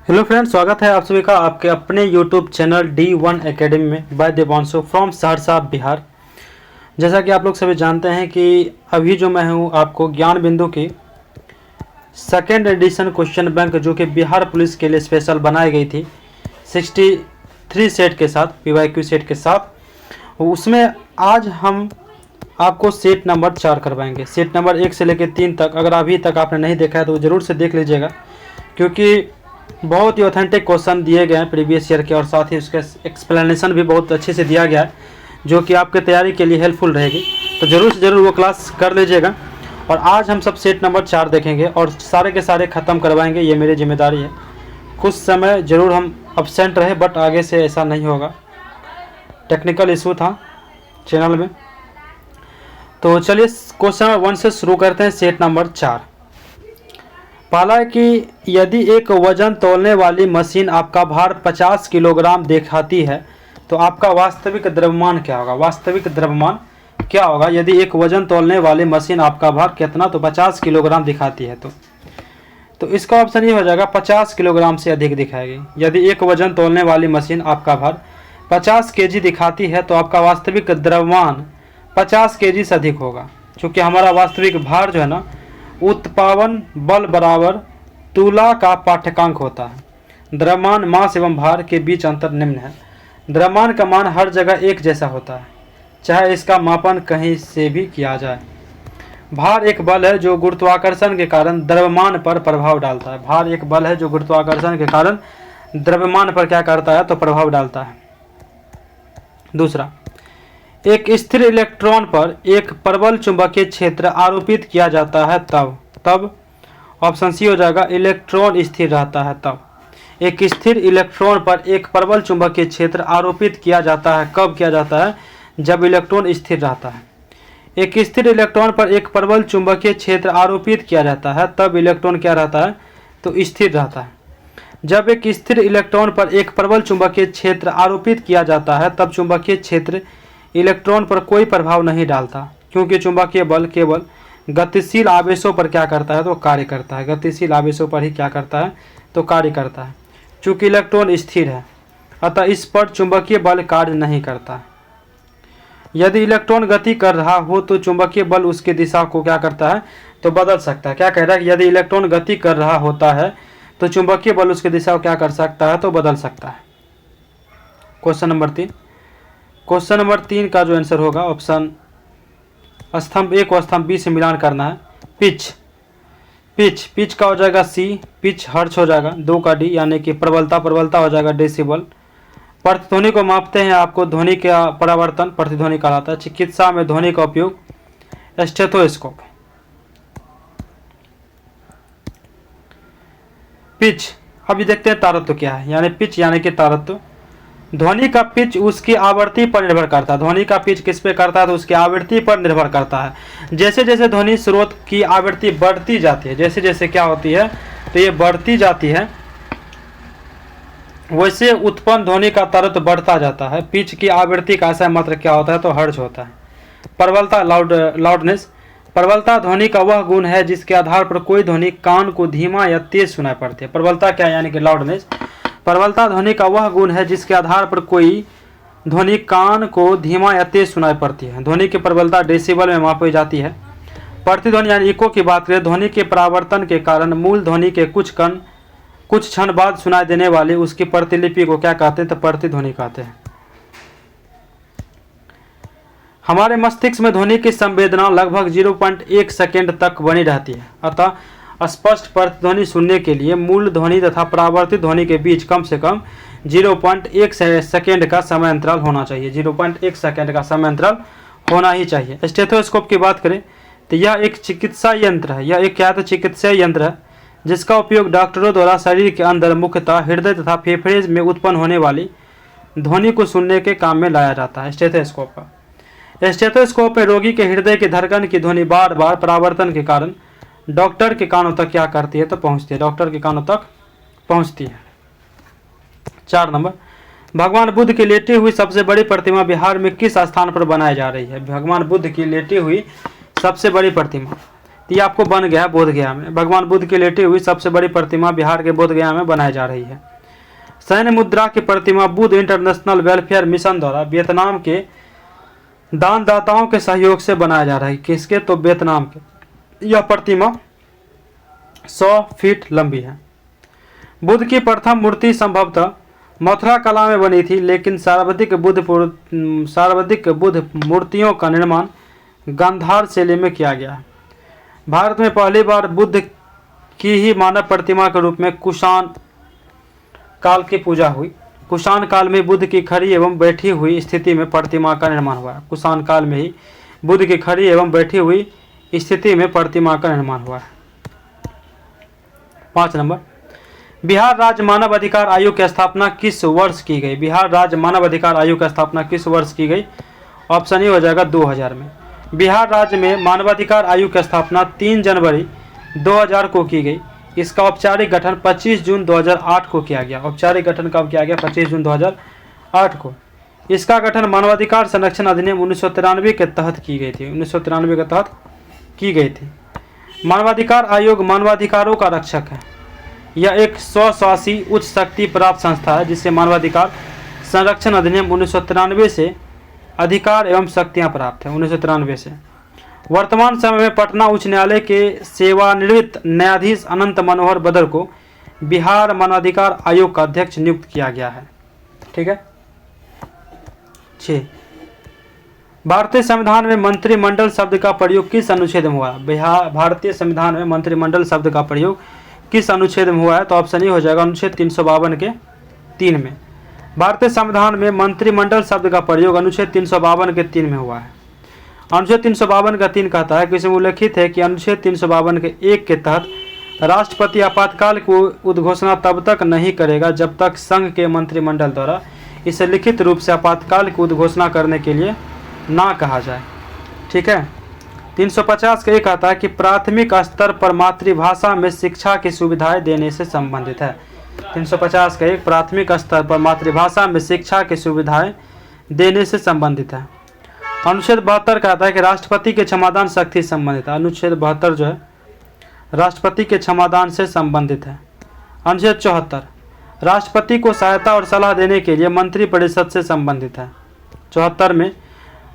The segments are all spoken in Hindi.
हेलो फ्रेंड्स, स्वागत है आप सभी का आपके अपने यूट्यूब चैनल D1 एकेडमी में बाय देवांशु फ्रॉम सहरसा बिहार। जैसा कि आप लोग सभी जानते हैं कि अभी जो मैं हूं आपको ज्ञान बिंदु की सेकेंड एडिशन क्वेश्चन बैंक जो कि बिहार पुलिस के लिए स्पेशल बनाई गई थी 63 सेट के साथ, PYQ सेट के साथ, उसमें आज हम आपको सेट नंबर 4 करवाएंगे। सेट नंबर 1 से लेकर 3 तक अगर अभी तक आपने नहीं देखा है तो ज़रूर से देख लीजिएगा, क्योंकि बहुत ही ऑथेंटिक क्वेश्चन दिए गए हैं प्रीवियस ईयर के, और साथ ही उसका एक्सप्लेनेशन भी बहुत अच्छे से दिया गया है जो कि आपके तैयारी के लिए हेल्पफुल रहेगी। तो ज़रूर से ज़रूर वो क्लास कर लीजिएगा। और आज हम सब सेट नंबर 4 देखेंगे और सारे के सारे ख़त्म करवाएंगे, ये मेरी जिम्मेदारी है। कुछ समय ज़रूर हम अब्सेंट रहे, बट आगे से ऐसा नहीं होगा, टेक्निकल इशू था चैनल में। तो चलिए क्वेश्चन नंबर 1 से शुरू करते हैं। सेट नंबर 4 पहला है कि यदि एक वजन तौलने वाली मशीन आपका भार 50 किलोग्राम दिखाती है तो आपका वास्तविक द्रव्यमान क्या होगा। वास्तविक द्रव्यमान क्या होगा यदि एक वजन तौलने वाली मशीन आपका भार कितना, तो 50 किलोग्राम दिखाती है। तो इसका ऑप्शन ये हो जाएगा 50 किलोग्राम से अधिक दिखाएगी। यदि एक वजन तौलने वाली मशीन आपका भार 50 kg दिखाती है तो आपका वास्तविक द्रव्यमान 50 kg से अधिक होगा, क्योंकि हमारा वास्तविक भार जो है ना, उत्पादन बल बराबर तुला का पाठ्यकांक होता है। द्रव्यमान, मास एवं भार के बीच अंतर निम्न है। द्रव्यमान का मान हर जगह एक जैसा होता है, चाहे इसका मापन कहीं से भी किया जाए। भार एक बल है जो गुरुत्वाकर्षण के कारण द्रव्यमान पर प्रभाव डालता है। भार एक बल है जो गुरुत्वाकर्षण के कारण द्रव्यमान पर क्या करता है, तो प्रभाव डालता है। दूसरा, एक स्थिर इलेक्ट्रॉन पर एक प्रबल चुंबकीय क्षेत्र आरोपित किया जाता है तब ऑप्शन सी हो जाएगा, इलेक्ट्रॉन स्थिर रहता है तब। एक स्थिर इलेक्ट्रॉन पर एक प्रबल चुंबकीय क्षेत्र आरोपित किया जाता है, कब किया जाता है, जब इलेक्ट्रॉन स्थिर रहता है। एक स्थिर इलेक्ट्रॉन पर एक प्रबल चुंबकीय क्षेत्र आरोपित किया जाता है तब इलेक्ट्रॉन क्या रहता है, तो स्थिर रहता है। जब एक स्थिर इलेक्ट्रॉन पर एक प्रबल चुंबकीय क्षेत्र आरोपित किया जाता है तब चुंबकीय क्षेत्र इलेक्ट्रॉन पर कोई प्रभाव नहीं डालता, क्योंकि चुंबकीय बल केवल गतिशील आवेशों पर क्या करता है, तो कार्य करता है। गतिशील आवेशों पर ही क्या करता है, तो कार्य करता है। चूंकि इलेक्ट्रॉन स्थिर है अतः इस पर चुंबकीय बल कार्य नहीं करता। यदि इलेक्ट्रॉन गति कर रहा हो तो चुंबकीय बल उसकी दिशा को क्या करता है, तो बदल सकता है। क्या कह रहा है कि यदि इलेक्ट्रॉन गति कर रहा होता है तो चुंबकीय बल उसकी दिशा को क्या कर सकता है, तो बदल सकता है। Question number 3। क्वेश्चन नंबर 3 का जो आंसर होगा ऑप्शन स्तंभ 1 और स्तंभ बी से मिलान करना है। पिच का हो जाएगा सी, पिच हर्ट्ज हो जाएगा, 2 का डी, यानी कि प्रबलता हो जाएगा डेसिबल। प्रतिध्वनि को मापते हैं आपको, ध्वनि का परावर्तन प्रतिध्वनि कहलाता है। चिकित्सा में ध्वनि का उपयोग स्टेथोस्कोप। पिच, अभी देखते हैं तारत्व क्या है, यानी पिच यानी कि तारत्व। ध्वनि का पिच उसकी आवृत्ति पर निर्भर करता है। ध्वनि का पिच किस पे करता है, तो उसकी आवृत्ति पर निर्भर करता है। जैसे जैसे ध्वनि स्रोत की आवृत्ति बढ़ती जाती है, जैसे जैसे क्या होती है, तो ये बढ़ती जाती है, वैसे उत्पन्न ध्वनि का तारत्व बढ़ता जाता है। पिच की आवृत्ति का ऐसा मात्रा क्या होता है, तो हर्ट्ज होता है। प्रबलता लाउडनेस, प्रबलता ध्वनि का वह गुण है जिसके आधार पर कोई ध्वनि कान को धीमा या तेज सुनाई पड़ती है। प्रबलता क्या है, यानी कि लाउडनेस। प्रबलता ध्वनि का वह गुण है जिसके आधार पर कोई ध्वनि कान को धीमा या तेज सुनाई पड़ती है। ध्वनि की प्रबलता डेसिबल में मापी जाती है। प्रतिध्वनि यानी इको की बात करें, ध्वनि के परावर्तन के कारण मूल ध्वनि के कुछ क्षण बाद सुनाई देने वाली उसकी प्रतिलिपि को क्या कहते हैं, तो प्रतिध्वनि कहते हैं। हमारे मस्तिष्क में ध्वनि की संवेदना लगभग 0.1 सेकेंड तक बनी रहती है, अतः स्पष्ट प्रतिध्वनि सुनने के लिए मूल ध्वनि तथा परावर्तित ध्वनि के बीच कम से कम 0.1 सेकेंड का समय अंतराल होना चाहिए। 0.1 सेकेंड का समय अंतराल होना ही चाहिए। स्टेथोस्कोप की बात करें तो यह एक चिकित्सा यंत्र है। यह एक क्या, तो चिकित्सा यंत्र है जिसका उपयोग डॉक्टरों द्वारा शरीर के अंदर मुख्यतः हृदय तथा फेफड़े में उत्पन्न होने वाली ध्वनि को सुनने के काम में लाया जाता है। स्टेथोस्कोप का स्टेथोस्कोप में रोगी के हृदय की धड़कन की ध्वनि बार बार परावर्तन के कारण डॉक्टर के कानों तक क्या करती है, तो पहुंचती है, डॉक्टर के कानों तक पहुंचती है। 4 नंबर, भगवान बुद्ध की लेटी हुई सबसे बड़ी प्रतिमा बिहार में किस स्थान पर बनाई जा रही है। भगवान बुद्ध की लेटी हुई सबसे बड़ी प्रतिमा तो ये आपको बन गया है बोध गया में। भगवान बुद्ध की लेटी हुई सबसे बड़ी प्रतिमा बिहार के बोध गया में बनाई जा रही है। सैन्य मुद्रा की प्रतिमा बुद्ध इंटरनेशनल वेलफेयर मिशन द्वारा वियतनाम के दानदाताओं के सहयोग से बनाया जा रहा है। किसके? तो वियतनाम के। यह प्रतिमा 100 फीट लंबी है। बुद्ध की प्रथम मूर्ति संभवतः मथुरा कला में बनी थी, लेकिन सर्वाधिक बुद्ध मूर्तियों का निर्माण गांधार शैली में किया गया है। भारत में पहली बार बुद्ध की ही मानव प्रतिमा के रूप में कुषाण काल की पूजा हुई। कुषाण काल में बुद्ध की खड़ी एवं बैठी हुई स्थिति में प्रतिमा का निर्माण हुआ है। कुषाण काल में ही बुद्ध की खड़ी एवं बैठी हुई स्थिति में प्रतिमा का निर्माण हुआ है। 5 नंबर, बिहार राज्य मानव अधिकार आयोग की स्थापना किस वर्ष की गई? बिहार राज्य मानव अधिकार आयोग की स्थापना किस वर्ष की गई? ऑप्शन ए हो जाएगा 2000 में। बिहार राज्य में मानवाधिकार आयोग की स्थापना 3 जनवरी 2000 को की गई। इसका औपचारिक गठन 25 जून 2008 को किया गया। औपचारिक गठन कब किया गया? 25 जून 2008 को। इसका गठन मानवाधिकार संरक्षण अधिनियम 1993 के तहत की गई थी। 1993 के तहत की गई थी। मानवाधिकार आयोग मानवाधिकारों का रक्षक है। यह एक स्वशासी उच्च शक्ति प्राप्त संस्था है जिसे मानवाधिकार संरक्षण अधिनियम 1993 से अधिकार एवं शक्तियां प्राप्त है। 1993 से। वर्तमान समय में पटना उच्च न्यायालय के सेवानिवृत्त न्यायाधीश अनंत मनोहर बदर को बिहार मानवाधिकार आयोग का अध्यक्ष नियुक्त किया गया है। ठीक है। 6, भारतीय संविधान में मंत्रिमंडल शब्द का प्रयोग किस अनुच्छेद में हुआ? भारतीय संविधान में मंत्रिमंडल शब्द का प्रयोग किस अनुच्छेद में हुआ है? तो ऑप्शन ए हो जाएगा अनुच्छेद 352 के 3 में। भारतीय संविधान में मंत्रिमंडल शब्द का प्रयोग अनुच्छेद 352 के 3 में हुआ है। अनुच्छेद 352 का 3 कहता है कि इसमें उल्लेखित है कि अनुच्छेद 352 के 1 के तहत राष्ट्रपति आपातकाल को उद्घोषणा तब तक नहीं करेगा जब तक संघ के मंत्रिमंडल द्वारा इसे लिखित रूप से आपातकाल की उद्घोषणा करने के लिए ना कहा जाए। ठीक है। 350 का 1 कहता है कि प्राथमिक स्तर पर मातृभाषा में शिक्षा की सुविधाएं देने से संबंधित है। 350 का 1 प्राथमिक स्तर पर मातृभाषा में शिक्षा की सुविधाएं देने से संबंधित है। अनुच्छेद 72 कहता है कि राष्ट्रपति के क्षमादान शक्ति से संबंधित है। अनुच्छेद 72 जो है राष्ट्रपति के क्षमादान से संबंधित है। अनुच्छेद 74 राष्ट्रपति को सहायता और सलाह देने के लिए मंत्रिपरिषद से संबंधित है। 74 में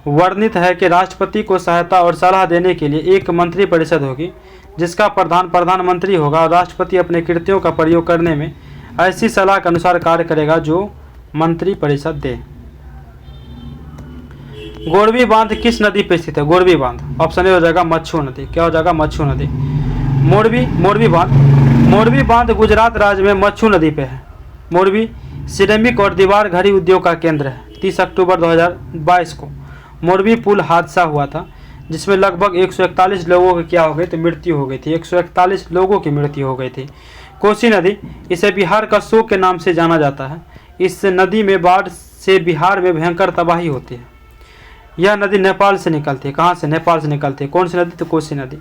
वर्णित है कि राष्ट्रपति को सहायता और सलाह देने के लिए एक मंत्रिपरिषद होगी जिसका प्रधान प्रधानमंत्री होगा और राष्ट्रपति अपने कृत्यों का प्रयोग करने में ऐसी सलाह के अनुसार कार्य करेगा जो मंत्रिपरिषद दे। गोरवी बांध किस नदी पर स्थित है? गोरवी बांध ऑप्शन ए हो जाएगा मच्छू नदी। क्या हो जाएगा? मच्छू नदी। मोरबी बांध गुजरात राज्य में मच्छू नदी पे है। मोरबी सिरेमिक और दीवार घड़ी उद्योग का केंद्र है। 30 अक्टूबर 2022 को मोरबी पुल हादसा हुआ था जिसमें लगभग 141 लोगों की क्या हो गई? तो मृत्यु हो गई थी। 141 लोगों की मृत्यु हो गई थी। कोसी नदी, इसे बिहार का शोक के नाम से जाना जाता है। इस नदी में बाढ़ से बिहार में भयंकर तबाही होती है। यह नदी नेपाल से निकलती है। कहाँ से? नेपाल से निकलती है। कौन सी नदी? तो कोसी नदी।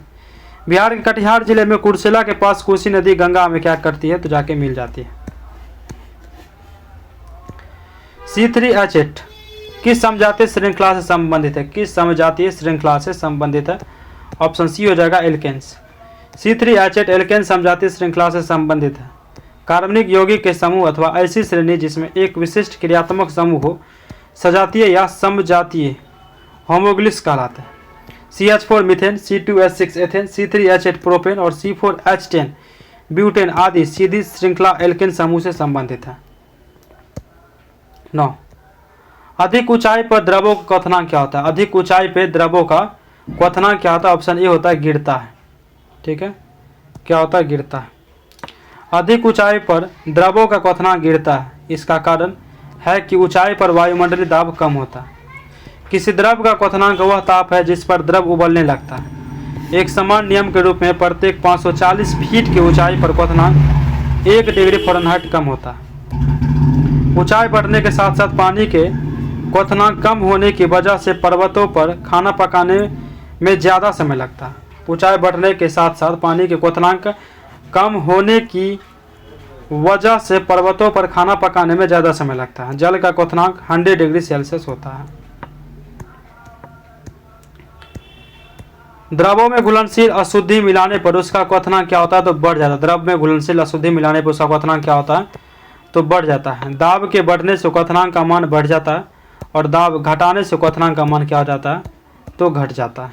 बिहार के कटिहार जिले में कुर्सेला के पास कोसी नदी गंगा में क्या करती है? तो जाके मिल जाती है। C3H8 किस समझातीय श्रृंखला से संबंधित है? किस समझातीय श्रृंखला से संबंधित है? ऑप्शन सी हो जाएगा एल्केन्स। C3H8 एल्केन समझातीय श्रृंखला से संबंधित है। कार्बनिक यौगिक के समूह अथवा ऐसी श्रेणी जिसमें एक विशिष्ट क्रियात्मक समूह हो सजातीय या समजातीय होमोग्लिस कहलाता है। CH4 methane, C2H6 ethane, C3H8 propane और C4H10 ब्यूटेन आदि सीधी श्रृंखला एल्केन समूह से संबंधित है। 9, अधिक ऊंचाई पर द्रवों का क्वथनांक क्या होता है? अधिक ऊंचाई पर द्रवों का क्वथनांक क्या होता है? ऑप्शन ए होता है गिरता है। ठीक है। क्या होता है? गिरता है। अधिक ऊंचाई पर द्रवों का क्वथनांक गिरता है। इसका कारण है कि ऊंचाई पर वायुमंडलीय दाब कम होता है। किसी द्रव का क्वथनांक वह ताप है जिस पर द्रव उबलने लगता है। एक समान नियम के रूप में प्रत्येक 540 फीट की ऊंचाई पर क्वथनांक 1 डिग्री फ़ारेनहाइट कम होता है। ऊंचाई बढ़ने के साथ साथ पानी के क्वथनांक कम होने की वजह से पर्वतों पर खाना पकाने में ज़्यादा समय लगता है। ऊंचाई बढ़ने के साथ साथ पानी के क्वथनांक कम होने की वजह से पर्वतों पर खाना पकाने में ज़्यादा समय लगता है। जल का क्वथनांक 100 डिग्री सेल्सियस होता है। द्रवों में घुलनशील अशुद्धि मिलाने पर उसका क्वथनांक क्या होता है? तो बढ़ जाता है। द्रव में घुलनशील अशुद्धि मिलाने पर उसका क्वथनांक क्या होता है? तो बढ़ जाता है। दाब के बढ़ने से क्वथनांक का मान बढ़ जाता है और दाब घटाने से क्वथनांक का मान क्या हो जाता है? तो घट जाता है।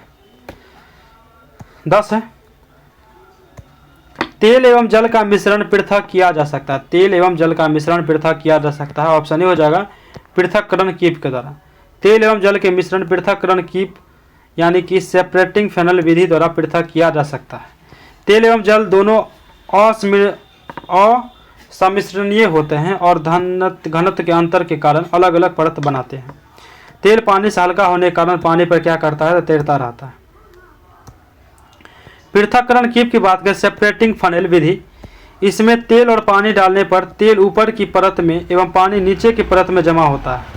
10 है, तेल एवं जल का मिश्रण पृथक किया जा सकता है। तेल एवं जल का मिश्रण पृथक किया जा सकता है। ऑप्शन ए हो जाएगा पृथक्करण कीप के द्वारा। तेल एवं जल के मिश्रण पृथक्करण कीप यानी कि सेपरेटिंग फेनल विधि द्वारा पृथक किया जा सकता है। तेल एवं जल दोनों असमिश्रणीय होते हैं और घनत्व के अंतर के कारण अलग अलग परत बनाते हैं। तेल पानी से हल्का होने के कारण पानी पर क्या करता है? तो तैरता रहता है। पृथक्करण कीप की बात करें, सेपरेटिंग फनेल विधि, इसमें तेल और पानी डालने पर तेल ऊपर की परत में एवं पानी नीचे की परत में जमा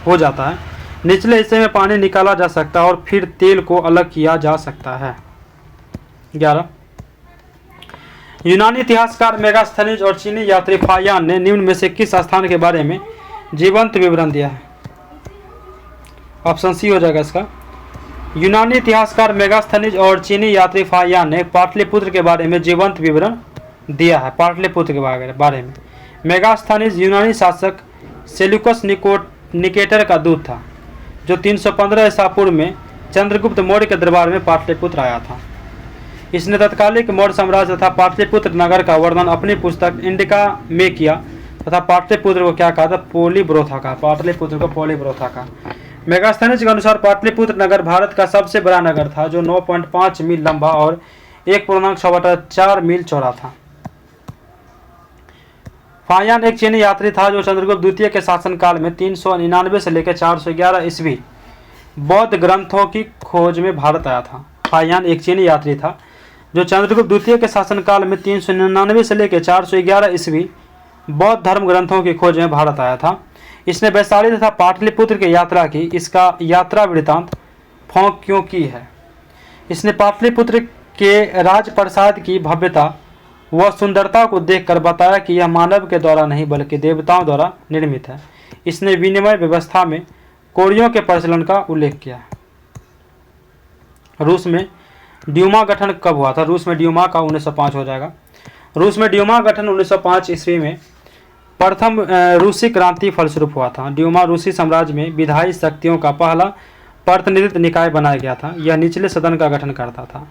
हो जाता है। निचले हिस्से में पानी निकाला जा सकता है और फिर तेल को अलग किया जा सकता है। 11, यूनानी इतिहासकार मेगास्थनीज और चीनी यात्री फाहियान ने निम्न में से किस स्थान के बारे में जीवंत विवरण दिया है? ऑप्शन सी हो जाएगा इसका। यूनानी इतिहासकार मेगास्थनीज और चीनी यात्री फाहियान ने पाटलिपुत्र के बारे में जीवंत विवरण दिया है। पाटलिपुत्र के बारे में मेगास्थनीज यूनानी शासक सेल्यूकस निकेटर का दूत था, जो 315 ईसा पूर्व में चंद्रगुप्त मौर्य के दरबार में पाटलिपुत्र आया था। इसने तत्कालिक मौर्य साम्राज्य तथा पाटलिपुत्र नगर का वर्णन अपनी पुस्तक इंडिका में किया तथा पाटलिपुत्र को क्या कहा था? पोलीब्रोथा का। पाटलिपुत्र को पोलीब्रोथा का। मेगास्थनीज के अनुसार पाटलिपुत्र नगर भारत का सबसे बड़ा नगर था, जो 9.5 मील लंबा और 1.6/4 मील चौड़ा था। फाहियान एक चीनी यात्री था जो चंद्रगुप्त द्वितीय के शासनकाल में 399 से लेकर 411 ईस्वी बौद्ध ग्रंथों की खोज में भारत आया था। फाहियान एक चीनी यात्री था जो चंद्रगुप्त द्वितीय के शासनकाल में 399 से लेकर 411 ईस्वी बौद्ध धर्म ग्रंथों की खोज में भारत आया था। इसने वैशाली तथा पाटलिपुत्र की यात्रा की। इसका यात्रा वृत्तांत फोंक क्यों की है? इसने पाटलिपुत्र के राजप्रसाद की भव्यता व सुंदरता को देखकर बताया कि यह मानव के द्वारा नहीं बल्कि देवताओं द्वारा निर्मित है। इसने विनिमय व्यवस्था में कौड़ियों के प्रचलन का उल्लेख किया है। रूस में ड्यूमा गठन कब हुआ था? रूस में ड्यूमा का 1905 हो जाएगा। रूस में ड्यूमा गठन 1905 ईस्वी में प्रथम रूसी क्रांति फलस्वरूप हुआ था। ड्यूमा रूसी साम्राज्य में विधायी शक्तियों का पहला प्रतिनिधित्व निकाय बनाया गया था। यह निचले सदन का गठन करता था।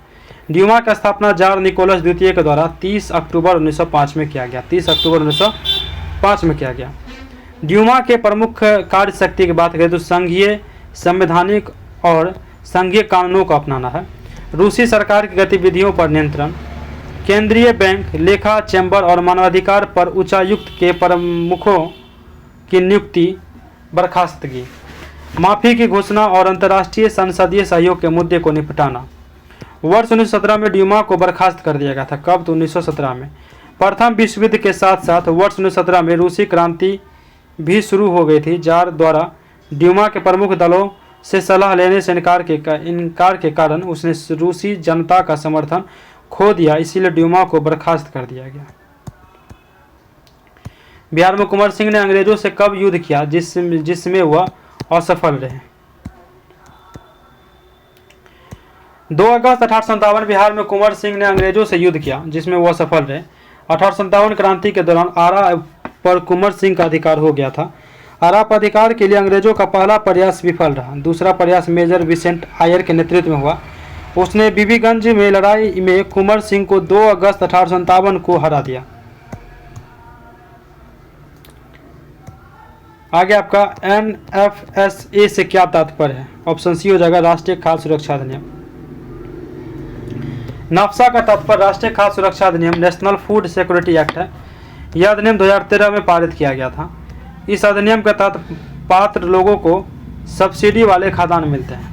ड्यूमा की स्थापना जार निकोलस द्वितीय के द्वारा 30 अक्टूबर 1905 में किया गया। 30 अक्टूबर 1905 में किया गया। ड्यूमा के प्रमुख कार्य शक्ति की बात करें तो संघीय, संवैधानिक और संघीय कानूनों को अपनाना है, रूसी सरकार की गतिविधियों पर नियंत्रण, केंद्रीय बैंक, लेखा चैम्बर और मानवाधिकार पर उच्चायुक्त के प्रमुखों की नियुक्ति, बर्खास्तगी, माफी की घोषणा और अंतर्राष्ट्रीय संसदीय सहयोग के मुद्दे को निपटाना। वर्ष 1917 में ड्यूमा को बर्खास्त कर दिया गया था। कब? तो 1917 में। प्रथम विश्व युद्ध के साथ साथ वर्ष 1917 में रूसी क्रांति भी शुरू हो गई थी। जार द्वारा ड्यूमा के प्रमुख दलों से सलाह लेने से इनकार के कारण उसने रूसी जनता का समर्थन खो दिया, इसीलिए ड्यूमा को बर्खास्त कर दिया गया। बिहार में कुंवर सिंह ने अंग्रेजों से कब युद्ध किया जिसमें वह असफल रहे? 2 अगस्त 1857 बिहार में कुंवर सिंह ने अंग्रेजों से युद्ध किया जिसमें वह सफल रहे। 1857 क्रांति के दौरान आरा पर कुंवर सिंह का अधिकार हो गया था। आरा पर अधिकार के लिए अंग्रेजों का पहला प्रयास विफल रहा। दूसरा प्रयास मेजर विसेंट आयर के नेतृत्व में हुआ। उसने बीबीगंज में लड़ाई में कुंवर सिंह को 2 अगस्त 1857 को हरा दिया। आगे आपका NFSA से क्या तात्पर्य है? ऑप्शन सी हो जाएगा राष्ट्रीय खाद्य सुरक्षा अधिनियम। नाफ्सा का तात्पर्य राष्ट्रीय खाद्य सुरक्षा अधिनियम, नेशनल फूड सिक्योरिटी एक्ट है। यह अधिनियम 2013 में पारित किया गया था। इस अधिनियम के तहत पात्र लोगों को सब्सिडी वाले खाद्यान्न मिलते हैं।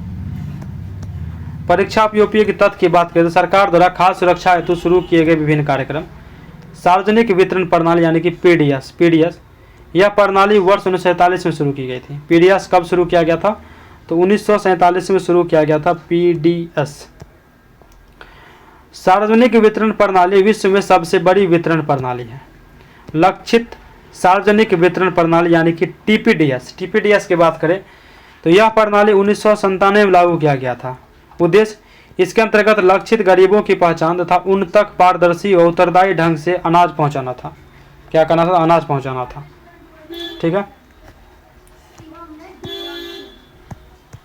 परीक्षा उपयोगी की तथ्य की बात करें तो सरकार द्वारा खाद्य सुरक्षा हेतु शुरू किए गए विभिन्न कार्यक्रम, सार्वजनिक वितरण प्रणाली यानी कि पीडीएस, यह प्रणाली वर्ष 1947 में शुरू की गई थी। पीडीएस कब शुरू किया गया था? तो 1947 में शुरू किया गया था पीडीएस। सार्वजनिक वितरण प्रणाली विश्व में सबसे बड़ी वितरण प्रणाली है। लक्षित सार्वजनिक वितरण प्रणाली यानी कि टीपीडीएस की बात करें तो यह प्रणाली 1997 में लागू किया गया था। उद्देश्य इसके अंतर्गत लक्षित गरीबों की पहचान तथा उन तक पारदर्शी और उत्तरदायी ढंग से अनाज पहुंचाना था। क्या करना था? अनाज पहुंचाना था। ठीक है।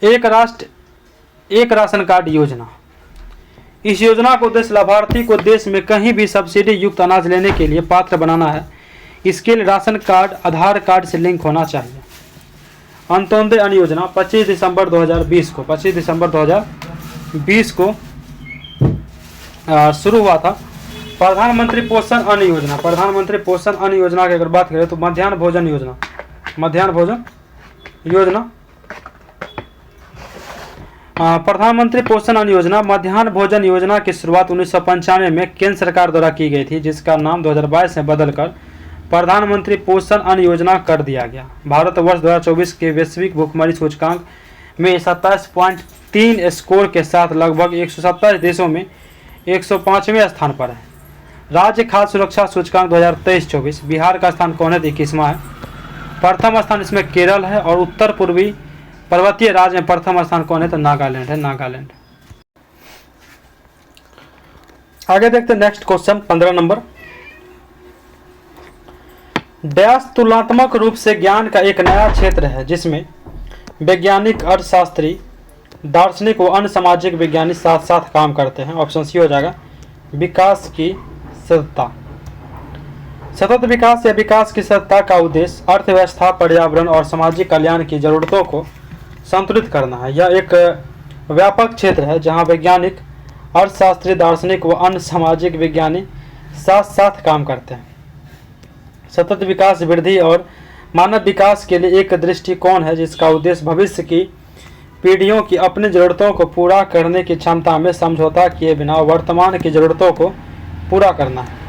एक राष्ट्र एक राशन कार्ड योजना, इस योजना का उद्देश्य लाभार्थी को देश में कहीं भी सब्सिडी युक्त अनाज लेने के लिए पात्र बनाना है। इसके लिए राशन कार्ड आधार कार्ड से लिंक होना चाहिए। अंत्योदय अन्न योजना 25 दिसंबर 2020 को शुरू हुआ था। प्रधानमंत्री पोषण अन्न योजना, प्रधानमंत्री पोषण अन्न योजना की अगर बात करें तो मध्याह्न भोजन योजना, प्रधानमंत्री पोषण अन्न योजना मध्याह्न भोजन योजना की शुरुआत 1995 में केंद्र सरकार द्वारा की गई थी, जिसका नाम 2022 में बदलकर प्रधानमंत्री पोषण अन्न योजना कर दिया गया। भारत वर्ष 2024 के वैश्विक भुखमरी सूचकांक में 27.3 स्कोर के साथ लगभग 127 देशों में 105वें स्थान पर है। राज्य खाद्य सुरक्षा सूचकांक 2023-24 बिहार का स्थान कौन है? 21वां है। प्रथम स्थान इसमें केरल है और उत्तर पूर्वी पर्वतीय राज्य में प्रथम स्थान कौन है? तो नागालैंड है, नागालैंड। आगे देखते हैं नेक्स्ट क्वेश्चन 15 नंबर। डैश तुलनात्मक रूप से ज्ञान का एक नया क्षेत्र है जिसमें वैज्ञानिक, अर्थशास्त्री, दार्शनिक व अन्य सामाजिक विज्ञानी साथ साथ काम करते हैं। ऑप्शन सी हो जाएगा विकास की सततता। सतत विकास या विकास की सततता का उद्देश्य अर्थव्यवस्था, पर्यावरण और सामाजिक कल्याण की जरूरतों को संतुलित करना है। यह एक व्यापक क्षेत्र है जहां वैज्ञानिक, अर्थशास्त्री, दार्शनिक व अन्य सामाजिक विज्ञानी साथ साथ काम करते हैं। सतत विकास वृद्धि और मानव विकास के लिए एक दृष्टिकोण है जिसका उद्देश्य भविष्य की पीढ़ियों की अपनी जरूरतों को पूरा करने की क्षमता में समझौता किए बिना वर्तमान की जरूरतों को पूरा करना है।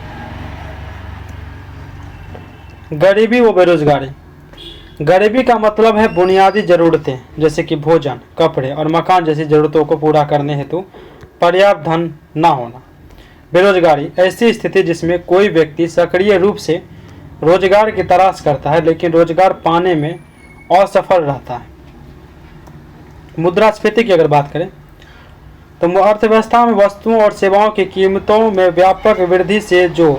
गरीबी व बेरोजगारी। गरीबी का मतलब है बुनियादी जरूरतें जैसे कि भोजन, कपड़े और मकान जैसी जरूरतों को पूरा करने हेतु पर्याप्त धन न होना। बेरोजगारी ऐसी स्थिति जिसमें कोई व्यक्ति सक्रिय रूप से रोजगार की तलाश करता है लेकिन रोजगार पाने में असफल रहता है। मुद्रास्फीति की अगर बात करें तो अर्थव्यवस्था में वस्तुओं और सेवाओं की कीमतों में व्यापक वृद्धि से जो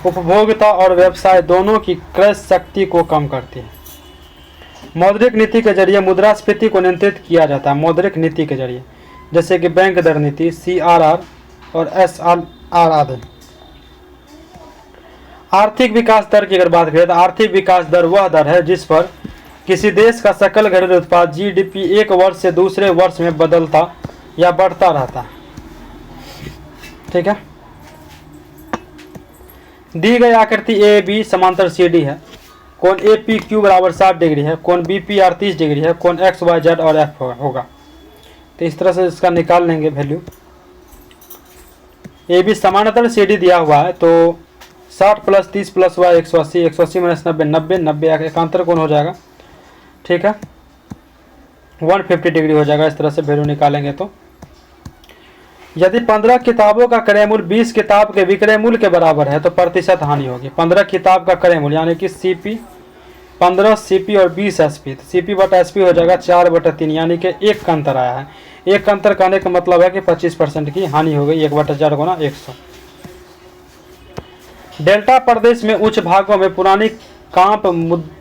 उपभोक्ता और व्यवसाय दोनों की क्रय शक्ति को कम करती है। मौद्रिक नीति के जरिए मुद्रास्फीति को नियंत्रित किया जाता है। मौद्रिक नीति के जरिए जैसे कि बैंक दर नीति, CRR और SRR आदि। आर्थिक विकास दर की अगर बात करें तो आर्थिक विकास दर वह दर है जिस पर किसी देश का सकल घरेलू उत्पाद GDP एक वर्ष से दूसरे वर्ष में बदलता या बढ़ता रहता है। ठीक है। दी गई आकृति AB समांतर CD है। कोण APQ बराबर 60 डिग्री है, कोण BPR 30 डिग्री है, कोण XYZ और F होगा। तो इस तरह से इसका निकाल लेंगे वैल्यू। AB समानांतर CD दिया हुआ है तो 60 + 30 + Y 180, 180 - 90 90, 90 एकांतर कोण हो जाएगा। ठीक है, 150 डिग्री हो जाएगा। इस तरह से वैल्यू निकालेंगे तो यदि 15 किताबों का क्रय मूल्य 20 किताब के विक्रय मूल्य के बराबर है तो प्रतिशत हानि होगी। 15 किताब का क्रय मूल्य यानी कि CP 15 CP और 20 SP, तो CP बटा SP हो जाएगा 4/3 यानी कि 1 का अंतर आया है। 1 का अंतर करने का मतलब है कि 25% की हानि हो गई। 1/4 गुना 100। डेल्टा प्रदेश में उच्च भागों में पुरानी कांप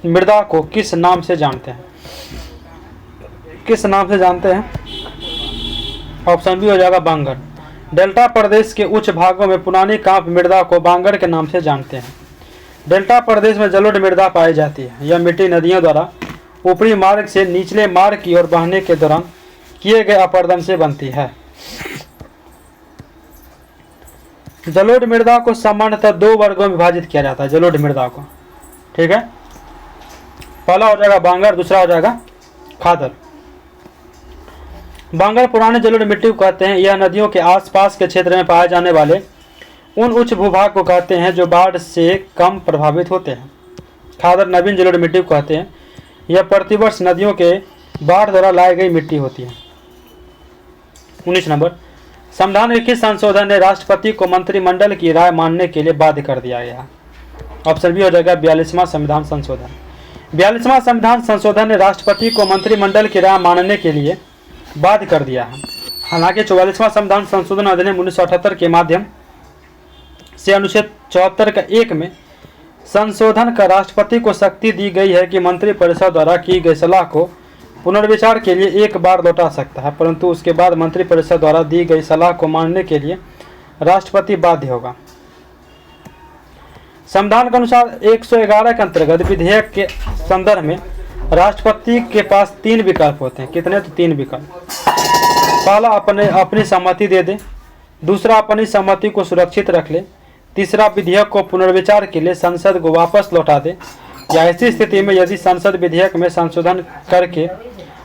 मृदा को किस नाम से जानते हैं? किस नाम से जानते हैं? ऑप्शन बी हो जाएगा बांगर। डेल्टा प्रदेश के उच्च भागों में पुरानी कांप मृदा को बांगर के नाम से जानते हैं। डेल्टा प्रदेश में जलोढ़ मृदा पाई जाती है। यह मिट्टी नदियों द्वारा ऊपरी मार्ग से निचले मार्ग की ओर बहने के दौरान किए गए अपरदन से बनती है। जलोढ़ मृदा को सामान्यतः 2 वर्गों में विभाजित किया जाता है। जलोढ़ मृदा को, ठीक है, पहला हो जाएगा बांगर, दूसरा हो जाएगा खादर। बांगर पुराने जलोढ़ मिट्टी को कहते हैं। यह नदियों के आसपास के क्षेत्र में पाए जाने वाले उन उच्च भूभाग को कहते हैं जो बाढ़ से कम प्रभावित होते हैं। खादर नवीन जलोढ़ मिट्टी को कहते हैं। यह प्रतिवर्ष नदियों के बाढ़ द्वारा लाई गई मिट्टी होती है। 19 नंबर, संविधान के किस संशोधन ने राष्ट्रपति को मंत्रिमंडल की राय मानने के लिए बाध्य कर दिया गया? ऑप्शन बी हो जाएगा 42वां संविधान संशोधन। 42वां संविधान संशोधन ने राष्ट्रपति को मंत्रिमंडल की राय मानने के लिए बाध्य कर दिया है। हालांकि 44वां संविधान संशोधन अधिनियम 1978 के माध्यम से अनुच्छेद 74 का 1 में संशोधन का राष्ट्रपति को शक्ति दी गई है कि मंत्रिपरिषद द्वारा की गई सलाह को पुनर्विचार के लिए एक बार लौटा सकता है, परंतु उसके बाद मंत्रिपरिषद द्वारा दी गई सलाह को मानने के लिए राष्ट्रपति बाध्य होगा। संविधान के अनुसार 111 के अंतर्गत विधेयक के संदर्भ में राष्ट्रपति के पास 3 विकल्प होते हैं। कितने? तो 3 विकल्प। पहला, अपनी सहमति दे दे। दूसरा, अपनी सहमति को सुरक्षित रख ले। तीसरा, विधेयक को पुनर्विचार के लिए संसद को वापस लौटा दे, या ऐसी स्थिति में यदि संसद विधेयक में संशोधन करके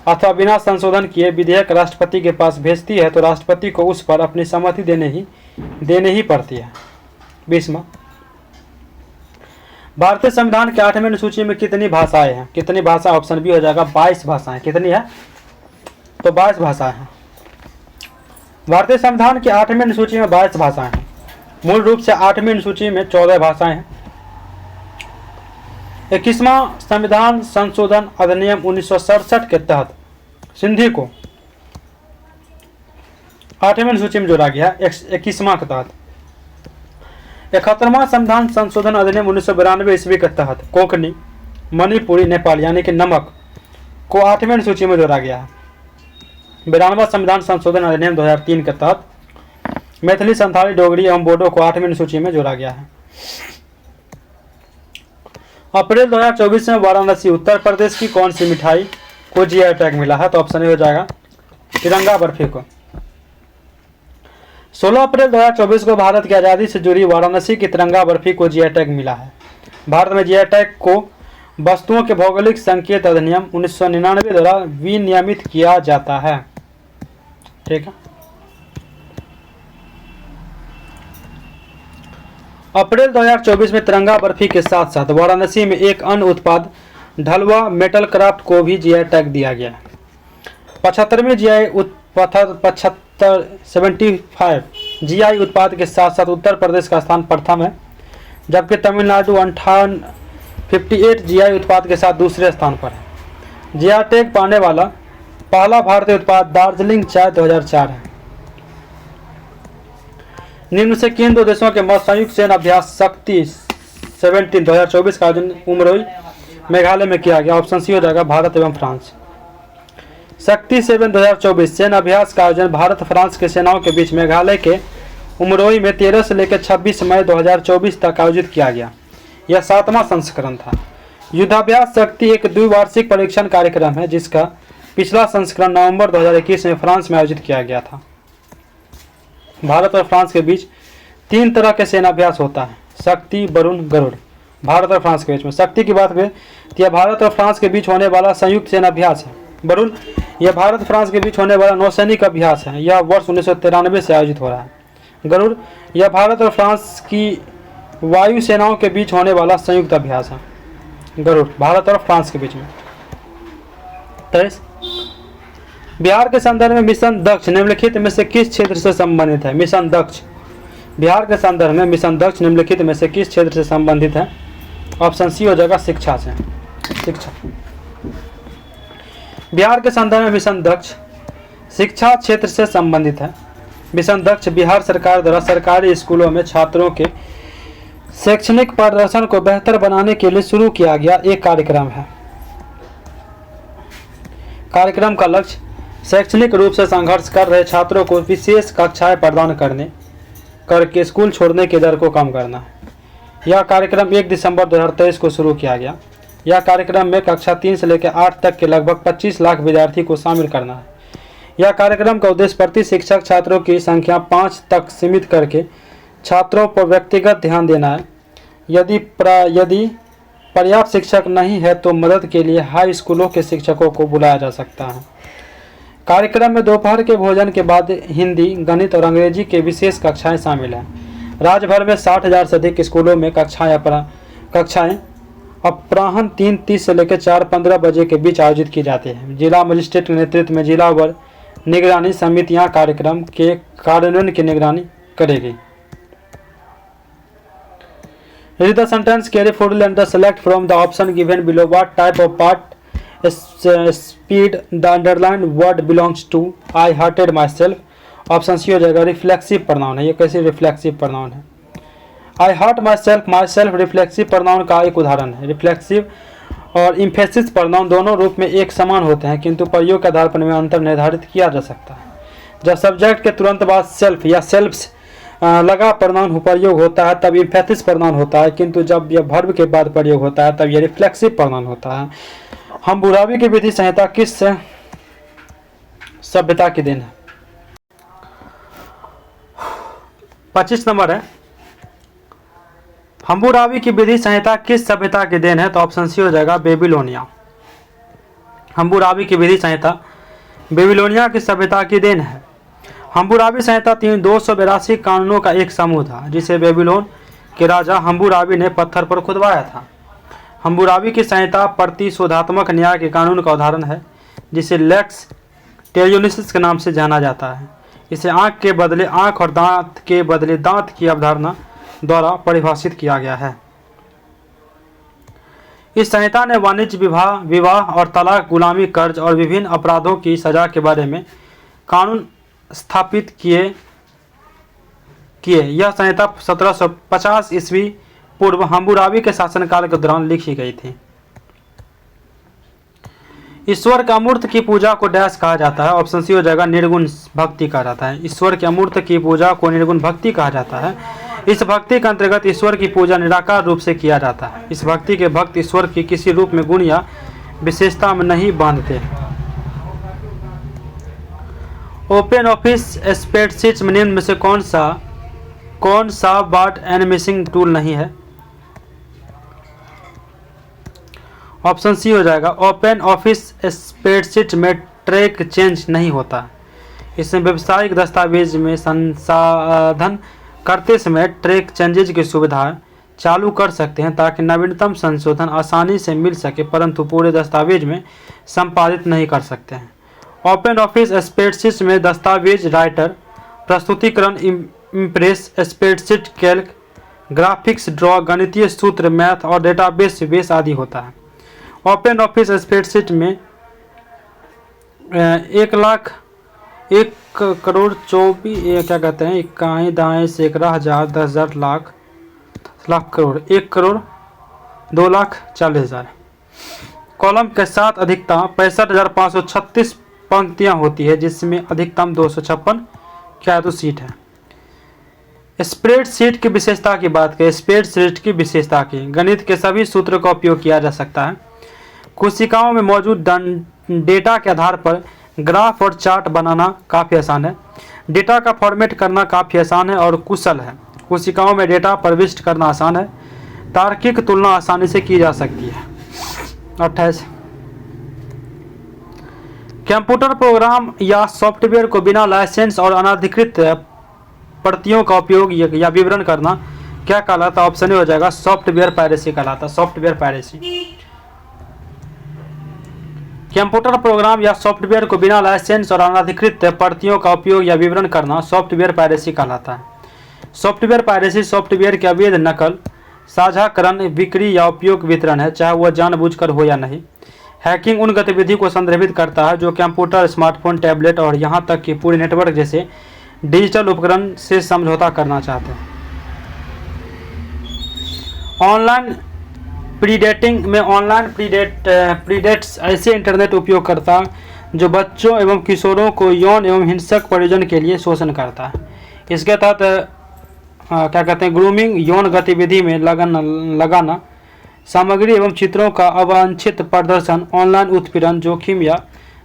अथवा बिना संशोधन किए विधेयक राष्ट्रपति के पास भेजती है तो राष्ट्रपति को उस पर अपनी सहमति देने ही पड़ती है। 20वां, भारतीय संविधान के 8वें अनुसूची में कितनी भाषाएं हैं? कितनी भाषा? ऑप्शन बी हो जाएगा 22 भाषाएं। कितनी है? तो 22 भाषाएं हैं। भारतीय संविधान की 8वीं अनुसूची में 22 भाषाएं हैं। मूल रूप से 8वीं अनुसूची में 14 भाषाएं हैं। 21वां संविधान संशोधन अधिनियम 1967 के तहत सिंधी को 8वीं अनुसूची में जोड़ा गया। 21वां के तहत 71वां संविधान संशोधन अधिनियम 1992 ईस्वी के तहत कोंकणी, मणिपुरी, नेपाली यानी कि नमक को 8वीं अनुसूची में जोड़ा गया है। 92वां संविधान संशोधन अधिनियम 2003 के तहत मैथिली, संथाली, डोगरी एवं बोडो को 8वीं अनुसूची में जोड़ा गया है। अप्रैल 2024 में वाराणसी उत्तर प्रदेश की कौन सी मिठाई को जीआई टैग मिला है? तो ऑप्शन ए हो जाएगा तिरंगा बर्फी को। 16 अप्रैल 2024 को भारत की आज़ादी से जुड़ी वाराणसी की तिरंगा बर्फी को जीआई टैग मिला है। भारत में जीआई टैग को वस्तुओं के भौगोलिक संकेत अधिनियम 1999 द्वारा विनियमित किया जाता है। ठीक है। अप्रैल 2024 में तिरंगा बर्फी के साथ साथ वाराणसी में एक अन्य उत्पाद ढलवा मेटल क्राफ्ट को भी जीआई टैग दिया गया है। 75वें जीआई उत्पाद के साथ साथ उत्तर प्रदेश का स्थान प्रथम है, जबकि तमिलनाडु 58 जीआई उत्पाद के साथ दूसरे स्थान पर है। जीआई टैग पाने वाला पहला भारतीय उत्पाद दार्जिलिंग चाय 2004 है। निम्न से किन 2 देशों के मध्य संयुक्त सैन्य अभ्यास शक्ति 17 2024 का आयोजन उमरोई मेघालय में किया गया? ऑप्शन सी हो जाएगा भारत एवं फ्रांस। शक्ति 7 2024 सैन्य अभ्यास का आयोजन भारत फ्रांस के सेनाओं के बीच मेघालय के उमरोई में 13 से लेकर 26 मई 2024 तक आयोजित किया गया। यह 7वां संस्करण था। युद्धाभ्यास शक्ति एक द्विवार्षिक परीक्षण कार्यक्रम है जिसका पिछला संस्करण नवंबर 2021 में फ्रांस में आयोजित किया गया था। भारत और फ्रांस के बीच 3 तरह के सेनाभ्यास होता है: शक्ति, वरुण, गरुड़। भारत और फ्रांस के बीच में शक्ति की बात करें तो यह भारत और फ्रांस के बीच होने वाला संयुक्त सेनाभ्यास है। वरुण यह भारत फ्रांस के बीच होने वाला नौसैनिक अभ्यास है। यह वर्ष 1993 से आयोजित हो रहा है। गरुड़ यह भारत और फ्रांस की वायु सेनाओं के बीच होने वाला संयुक्त अभ्यास है। गरुड़ भारत और फ्रांस के बीच में। 23 बिहार के संदर्भ में मिशन दक्ष निम्नलिखित में से किस क्षेत्र से संबंधित है? मिशन दक्ष बिहार के संदर्भ में मिशन दक्ष निम्नलिखित में से किस क्षेत्र से संबंधित है? ऑप्शन सी हो जाएगा शिक्षा से। शिक्षा बिहार के संदर्भ में मिशन दक्ष शिक्षा क्षेत्र से संबंधित है। मिशन दक्ष बिहार सरकार द्वारा सरकारी स्कूलों में छात्रों के शैक्षणिक प्रदर्शन को बेहतर बनाने के लिए शुरू किया गया एक कार्यक्रम है। कार्यक्रम का लक्ष्य शैक्षणिक रूप से संघर्ष कर रहे छात्रों को विशेष कक्षाएं प्रदान करके स्कूल छोड़ने की दर को कम करना है। यह कार्यक्रम 1 दिसंबर 2023 को शुरू किया गया। यह कार्यक्रम में कक्षा 3 से लेकर 8 तक के लगभग 25 लाख विद्यार्थी को शामिल करना है। यह कार्यक्रम का उद्देश्य प्रति शिक्षक छात्रों की संख्या 5 तक सीमित करके छात्रों पर व्यक्तिगत ध्यान देना है। यदि पर्याप्त शिक्षक नहीं है तो मदद के लिए हाई स्कूलों के शिक्षकों को बुलाया जा सकता है। कार्यक्रम में दोपहर के भोजन के बाद हिंदी, गणित और अंग्रेजी के विशेष कक्षाएं शामिल हैं। राज्य भर में 60,000 से अधिक स्कूलों में कक्षाएं अपराह्न 3:30 से लेकर 4:15 बजे के बीच आयोजित की जाती हैं। जिला मजिस्ट्रेट के नेतृत्व में जिला वर निगरानी समितियां कार्यक्रम के कार्यान्वयन की निगरानी करेगी। Read the sentence carefully and select from the option given below what type of part speed the underlined word belongs to. I hurted myself. Option C हो जाएगा रिफ्लेक्सिव प्रोनाउन है। ये कैसे रिफ्लेक्सिव प्रोनाउन है? I hurt myself reflexive pronoun का एक उदाहरण है। रिफ्लेक्सिव और इम्फेसिस प्रोनाउन दोनों रूप में एक समान होते हैं, किंतु प्रयोग के आधार पर इनमें अंतर निर्धारित किया जा सकता है। जब सब्जेक्ट के तुरंत बाद सेल्फ या सेल्फ्स लगा प्रोनाउन प्रयोग होता है तब इम्फेसिस प्रोनाउन होता है, किंतु जब यह वर्ब के बाद प्रयोग होता है तब यह रिफ्लेक्सिव प्रोनाउन होता है। हम्मुराबी की विधि संहिता किस सभ्यता की देन है? 25 नंबर है, हम्मुराबी की विधि संहिता किस सभ्यता की देन है? तो ऑप्शन सी हो जाएगा बेबीलोनिया। हम्मुराबी की विधि संहिता बेबीलोनिया की सभ्यता की देन है। हम्मुराबी संहिता 282 कानूनों का एक समूह था जिसे बेबीलोन के राजा हम्मुराबी ने पत्थर पर खुदवाया था। हम्मुराबी की संहिता प्रतिशोधात्मक न्याय के कानून का उदाहरण है जिसे लेक्स टेरियोनिसिस के नाम से जाना जाता है। इसे आंख के बदले आंख और दांत के बदले दांत की अवधारणा द्वारा परिभाषित किया गया है। इस संहिता ने वाणिज्य विवाह और तलाक, गुलामी, कर्ज और विभिन्न अपराधों की सजा के बारे में कानून स्थापित किए। यह संहिता 1750 ईस्वी पूर्व हम्मुराबी के शासनकाल के दौरान लिखी गई थी। ईश्वर के अमूर्त की पूजा को डैश कहा जाता है? ऑप्शन सी हो जाएगा निर्गुण भक्ति कहा जाता है। ईश्वर के अमूर्त की पूजा को निर्गुण भक्ति कहा जाता है। इस भक्ति के अंतर्गत ईश्वर की पूजा निराकार रूप से किया जाता है। इस भक्ति के भक्त ईश्वर की किसी रूप में गुण या विशेषता में नहीं बांधते। ओपन ऑफिस स्प्रेडशीट में निम्न में से कौन सा वार्ड एंड मिसिंग टूल नहीं है? ऑप्शन सी हो जाएगा ओपन ऑफिस स्प्रेडशीट में ट्रैक चेंज नहीं होता। इसमें व्यावसायिक दस्तावेज में संसाधन करते समय ट्रैक चेंजेज की सुविधा चालू कर सकते हैं ताकि नवीनतम संशोधन आसानी से मिल सके, परंतु पूरे दस्तावेज में संपादित नहीं कर सकते हैं। ओपन ऑफिस स्प्रेडशीट में दस्तावेज राइटर, प्रस्तुतिकरण, impress, spreadsheet, Calc, graphics, draw, गणितीय सूत्र, मैथ और डेटाबेस बेस आदि होता है। ओपन ऑफिस स्प्रेडशीट में 1,01,24 क्या कहते हैं, इक्काई दाएँ सैकड़ा हज़ार 10,000 लाख करोड़ 1 करोड़ 2,40,000 कॉलम के साथ अधिकतम 65,536 पंक्तियां होती है जिसमें अधिकतम 256 क्या तो सीट है। स्प्रेडशीट की विशेषता की बात करें, स्प्रेडशीट की विशेषता की गणित के सभी सूत्रों का उपयोग किया जा सकता है। कोशिकाओं में मौजूद डेटा के आधार पर ग्राफ और चार्ट बनाना काफ़ी आसान है। डेटा का फॉर्मेट करना काफ़ी आसान है और कुशल है। कोशिकाओं में डेटा प्रविष्ट करना आसान है। तार्किक तुलना आसानी से की जा सकती है। 28 कंप्यूटर प्रोग्राम या सॉफ्टवेयर को बिना लाइसेंस और अनधिकृत प्रतियों का उपयोग या विवरण करना क्या कहलाता? ऑप्शन ए हो जाएगा सॉफ्टवेयर पायरेसी कहलाता। सॉफ्टवेयर पायरेसी कंप्यूटर प्रोग्राम या सॉफ्टवेयर को बिना लाइसेंस और अनधिकृत प्रतियों का उपयोग या विवरण करना सॉफ्टवेयर पायरेसी कहलाता है। सॉफ्टवेयर पायरेसी सॉफ्टवेयर के अवैध नकल, साझाकरण, बिक्री या उपयोग वितरण है, चाहे वह जानबूझकर हो या नहीं। हैकिंग उन गतिविधि को संदर्भित करता है जो कंप्यूटर, स्मार्टफोन, टैबलेट और यहाँ तक कि पूरे नेटवर्क जैसे डिजिटल उपकरण से समझौता करना चाहते हैं। ऑनलाइन प्रीडेटिंग में ऑनलाइन प्रीडेट्स ऐसे इंटरनेट उपयोगकर्ता जो बच्चों एवं किशोरों को यौन एवं हिंसक प्रयोजन के लिए शोषण करता है। इसके तहत क्या कहते हैं ग्रूमिंग, यौन गतिविधि में लगाना, सामग्री एवं चित्रों का अवांछित प्रदर्शन, ऑनलाइन उत्पीड़न, जोखिम या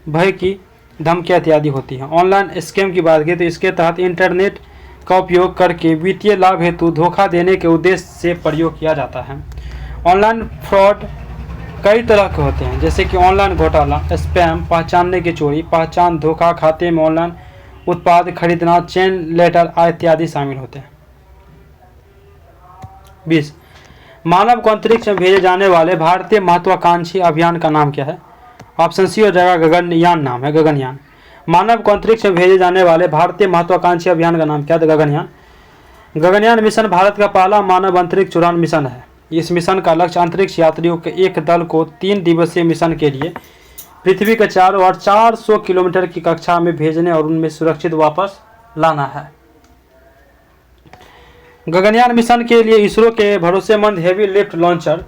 भय की धमकियाँ इत्यादि होती हैं। ऑनलाइन स्कैम की बात करें तो इसके तहत इंटरनेट का उपयोग करके वित्तीय लाभ हेतु धोखा देने के उद्देश्य से प्रयोग किया जाता है। ऑनलाइन फ्रॉड कई तरह के होते हैं जैसे कि ऑनलाइन घोटाला, स्पैम, पहचानने की चोरी, पहचान धोखा, खाते में ऑनलाइन उत्पाद खरीदना, चेन लेटर इत्यादि शामिल होते हैं। 20 मानव को अंतरिक्ष में भेजे जाने वाले भारतीय महत्वाकांक्षी अभियान का नाम क्या है? ऑप्शन सी हो जाएगा गगनयान नाम है, गगनयान। मानव को अंतरिक्ष में भेजे जाने वाले भारतीय महत्वाकांक्षी अभियान का नाम क्या है? गगनयान। गगनयान मिशन भारत का पहला मानव अंतरिक्ष उड़ान मिशन है। इस मिशन का लक्ष्य अंतरिक्ष यात्रियों के एक दल को 3 दिवसीय मिशन के लिए पृथ्वी के चारों ओर 400 किलोमीटर की कक्षा में भेजने और उनमें सुरक्षित वापस लाना है। गगनयान मिशन के लिए इसरो के भरोसेमंद हेवी लिफ्ट लॉन्चर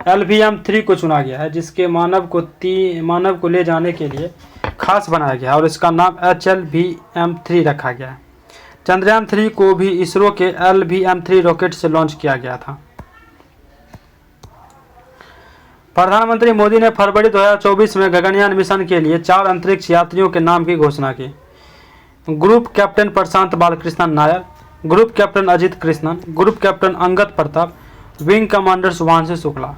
LVM-3 को चुना गया है, जिसके मानव को ले जाने के लिए खास बनाया गया और इसका नाम HLVM-3 रखा गया है। चंद्रयान 3 को भी इसरो के LVM-3 रॉकेट से लॉन्च किया गया था। प्रधानमंत्री मोदी ने फरवरी 2024 में गगनयान मिशन के लिए 4 अंतरिक्ष यात्रियों के नाम की घोषणा की। Group captain Prashanth Balakrishnan Nair, group captain Ajit Krishnan, group captain Angad Pratap, wing commander Shubhanshu Shukla.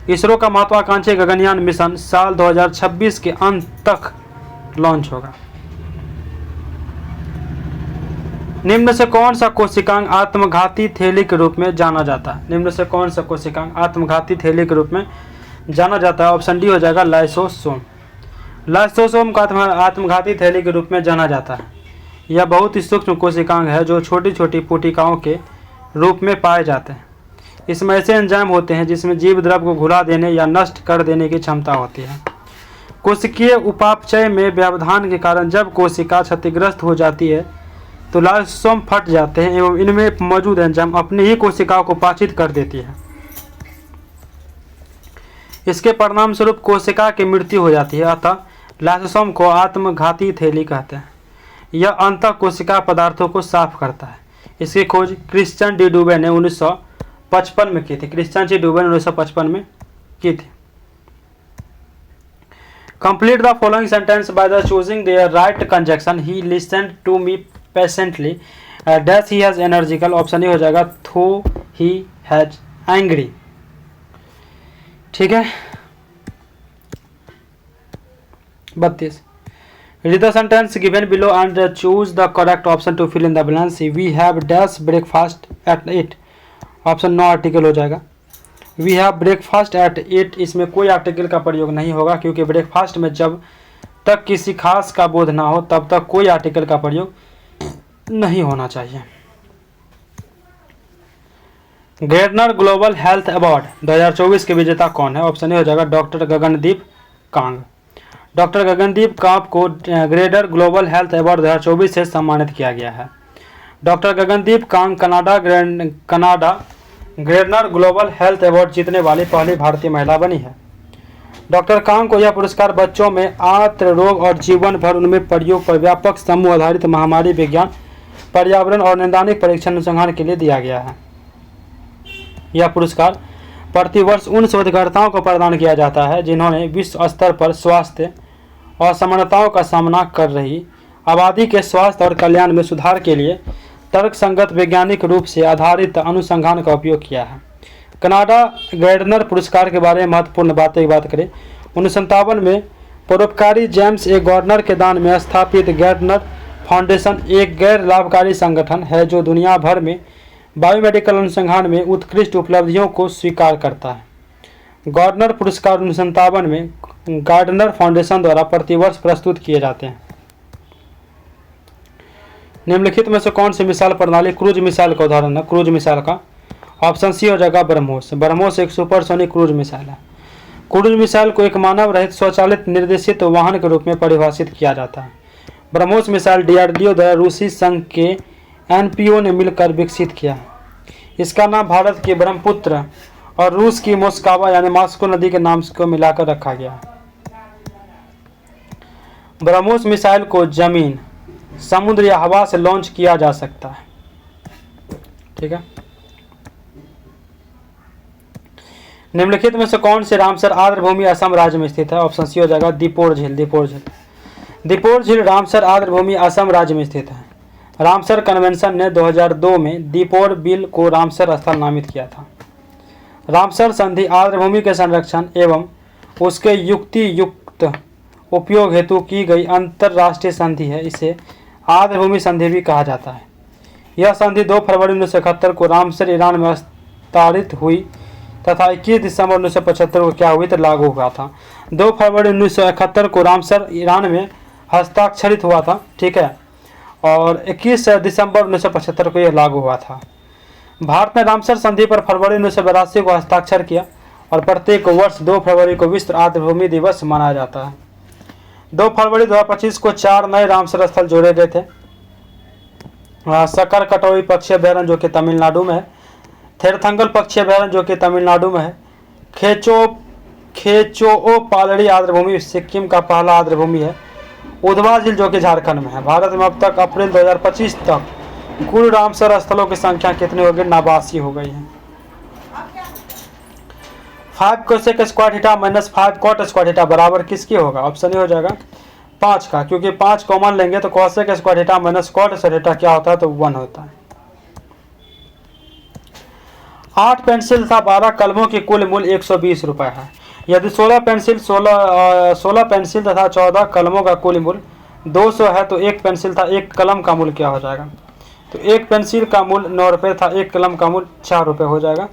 ISRO का महत्वाकांक्षी गगनयान मिशन साल 2026 के अंत तक लॉन्च होगा। निम्न से कौन सा कोशिकांग आत्मघाती थैली के रूप में जाना जाता है? निम्न से कौन सा कोशिकांग आत्मघाती थैली के रूप में जाना जाता है? ऑप्शन डी हो जाएगा लाइसोसोम। लाइसोसोम का आत्मघाती थैली के रूप में जाना जाता है। यह बहुत ही सूक्ष्म कोशिकांग है जो छोटी छोटी पुटिकाओं के रूप में पाए जाते हैं। इसमें ऐसे एंजाइम होते हैं जिसमें जीव द्रव को घुला देने या नष्ट कर देने की क्षमता होती है। कोशिकीय उपापचय में व्यवधान के कारण जब कोशिका क्षतिग्रस्त हो जाती है तो लाइसोसोम फट जाते हैं एवं इनमें मौजूद एंजाइम अपनी ही कोशिकाओं को पाचित कर देती है। इसके परिणाम स्वरूप कोशिका की मृत्यु हो जाती है। अतः लाइसोसोम को आत्मघाती थैली कहते हैं। यह अंतः कोशिका पदार्थों को साफ करता है। इसकी खोज क्रिश्चियन डी डुबे ने 1955 में की थी। क्रिश्चियन डी डुबे ने 1955 में की थी। Complete the following sentence by the choosing their right conjunction. He listened to me patiently. Dash he has energical. Option A हो जाएगा though he has angry. ठीक है। 32. Read the sentence given below and choose the correct option to fill in the blanks. We have dash breakfast at 8. Option no article हो जाएगा। वी हैव ब्रेकफास्ट एट 8, इसमें कोई आर्टिकल का प्रयोग नहीं होगा क्योंकि ब्रेकफास्ट में जब तक किसी खास का बोध ना हो तब तक कोई आर्टिकल का प्रयोग नहीं होना चाहिए। गेर्डनर ग्लोबल हेल्थ अवार्ड 2024 के विजेता कौन है? ऑप्शन ए हो जाएगा डॉक्टर गगनदीप कांग। डॉक्टर गगनदीप कांग को गेर्डनर ग्लोबल हेल्थ अवार्ड 2024 से सम्मानित किया गया है। Doctor Gagandeep Kang Canada Gairdner global health award जीतने वाली पहली भारतीय महिला बनी है। डॉक्टर कांग को यह पुरस्कार बच्चों में आंत्र रोग और जीवन भर उनमें प्रयोग पर व्यापक समूह आधारित महामारी विज्ञान, पर्यावरण और नैदानिक परीक्षण अनुसंधान के लिए दिया गया है। यह पुरस्कार प्रतिवर्ष उन शोधकर्ताओं को प्रदान किया जाता है जिन्होंने विश्व स्तर पर स्वास्थ्य असमानताओं का सामना कर रही आबादी के स्वास्थ्य और कल्याण में सुधार के लिए तर्कसंगत वैज्ञानिक रूप से आधारित अनुसंधान का उपयोग किया है। कनाडा गेर्डनर पुरस्कार के बारे में महत्वपूर्ण बातें की बात करें। 1957 में परोपकारी जेम्स ए गॉर्डनर के दान में स्थापित गेर्डनर फाउंडेशन एक गैर लाभकारी संगठन है जो दुनिया भर में बायोमेडिकल अनुसंधान में उत्कृष्ट उपलब्धियों को स्वीकार करता है। गॉर्डनर पुरस्कार 1957 में गार्डनर फाउंडेशन द्वारा प्रतिवर्ष प्रस्तुत किए जाते हैं। निम्नलिखित में से कौन सी मिसाइल प्रणाली क्रूज मिसाइल का उदाहरण है? क्रूज मिसाइल का ऑप्शन सी हो जाएगा ब्रह्मोस। ब्रह्मोस एक सुपरसोनिक क्रूज मिसाइल है। क्रूज मिसाइल को एक मानव रहित स्वचालित निर्देशित वाहन के रूप में परिभाषित किया जाता है। ब्रह्मोस मिसाइल DRDO द्वारा रूसी संघ के NPO ने मिलकर विकसित किया है। इसका नाम भारत की ब्रह्मपुत्र और रूस की मोस्कावा यानी मॉस्को नदी के नाम को मिलाकर रखा गया है। ब्रह्मोस मिसाइल को जमीन, समुद्र या हवा से लॉन्च किया जा सकता है। ठीक है। निम्नलिखित में से कौन से रामसर आर्द्रभूमि असम राज्य में स्थित है? ऑप्शन सी हो जाएगा दीपोर झील। दीपोर झील रामसर आर्द्रभूमि असम राज्य में स्थित है। रामसर कन्वेंशन ने 2002 में दीपोर बिल को रामसर स्थल नामित किया था। रामसर संधि आर्द्रभूमि के संरक्षण एवं उसके युक्ति युक्त उपयोग हेतु की गई अंतरराष्ट्रीय संधि है। इसे आर्द्रभूमि संधि भी कहा जाता है। यह संधि 2 फरवरी 1971 को रामसर ईरान में हस्ताक्षरित हुई तथा 21 दिसंबर 1975 को क्या हुई तो लागू हुआ था। 2 फरवरी 1971 को रामसर ईरान में हस्ताक्षरित हुआ था। ठीक है। और 21 दिसंबर 1975 को यह लागू हुआ था। भारत ने रामसर संधि पर फरवरी 1982 को हस्ताक्षर किया और प्रत्येक वर्ष 2 फरवरी को विश्व आर्द्रभूमि दिवस मनाया जाता है। 2 फरवरी 2025 को 4 नए रामसर स्थल जोड़े गए थे। सकर कटोई पक्षी अभ्यारण्य जो कि तमिलनाडु में है। थेरथंगल पक्षी अभ्यारण्य जो कि तमिलनाडु में है। खेचोओ पालड़ी आर्द्रभूमि सिक्किम का पहला आर्द्रभूमि है। उधवा झील जो कि झारखंड में है। भारत में अब तक अप्रैल 2025 तक कुल रामसर स्थलों की संख्या कितनी होगी? 89 हो गई है। 5 cosec square theta minus 5 cot square theta बराबर किसकी होगा? ऑप्शन ए हो जाएगा 5 का, क्योंकि 5 कॉमन लेंगे तो cosec square theta minus cot square theta क्या होता है? तो 1 होता है। 8 पेंसिल तथा 12 कलमों की कुल मूल्य 120 रुपये है। यदि 16 पेंसिल तथा 14 कलमों का कुल मूल्य 200 है तो एक पेंसिल तथा एक कलम का मूल्य क्या हो जाएगा? तो एक पेंसिल का मूल्य 9 रुपये था, एक कलम का मूल्य 4 रुपये हो जाएगा।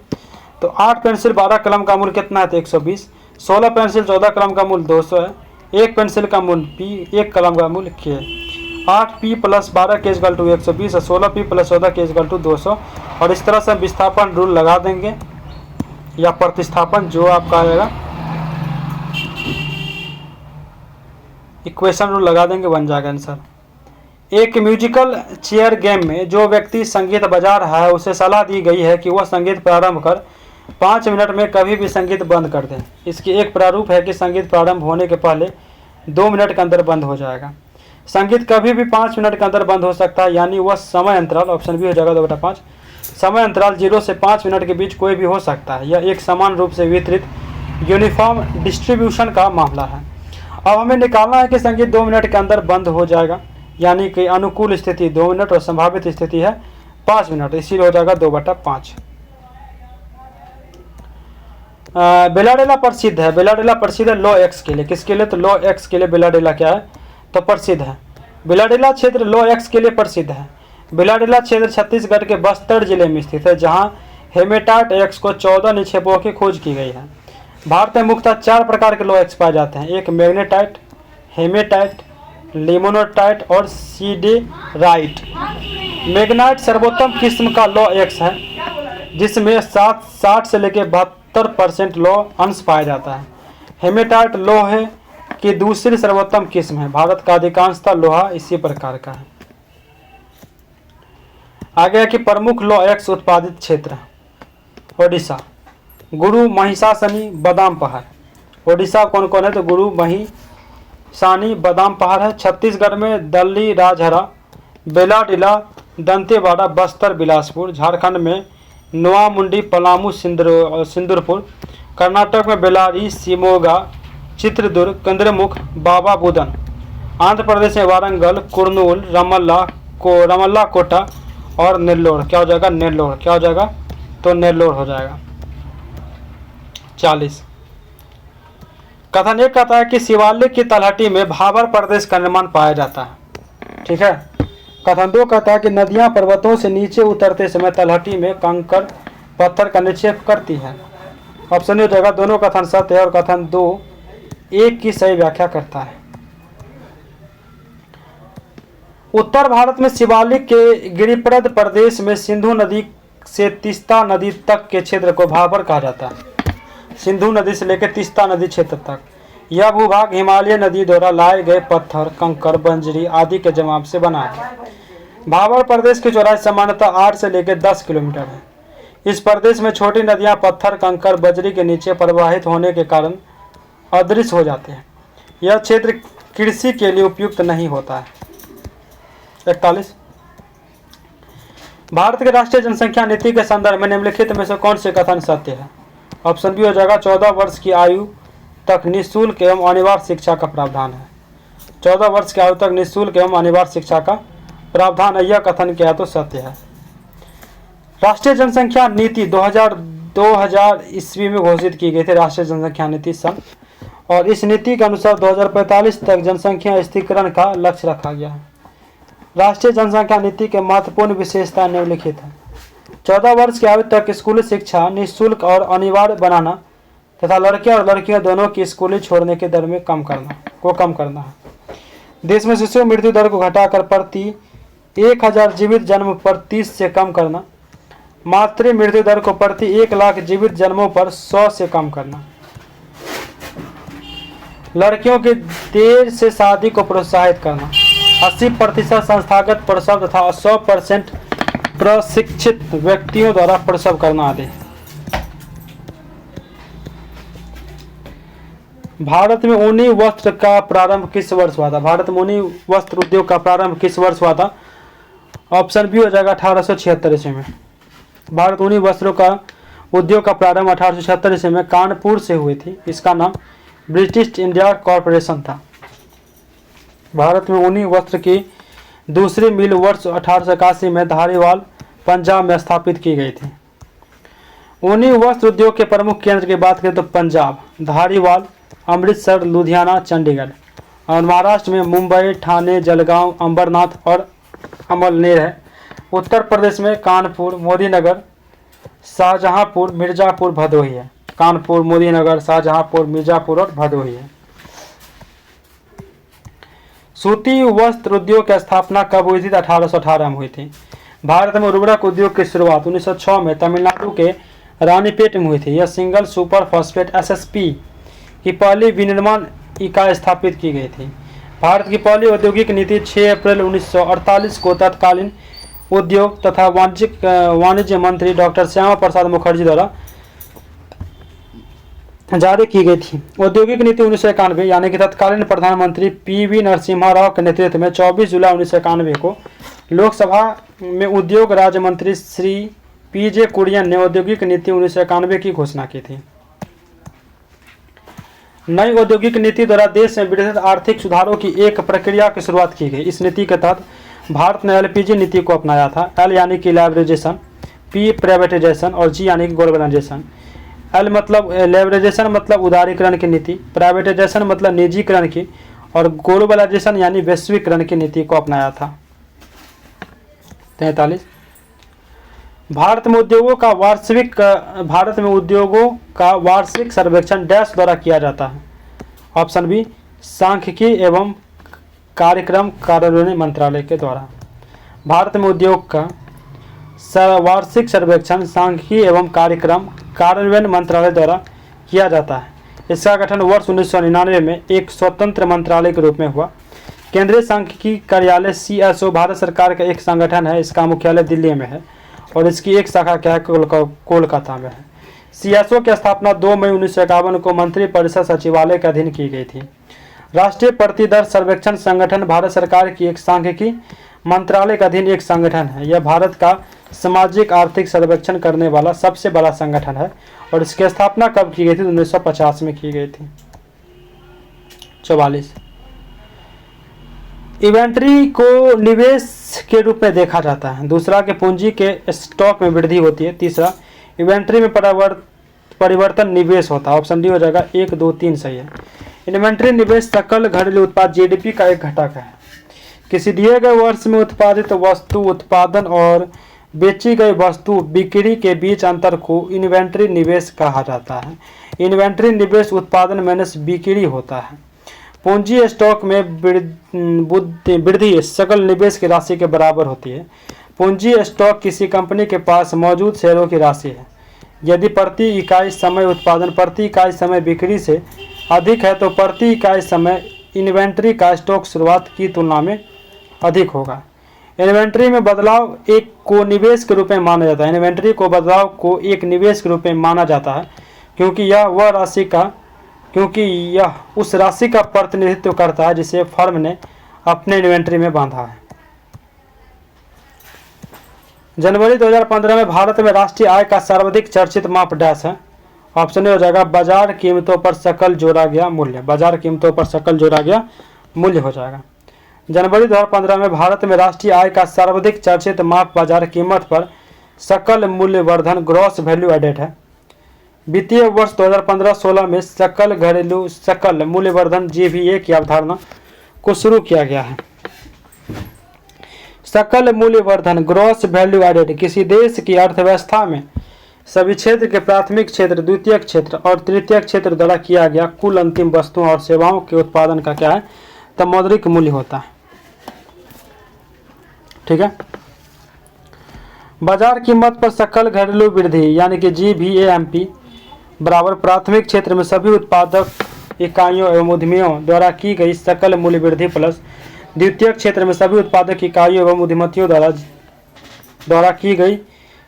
तो 8 पेंसिल 12 कलम का मूल्य कितना है? तो 120। 16 पेंसिल 14 कलम का मूल्य 200 है। एक पेंसिल का मूल्य P, एक कलम का मूल्य K। 8P प्लस 12 के इक्वल टू 120 और 16P प्लस 14 के इक्वल टू 200। और इस तरह से विस्थापन रूल लगा देंगे या प्रतिस्थापन जो आपका आएगा इक्वेशन रूल लगा देंगे, बन जाएगा आंसर। एक म्यूजिकल चेयर गेम में जो व्यक्ति संगीत बजा रहा है उसे सलाह दी गई है कि वह संगीत प्रारंभ कर 5 मिनट में कभी भी संगीत बंद कर दें। इसकी एक प्रारूप है कि संगीत प्रारंभ होने के पहले 2 मिनट के अंदर बंद हो जाएगा। संगीत कभी भी 5 मिनट के अंदर बंद हो सकता है, यानी वह समय अंतराल, ऑप्शन बी हो जाएगा 2/5। समय अंतराल 0 से 5 मिनट के बीच कोई भी हो सकता है। यह एक समान रूप से वितरित यूनिफॉर्म डिस्ट्रीब्यूशन का मामला है। अब हमें निकालना है कि संगीत 2 मिनट के अंदर बंद हो जाएगा, यानी कि अनुकूल स्थिति 2 मिनट और संभावित स्थिति है 5 मिनट, इसीलिए हो जाएगा 2/5। बेलाडेला प्रसिद्ध है। बेलाडेला प्रसिद्ध है लॉ एक्स के लिए। किसके लिए? तो लॉ एक्स के लिए बेलाडेला क्या है? तो प्रसिद्ध है। बेलाडेला क्षेत्र लॉ एक्स के लिए प्रसिद्ध है। बेलाडेला क्षेत्र छत्तीसगढ़ के बस्तर जिले में स्थित है, जहां हेमेटाइट एक्स को 14 निक्षेपों की खोज की गई है। भारत में मुख्यतः 4 प्रकार के लॉ एक्स पाए जाते हैं। एक मैग्नेटाइट, हेमेटाइट, लिमोनोटाइट और सीडेराइट। मैग्नेटाइट सर्वोत्तम किस्म का लॉ एक्स है, जिसमें 60 से लेकर 72% लौह अंश पाया जाता है। हेमेटाइट लोहे की दूसरी सर्वोत्तम किस्म है। भारत का अधिकांशतः लोहा इसी प्रकार का है। आगे है कि प्रमुख लॉ एक्स उत्पादित क्षेत्र। ओडिशा गुरु महिषासनी बादाम पहाड़। ओडिशा कौन कौन है? तो गुरु महिषानी बादाम पहाड़ है। छत्तीसगढ़ में दल्ली राजहरा, बेलाडिला, दंतेवाड़ा, बस्तर, बिलासपुर। झारखंड में नोआमुंडी, पलामू, सिंदूरपुर। कर्नाटक में बेलारी, शिमोगा, चित्रदुर्ग, कंद्रमुख, बाबा बुदन। आंध्र प्रदेश में वारंगल, कुर्नूल, रमल्ला कोटा और नेल्लोर। क्या हो जाएगा? नेल्लोर। क्या हो जाएगा? तो नेल्लोर हो जाएगा। 40 कथन एक कहता है कि शिवालिक की तलहटी में भाबर प्रदेश का निर्माण पाया जाता है। ठीक है। कथन 2 कहता है कि नदियां पर्वतों से नीचे उतरते समय तलहटी में कंकड़ पत्थर का निक्षेप करती है। ऑप्शन हो जाएगा दोनों कथन सत्य है और कथन 2 एक की सही व्याख्या करता है। उत्तर भारत में शिवालिक के गिरिप्रद प्रदेश में सिंधु नदी से तीस्ता नदी तक के क्षेत्र को भाबर कहा जाता है। सिंधु नदी से लेकर तीस्ता नदी क्षेत्र तक यह भूभाग हिमालय नदी द्वारा लाए गए पत्थर, कंकड़, बंजरी आदि के जमाव से बना है। भाबर प्रदेश की चौड़ाई सामान्यतः 8 से लेकर 10 किलोमीटर है। इस प्रदेश में छोटी नदियां पत्थर, कंकड़, बजरी के नीचे प्रवाहित होने के कारण अदृश्य हो जाते हैं। यह क्षेत्र कृषि के लिए उपयुक्त नहीं होता है। 41 भारत के राष्ट्रीय जनसंख्या नीति के संदर्भ में निम्नलिखित में से कौन से कथन सत्य है? ऑप्शन बी हो जाएगा 14 वर्ष की आयु तक निःशुल्क एवं अनिवार्य शिक्षा का प्रावधान है। 14 वर्ष की आयु तक निःशुल्क एवं अनिवार्य शिक्षा का प्रावधान है। यह कथन क्या है? तो सत्य है। राष्ट्रीय जनसंख्या नीति 2000 ईस्वी में घोषित की गई थी, राष्ट्रीय जनसंख्या नीति सन, और इस नीति के अनुसार 2045 तक जनसंख्या स्थिरीकरण का लक्ष्य रखा गया है। राष्ट्रीय जनसंख्या नीति के महत्वपूर्ण विशेषता निम्नलिखित है। 14 वर्ष की आयु तक स्कूली शिक्षा निःशुल्क और अनिवार्य बनाना तथा लड़कियां और लड़कियां दोनों की स्कूली छोड़ने के दर में कम करना है। देश में शिशु मृत्यु दर को घटाकर प्रति 1000 जीवित जन्म पर 30 से कम करना। मातृ मृत्यु दर को प्रति 1 लाख जीवित जन्मों पर 100 से कम करना। लड़कियों की देर से शादी को प्रोत्साहित करना। 80% संस्थागत प्रसव तथा 100% प्रशिक्षित व्यक्तियों द्वारा प्रसव करना आदि। भारत में ऊनी वस्त्र का प्रारंभ किस वर्ष हुआ था? भारत में ऊनी वस्त्र उद्योग का प्रारंभ किस वर्ष हुआ था? ऑप्शन बी हो जाएगा 1876 ईस्वी में। भारत ऊनी वस्त्रों का उद्योग का प्रारंभ 1876 ईस्वी में कानपुर से हुई थी। इसका नाम ब्रिटिश इंडिया कॉरपोरेशन था। भारत में ऊनी वस्त्र की दूसरी मिल वर्ष 1881 में धारीवाल पंजाब में स्थापित की गई थी। ऊनी वस्त्र उद्योग के प्रमुख केंद्र की बात करें तो पंजाब, धारीवाल, अमृतसर, लुधियाना, चंडीगढ़, और महाराष्ट्र में मुंबई, ठाणे, जलगांव, अंबरनाथ और अमलनेर है। उत्तर प्रदेश में कानपुर, मोदीनगर, शाहजहांपुर, मिर्जापुर, भदोही है। कानपुर, मोदीनगर, शाहजहांपुर, मिर्जापुर और भदोही है। सूती वस्त्र उद्योग की स्थापना कब हुई थी? 1818 में हुई थी। भारत में उर्वरक उद्योग की शुरुआत 1906 में तमिलनाडु के रानीपेट में हुई थी। यह सिंगल सुपर फॉस्फेट SSP की पहली विनिर्माण इकाई स्थापित की गई थी। भारत की पहली औद्योगिक नीति 6 अप्रैल 1948 को तत्कालीन उद्योग तथा वाणिज्य मंत्री डॉक्टर श्यामा प्रसाद मुखर्जी द्वारा जारी की गई थी। औद्योगिक नीति 1991 यानी कि तत्कालीन प्रधानमंत्री PV नरसिम्हा राव के नेतृत्व में 24 जुलाई 1991 को लोकसभा में उद्योग राज्य मंत्री श्री PJ कुरियन ने औद्योगिक नीति 1991 की घोषणा की थी। नई औद्योगिक नीति द्वारा देश में वृहद आर्थिक सुधारों की एक प्रक्रिया की शुरुआत की गई। इस नीति के तहत भारत ने LPG नीति को अपनाया था। L यानी कि लेवरेजेशन, P प्राइवेटाइजेशन और G यानी कि ग्लोबलाइजेशन। L मतलब लेवरेजेशन मतलब उदारीकरण की नीति, प्राइवेटाइजेशन मतलब निजीकरण की, और ग्लोबलाइजेशन यानी वैश्वीकरण की नीति को अपनाया था। 43 भारत में उद्योगों का वार्षिक सर्वेक्षण डैश द्वारा किया जाता है। ऑप्शन बी सांख्यिकी एवं कार्यक्रम कार्यान्वयन मंत्रालय के द्वारा। भारत में उद्योग का वार्षिक सर्वेक्षण सांख्यिकी एवं कार्यक्रम कार्यान्वयन मंत्रालय द्वारा किया जाता है। इसका गठन वर्ष 1999 में एक स्वतंत्र मंत्रालय के रूप में हुआ। केंद्रीय सांख्यिकी कार्यालय CSO भारत सरकार का एक संगठन है। इसका मुख्यालय दिल्ली में है और इसकी एक शाखा क्या है? कोलकाता में है। CSO की स्थापना 2 मई 1951 को मंत्रिपरिषद सचिवालय के अधीन की गई थी। राष्ट्रीय प्रतिदर सर्वेक्षण संगठन भारत सरकार की एक सांख्यिकी मंत्रालय के अधीन एक संगठन है। यह भारत का सामाजिक आर्थिक सर्वेक्षण करने वाला सबसे बड़ा संगठन है और इसकी स्थापना कब की गई थी? 1950 में की गई थी। 44 इन्वेंट्री को निवेश के रूप में देखा जाता है। दूसरा के पूंजी के स्टॉक में वृद्धि होती है। तीसरा इन्वेंट्री में परिवर्तन निवेश होता है। ऑप्शन डी हो जाएगा 1, 2, 3 सही है। इन्वेंट्री निवेश सकल घरेलू उत्पाद GDP का एक घटक है। किसी दिए गए वर्ष में उत्पादित वस्तु उत्पादन और बेची गई वस्तु बिक्री के बीच अंतर को इन्वेंट्री निवेश कहा जाता है। इन्वेंट्री निवेश उत्पादन माइनस बिक्री होता है। पूंजी स्टॉक में वृद्धि सकल निवेश की राशि के बराबर होती है। पूंजी स्टॉक किसी कंपनी के पास मौजूद शेयरों की राशि है। यदि प्रति इकाई समय उत्पादन प्रति इकाई समय बिक्री से अधिक है तो प्रति इकाई समय इन्वेंट्री का स्टॉक शुरुआत की तुलना में अधिक होगा। इन्वेंट्री में बदलाव एक को निवेश के रूप में माना जाता है। इन्वेंट्री को बदलाव को एक निवेश के रूप में माना जाता है क्योंकि यह उस राशि का प्रतिनिधित्व करता है जिसे फर्म ने अपने इन्वेंट्री में बांधा है। जनवरी 2015 में भारत में राष्ट्रीय आय का सर्वाधिक चर्चित माप डैश है। ऑप्शन ए हो जाएगा बाजार कीमतों पर सकल जोड़ा गया मूल्य। बाजार कीमतों पर सकल जोड़ा गया मूल्य हो जाएगा। जनवरी 2015 में भारत में राष्ट्रीय आय का सर्वाधिक चर्चित माप बाजार कीमत पर सकल मूल्य वर्धन ग्रॉस वैल्यू एडेड है। वित्तीय वर्ष 2015-16 में सकल मूल्य वर्धन GVA की अवधारणा को शुरू किया गया है। सकल मूल्य वर्धन ग्रॉस वैल्यू एडेड किसी देश की अर्थव्यवस्था में सभी क्षेत्र के प्राथमिक क्षेत्र, द्वितीयक क्षेत्र और तृतीयक क्षेत्र द्वारा किया गया कुल अंतिम वस्तुओं और सेवाओं के उत्पादन का क्या है? तो मौद्रिक मूल्य होता है। ठीक है। बाजार कीमत पर सकल घरेलू वृद्धि यानी कि GVAMP बराबर प्राथमिक क्षेत्र में सभी उत्पादक इकाइयों एवं उद्यमियों द्वारा की गई सकल मूल्य वृद्धि प्लस द्वितीय क्षेत्र में सभी उत्पादक इकाइयों एवं उद्यमियों द्वारा की गई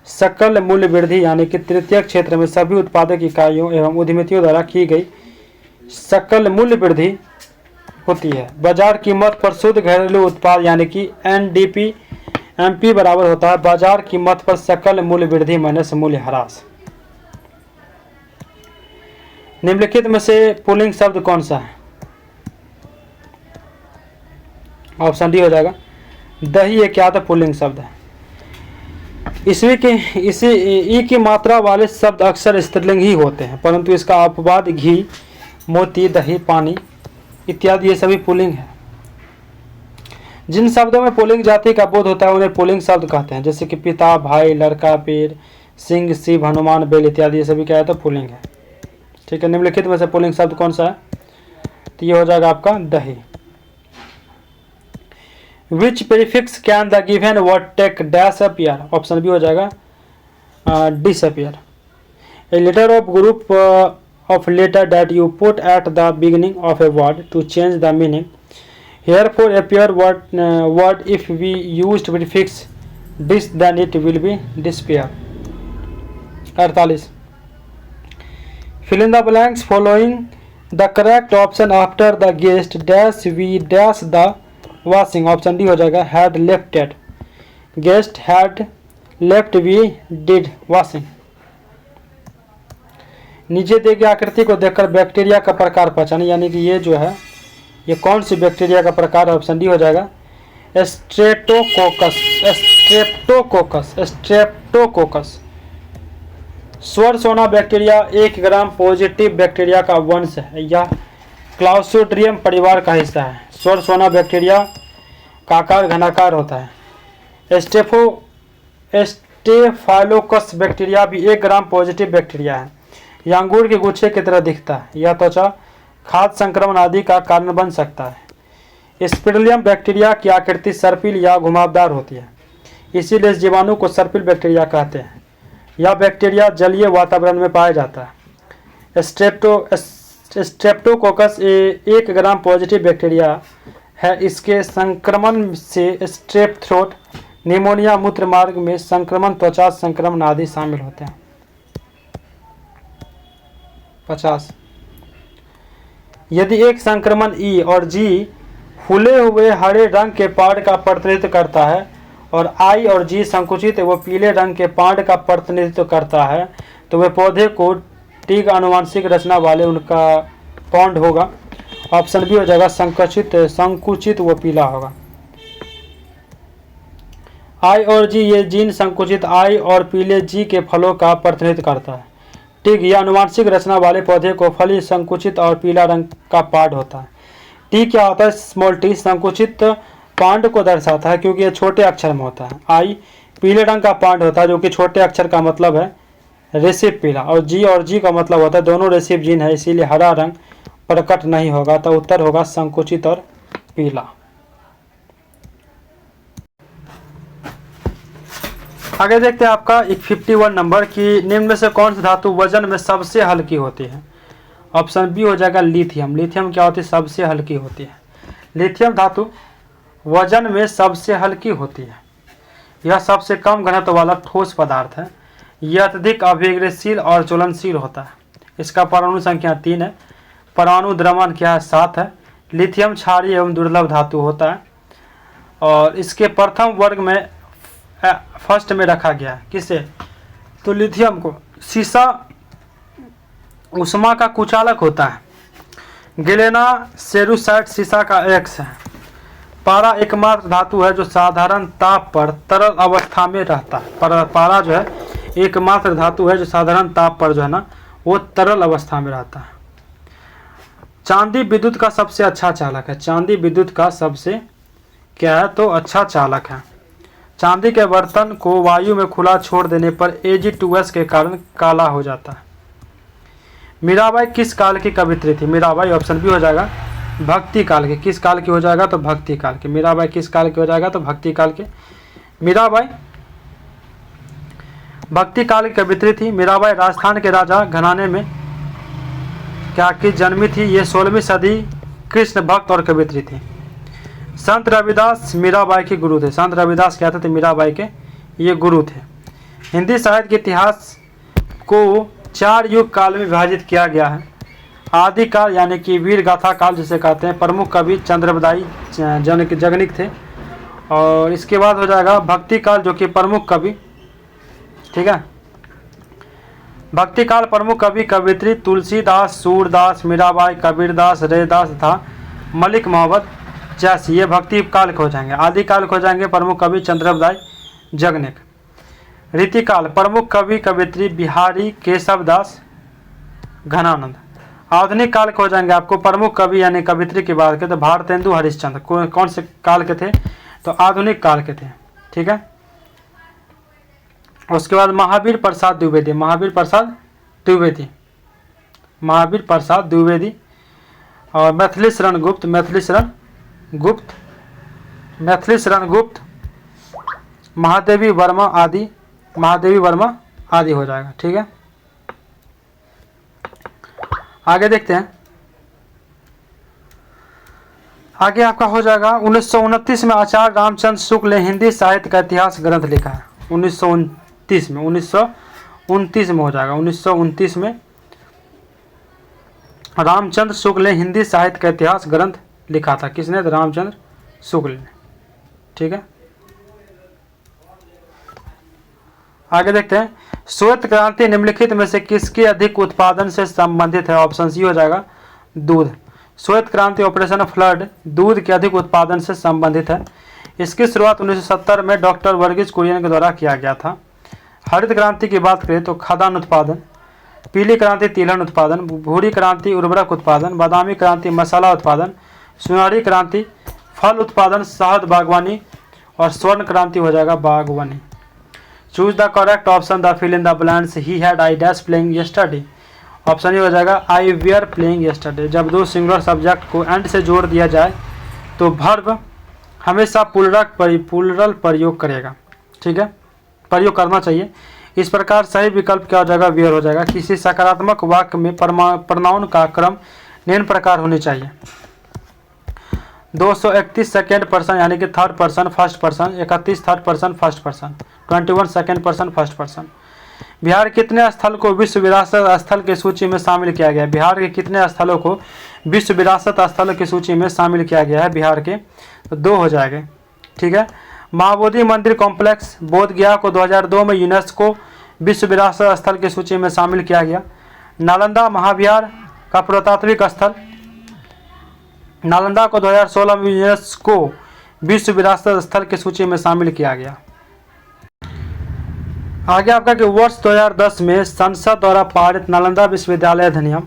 सकल मूल्य वृद्धि, यानी कि तृतीय क्षेत्र में सभी उत्पादक इकाइयों एवं उद्यमियों द्वारा की गई सकल मूल्य वृद्धि होती है। बाजार कीमत पर शुद्ध घरेलू उत्पाद यानी कि NDP बराबर होता है बाजार कीमत पर सकल मूल्य वृद्धि माइनस मूल्य ह्रास। निम्नलिखित में से पुल्लिंग शब्द कौन सा है? ऑप्शन डी हो जाएगा दही। ये क्या था? पुल्लिंग शब्द है। इसी ई की मात्रा वाले शब्द अक्सर स्त्रीलिंग ही होते हैं, परंतु इसका अपवाद घी, मोती, दही, पानी इत्यादि ये सभी पुल्लिंग है। जिन शब्दों में पुल्लिंग जाति का बोध होता है उन्हें पुल्लिंग शब्द कहते हैं, जैसे कि पिता, भाई, लड़का, पेड़, सिंह, शिव, हनुमान, बेल इत्यादि ये सभी क्या है? तो पुल्लिंग है। ठीक है। निम्नलिखित में से पुल्लिंग शब्द कौन सा है? तो ये हो जाएगा आपका दही। Which prefix can the given word take dash appear? Option B हो जाएगा disappear. A letter of group of letter that you put at the beginning of a word to change the meaning. Herefore appear word if we used prefix dis then it will be disappear. 48. Fill in the blanks following the correct option after the guest dash we dash the washing. Option D हो जाएगा had left it. Guest had left we did washing. नीचे दी गई आकृति को देखकर बैक्टीरिया का प्रकार पहचानें, यानी कि ये जो है ये कौन सी बैक्टीरिया का प्रकार है? ऑप्शन डी हो जाएगा स्ट्रेप्टोकोकस। स्वर सोना बैक्टीरिया 1 ग्राम पॉजिटिव बैक्टीरिया का वंश है। यह क्लाउस्ट्रिडियम परिवार का हिस्सा है। स्वर सोना बैक्टीरिया का आकार घनाकार होता है। स्टेफाइलोकस बैक्टीरिया भी 1 ग्राम पॉजिटिव बैक्टीरिया है। यह अंगूर के गुच्छे की तरह दिखता है। यह त्वचा, खाद्य संक्रमण आदि का कारण बन सकता है। स्पिरुलियम बैक्टीरिया की आकृति सर्पिल या घुमावदार होती है, इसीलिए इस जीवाणु को सर्पिल बैक्टीरिया कहते हैं। यह बैक्टीरिया जलीय वातावरण में पाया जाता है। स्ट्रेप्टोकोकस 1 ग्राम पॉजिटिव बैक्टीरिया है। इसके संक्रमण से स्ट्रेप थ्रोट, निमोनिया, मूत्र मार्ग में संक्रमण, त्वचा संक्रमण आदि शामिल होते हैं। 50. यदि एक संक्रमण ई और जी फूले हुए हरे रंग के पार्ट का प्रतिनिधित्व करता है और आई और जी संकुचित व पीले रंग के पार्ट का प्रतिनिधित्व करता है, तो वह पौधे को टीग आनुवांशिक रचना वाले उनका पौंड होगा। ऑप्शन बी हो जाएगा संकुचित व पीला होगा। आई और जी ये जीन संकुचित आई और पीले जी के फलों का प्रतिनिधित्व करता है। टिग या आनुवांशिक रचना वाले पौधे को फली संकुचित और पीला रंग का पार्ट होता है। टी क्या होता है? स्मॉल टी संकुचित पांड को दर्शाता है क्योंकि ये छोटे अक्षर में होता है। आई पीले रंग का पांड होता है जो कि छोटे अक्षर का मतलब है रेसिव पीला, और जी का मतलब होता है दोनों रेसिव जीन है, इसीलिए हरा रंग प्रकट नहीं होगा। तो उत्तर होगा संकुचित और पीला। आगे देखते हैं आपका 51 नंबर की निम्न में से कौन सी धातु वजन में सबसे हल्की होती है? ऑप्शन बी हो जाएगा लिथियम। लिथियम क्या होती है? सबसे हल्की होती है। लिथियम धातु वजन में सबसे हल्की होती है। यह सबसे कम घनत्व वाला ठोस पदार्थ है। यह अत्यधिक अभिक्रियाशील और ज्वलनशील होता है। इसका परमाणु संख्या 3 है। परमाणु द्रव्यमान क्या है? 7 है। लिथियम क्षारीय एवं दुर्लभ धातु होता है और इसके प्रथम वर्ग में फर्स्ट में रखा गया है। किसे? तो लिथियम को। सीसा उष्मा का कुचालक होता है। गिलेना सेरुसाइट सीसा का एक्स है। पारा एकमात्र धातु है जो साधारण ताप पर तरल अवस्था में रहता है। पारा जो है एकमात्र धातु है जो साधारण ताप पर जो है ना वो तरल अवस्था में रहता है। चांदी विद्युत का सबसे अच्छा चालक है। चांदी विद्युत का सबसे क्या है? तो अच्छा चालक है। चांदी के बर्तन को वायु में खुला छोड़ देने पर Ag2S के कारण काला हो जाता है। मीराबाई किस काल की कवित्री थी? मीराबाई ऑप्शन बी हो जाएगा भक्ति काल के। किस काल की हो जाएगा? तो भक्ति काल के। मीराबाई किस काल की हो जाएगा? तो भक्ति काल के। मीराबाई भक्ति काल की कवित्री थी। मीराबाई राजस्थान के राजा घराने में क्या की जन्मी थी? ये 16वीं सदी कृष्ण भक्त और कवित्री थी। संत रविदास मीराबाई के गुरु थे। संत रविदास क्या थे? मीराबाई के ये गुरु थे। हिंदी साहित्य के इतिहास को 4 युग काल में विभाजित किया गया है। आदि काल यानी कि वीर गाथा काल जिसे कहते हैं, प्रमुख कवि चंद्रबदाई जगनिक थे। और इसके बाद हो जाएगा भक्ति काल जो कि प्रमुख कवि, ठीक है, भक्ति काल प्रमुख कवि कवित्री तुलसीदास, सूरदास, मीराबाई, कबीरदास, रैदास तथा मलिक मोहम्मद जैसी, ये भक्ति काल के हो जाएंगे। आदि काल के हो जाएंगे प्रमुख कवि चंद्रबदाई जगनिक। रीतिकाल प्रमुख कवि कवित्री बिहारी केशवदास घनानंद। आधुनिक काल के हो जाएंगे आपको प्रमुख कवि यानी कवित्री की बात करें तो भारतेंदु हरिश्चंद्र। कौन से काल के थे? तो आधुनिक काल के थे, ठीक है। उसके बाद महावीर प्रसाद द्विवेदी, महावीर प्रसाद द्विवेदी, महावीर प्रसाद द्विवेदी। और मैथिली शरण गुप्त, मैथिली शरण गुप्त, मैथिली शरण गुप्त, महादेवी वर्मा आदि, महादेवी वर्मा आदि हो जाएगा, ठीक है। आगे देखते हैं। आगे आपका हो जाएगा 1929 में आचार्य रामचंद्र शुक्ल ने हिंदी साहित्य का इतिहास ग्रंथ लिखा है। 1929 में, 1929 में हो जाएगा। 1929 में रामचंद्र शुक्ल ने हिंदी साहित्य का इतिहास ग्रंथ लिखा था। किसने? तो रामचंद्र शुक्ल ने, ठीक है। आगे देखते हैं। श्वेत क्रांति निम्नलिखित में से किसके अधिक उत्पादन से संबंधित है? ऑप्शन सी हो जाएगा दूध। श्वेत क्रांति ऑपरेशन फ्लड दूध के अधिक उत्पादन से संबंधित है। इसकी शुरुआत 1970 में डॉक्टर वर्गीज कुरियन के द्वारा किया गया था। हरित क्रांति की बात करें तो खाद्यान्न उत्पादन, पीली क्रांति तिलहन उत्पादन, भूरी क्रांति उर्वरक उत्पादन, बादामी क्रांति मसाला उत्पादन, सुनहरी क्रांति फल उत्पादन शहद बागवानी, और स्वर्ण क्रांति हो जाएगा बागवानी। Choose the correct option the fill in the blanks. He had I dash playing yesterday. Option ये हो जाएगा आई वेयर प्लेइंग यस्टरडे। जब दो सिंगुलर सब्जेक्ट को एंड से जोड़ दिया जाए तो वर्ब हमेशा प्लूरल प्रयोग करेगा, ठीक है, प्रयोग करना चाहिए। इस प्रकार सही विकल्प क्या हो जाएगा? वेयर हो जाएगा। किसी सकारात्मक वाक्य में प्रोनाउन का क्रम निम्न प्रकार होनी चाहिए। 231 सेकेंड पर्सन यानी कि third person first person, 31 third person first person, 21 second person first person. Bihar कितने स्थल को विश्व विरासत स्थल की सूची में शामिल किया गया है? बिहार के कितने स्थलों को विश्व विरासत स्थल की सूची में शामिल किया गया है? बिहार के तो 2 हो जाएंगे, ठीक है। महाबोधि मंदिर कॉम्प्लेक्स बोध गया को 2002 में यूनेस्को विश्व विरासत स्थल की सूची में शामिल किया गया। नालंदा महाविहार का पुरातात्विक स्थल, नालंदा को 2016 में यूनेस्को विश्व विरासत स्थल की सूची में शामिल किया गया। आगे आपका कि वर्ष 2010 में संसद द्वारा पारित नालंदा विश्वविद्यालय अधिनियम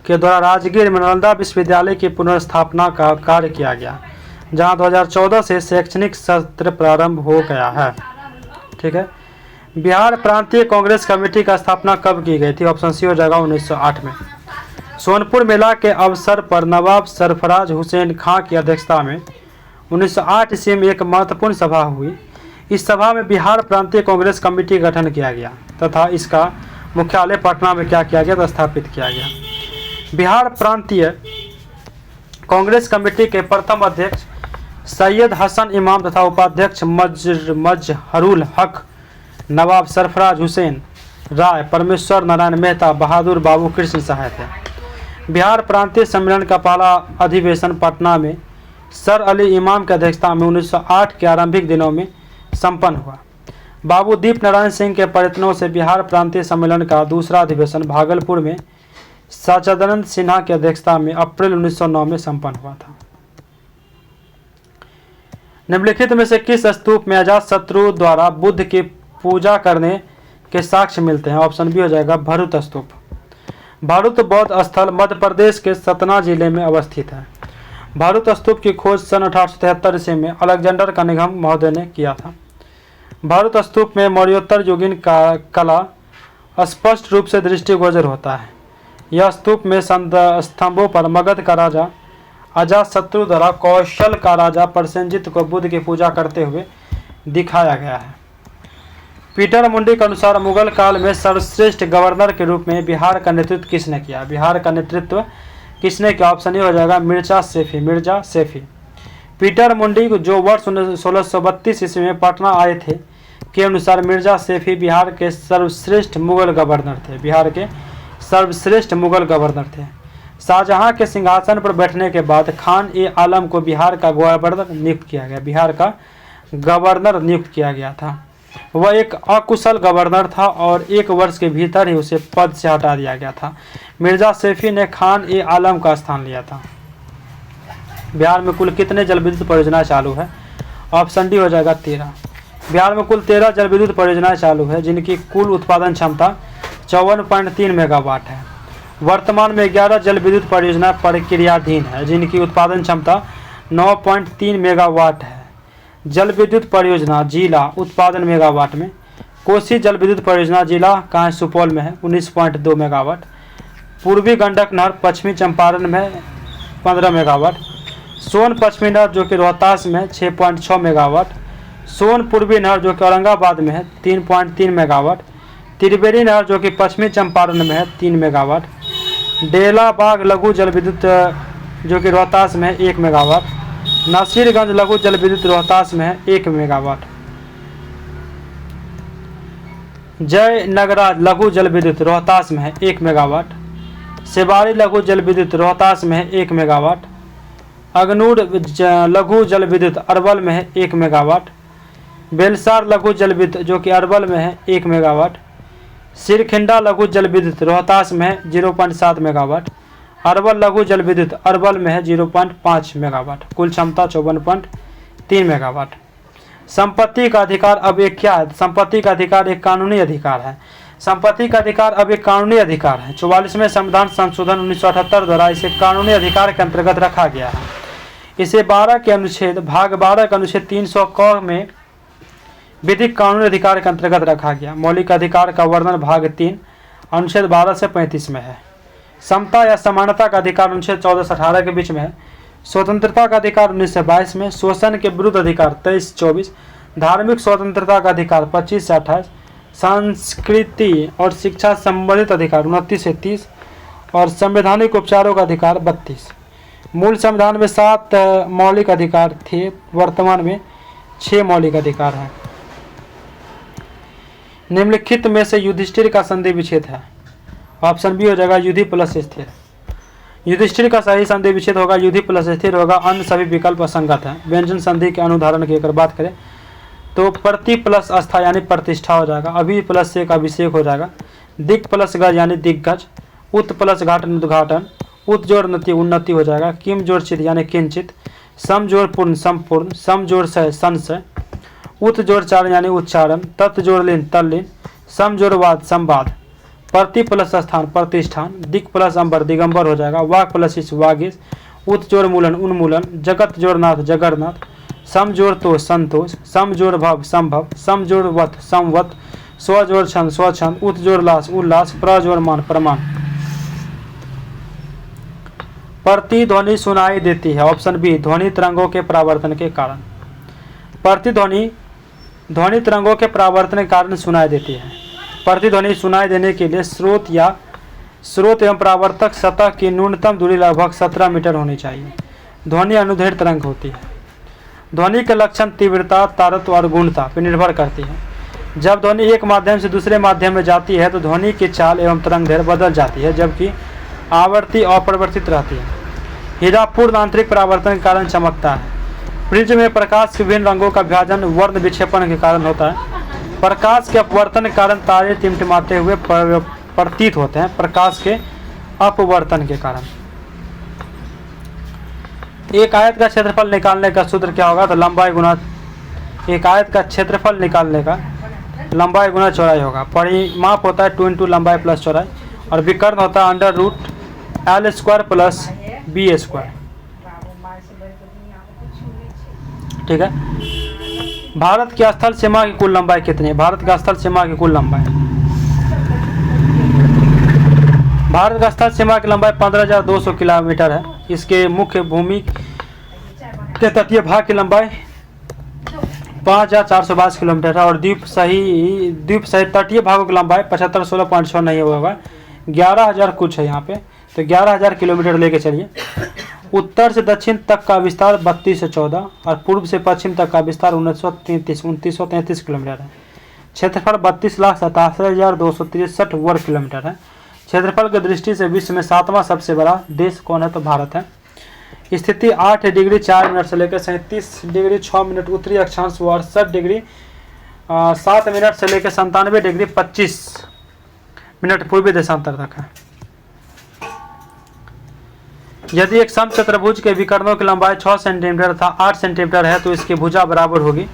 के द्वारा राजगीर में नालंदा विश्वविद्यालय की पुनर्स्थापना का कार्य किया गया, जहां 2014 से शैक्षणिक सत्र प्रारंभ हो गया है, ठीक है। बिहार प्रांतीय कांग्रेस कमेटी का स्थापना कब की गई थी? ऑप्शन सी हो जाएगा 1908 में। सोनपुर मेला के अवसर पर नवाब सरफराज हुसैन खां की अध्यक्षता में 1908 ईस्वी में एक महत्वपूर्ण सभा हुई। इस सभा में बिहार प्रांतीय कांग्रेस कमेटी का गठन किया गया तथा इसका मुख्यालय पटना में क्या किया गया? तो स्थापित किया गया। बिहार प्रांतीय कांग्रेस कमेटी के प्रथम अध्यक्ष सैयद हसन इमाम तथा उपाध्यक्ष मजहरुल हक नवाब सरफराज हुसैन राय, परमेश्वर नारायण मेहता, बहादुर बाबू कृष्ण सहाय थे। बिहार प्रांतीय सम्मेलन का पहला अधिवेशन पटना में सर अली इमाम की अध्यक्षता में 1908 के आरंभिक दिनों में संपन्न हुआ। बाबू दीप नारायण सिंह के प्रयत्नों से बिहार प्रांतीय सम्मेलन का दूसरा अधिवेशन भागलपुर में सच्चिदानंद सिन्हा की अध्यक्षता में अप्रैल 1909 में संपन्न हुआ था। निम्नलिखित में से किस स्तूप में अजातशत्रु द्वारा बुद्ध की पूजा करने के साक्ष्य मिलते हैं? ऑप्शन बी हो जाएगा भरूत स्तूप। भरूत बौद्ध स्थल मध्य प्रदेश के सतना जिले में अवस्थित है। भरूत स्तूप की खोज सन 1873 ईस्वी में अलेक्जेंडर कनिंघम महोदय ने किया था। भरूत स्तूप में मौर्योत्तर युगीन का कला स्पष्ट रूप से दृष्टिगोचर होता है। यह स्तूप में स्तंभों पर मगध का राजा अजातशत्रु द्वारा कौशल का राजा प्रसेनजित को बुद्ध की पूजा करते हुए दिखाया गया है। पीटर मुंडी के अनुसार मुगल काल में सर्वश्रेष्ठ गवर्नर के रूप में बिहार का नेतृत्व किसने किया? बिहार का नेतृत्व किसने किया? ऑप्शन ए हो जाएगा मिर्जा सेफी, मिर्जा सेफी। पीटर मुंडी जो वर्ष 1632 ईस्वी में पटना आए थे के अनुसार मिर्जा सैफी बिहार के सर्वश्रेष्ठ मुगल गवर्नर थे। बिहार के सर्वश्रेष्ठ मुगल गवर्नर थे। शाहजहां के सिंहासन पर बैठने के बाद खान ए आलम को बिहार का गवर्नर नियुक्त किया गया। बिहार का गवर्नर नियुक्त किया गया था। वह एक अकुशल गवर्नर था और 1 वर्ष के भीतर ही उसे पद से हटा दिया गया था। मिर्जा सैफी ने खान ए आलम का स्थान लिया था। बिहार में कुल कितने जल विद्युत परियोजनाएं चालू है? ऑप्शन डी हो जाएगा 13। बिहार में कुल 13 जल विद्युत परियोजनाएं चालू है जिनकी कुल उत्पादन क्षमता 54.3 मेगावाट है। वर्तमान में 11 जल विद्युत परियोजनाएं प्रक्रियाधीन है जिनकी उत्पादन क्षमता 9.3 मेगावाट है। जल विद्युत परियोजना जिला उत्पादन मेगावाट में कोसी जल विद्युत परियोजना जिला कहाँ है? सुपौल में है, 19.2 मेगावाट। पूर्वी गंडक नहर पश्चिमी चंपारण में 15 मेगावाट। सोन पश्चिमी नहर जो कि रोहतास में 6.6 मेगावाट। सोन पूर्वी नहर जो कि औरंगाबाद में है 3.3 मेगावाट। त्रिवेणी नहर जो कि पश्चिमी चंपारण में है 3 मेगावाट। डेलाबाग लघु जल विद्युत जो कि रोहतास में है 1 मेगावाट। नासिरगंज लघु जल विद्युत रोहतास में है 1 मेगावाट। जय नगराज लघु जल विद्युत रोहतास में है 1 मेगावाट। सेवाड़ी लघु जल विद्युत रोहतास में है 1 मेगावाट। अगनूर लघु जल विद्युत अरवल में है 1 मेगावाट। बेलसार लघु जल विद्युत जो कि अरवल में है 1 मेगावाट। सिरखिंडा लघु जल विद्युत रोहतास में है 0.7 मेगावाट। अरवल लघु जल विद्युत अरवल में है 0.5 मेगावाट। कुल क्षमता 54.3 मेगावाट। संपत्ति का अधिकार अब एक क्या है? संपत्ति का अधिकार एक कानूनी अधिकार है। संपत्ति का अधिकार अब एक कानूनी अधिकार है। 44वें संविधान संशोधन 1978 द्वारा इसे कानूनी अधिकार के अंतर्गत रखा गया है। इसे 12 के अनुच्छेद भाग 12 के अनुच्छेद 300 क में विधिक कानूनी अधिकार के अंतर्गत रखा गया। मौलिक अधिकार का वर्णन भाग 3 अनुच्छेद 12 से 35 में है। समता या समानता का अधिकार अनुच्छेद 14 से 18 के बीच में है। स्वतंत्रता का अधिकार 19 से 22 में। शोषण के विरुद्ध अधिकार 23 से 24। धार्मिक स्वतंत्रता का अधिकार 25 से 28। संस्कृति और शिक्षा संबंधित अधिकार 29 से 30 और संवैधानिक उपचारों का अधिकार 32। मूल संविधान में 7 मौलिक अधिकार थे, वर्तमान में 6 मौलिक अधिकार हैं। निम्नलिखित में से युधिष्ठिर का संधि विच्छेद है। ऑप्शन बी हो जाएगा युधि प्लस स्थिर। युधिष्ठिर का सही संधि विच्छेद होगा युधि प्लस स्थिर होगा। अन्य सभी विकल्प असंगत हैं। व्यंजन संधि के अनुदाहरण की अगर बात करें तो प्रति प्लस आस्था यानी प्रतिष्ठा हो जाएगा। अभि प्लस से एक अभिषेक हो जाएगा। दिक प्लस गज यानी दिग्गज। उत प्लस घाटन उद्घाटन। उत जोड़ नति उन्नति हो जाएगा। किम जोड़ चित यानी किंचित। सम जोड़ पूर्ण संपूर्ण। सम जोड़ सय संशय। उत जोड़ चारण यानी उच्चारण। तत् जोड़ लीन तल्लीन। सम जोड़ वाद संवाद। प्रति प्लस स्थान प्रतिष्ठान। दिक प्लस अंबर दिगंबर हो जाएगा। वाक प्लस इस वागिस। उत जोड़ मूलन उन्मूलन। जगत जोड़ नाथ जगरनाथ। सम जोड़ तो संतोष। सम जोड़ भव संभव। सम जोड़ वत संवत। स्व जोड़ छंद स्वछंद। उत जोड़ लास उल्लास। प्र जोड़ मान प्रमाण। प्रतिध्वनि सुनाई देती है। ऑप्शन बी ध्वनि तरंगों के परावर्तन के कारण। प्रतिध्वनि ध्वनि तरंगों के परावर्तन के कारण सुनाई देती है। प्रतिध्वनि सुनाई देने के लिए स्रोत एवं परावर्तक सतह की न्यूनतम दूरी लगभग 17 मीटर होनी चाहिए। ध्वनि अनुदैर्घ्य तरंग होती है। ध्वनि के लक्षण तीव्रता, तारत्व और गुणता पर निर्भर करती है। जब ध्वनि एक माध्यम से दूसरे माध्यम में जाती है तो ध्वनि की चाल एवं तरंग दैर्घ्य बदल जाती है, जबकि आवृत्ति अपरिवर्तित रहती है। हीरा पूर्ण आंतरिक परावर्तन के कारण चमकता है। प्रिज्म में प्रकाश के विभिन्न रंगों का विभाजन वर्ण विक्षेपण के कारण होता है। प्रकाश के अपवर्तन के कारण तारे टिमटिमाते हुए प्रतीत होते हैं। प्रकाश के अपवर्तन के कारण एक आयत का क्षेत्रफल निकालने का सूत्र क्या होगा? तो लंबाई गुना एक आयत का क्षेत्रफल निकालने का लंबाई गुना चौड़ाई होगा। परिमाप होता है 2 × लंबाई प्लस चौड़ाई और विकर्ण होता है √L² प्लस B²। ठीक है। भारत की स्थल सीमा की कुल लंबाई कितनी है? भारत का स्थल सीमा की कुल लंबाई भारत का स्थल सीमा की लंबाई 15,200 किलोमीटर है। इसके मुख्य भूमि के तटीय भाग की लंबाई 5,422 किलोमीटर है और द्वीप सहित तटीय भागों की लंबाई 75,16.6 नहीं होगा, 11,000 कुछ है यहाँ पे, तो 11,000 किलोमीटर लेके चलिए। उत्तर से दक्षिण तक का विस्तार 32 से 14 और पूर्व से पश्चिम तक का विस्तार 2933 किलोमीटर है। क्षेत्रफल 32,87,263 वर्ग किलोमीटर है। क्षेत्रफल की दृष्टि से विश्व में 7वां सबसे बड़ा देश कौन है? तो भारत है। स्थिति 8 डिग्री 4 मिनट से लेकर 37 डिग्री 6 मिनट उत्तरी अक्षांश व 68 डिग्री 7 मिनट से लेकर 97 डिग्री 25 मिनट पूर्वी देशांतर तक है। यदि एक समचतुर्भुज के विकर्णों की लंबाई 6 सेंटीमीटर तथा 8 सेंटीमीटर है तो इसकी भुजा बराबर होगी।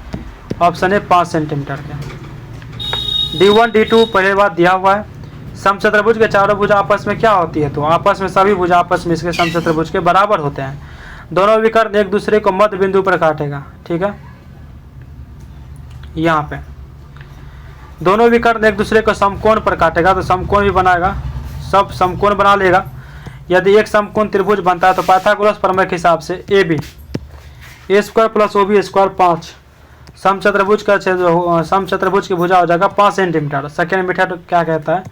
ऑप्शन ए 5 सेंटीमीटर के। D1 D2 पहले बात दिया हुआ है। समचतुर्भुज के चारों भुजा आपस में क्या होती है? तो आपस में सभी भुजा आपस में इसके समचतुर्भुज के बराबर होते हैं। दोनों विकर्ण एक दूसरे को मध्य बिंदु पर काटेगा। ठीक है, यहाँ पे दोनों विकर्ण एक दूसरे को समकोण पर काटेगा तो समकोण भी बनाएगा, सब समकोण बना लेगा। यदि एक समकोण त्रिभुज बनता है तो पाइथागोरस प्रमेय के हिसाब से AB A square plus OB square 5 समचतुर्भुज का समचतुर्भुज की भुजा हो जाएगा 5 सेंटीमीटर। सेकेंड मेथड क्या कहता है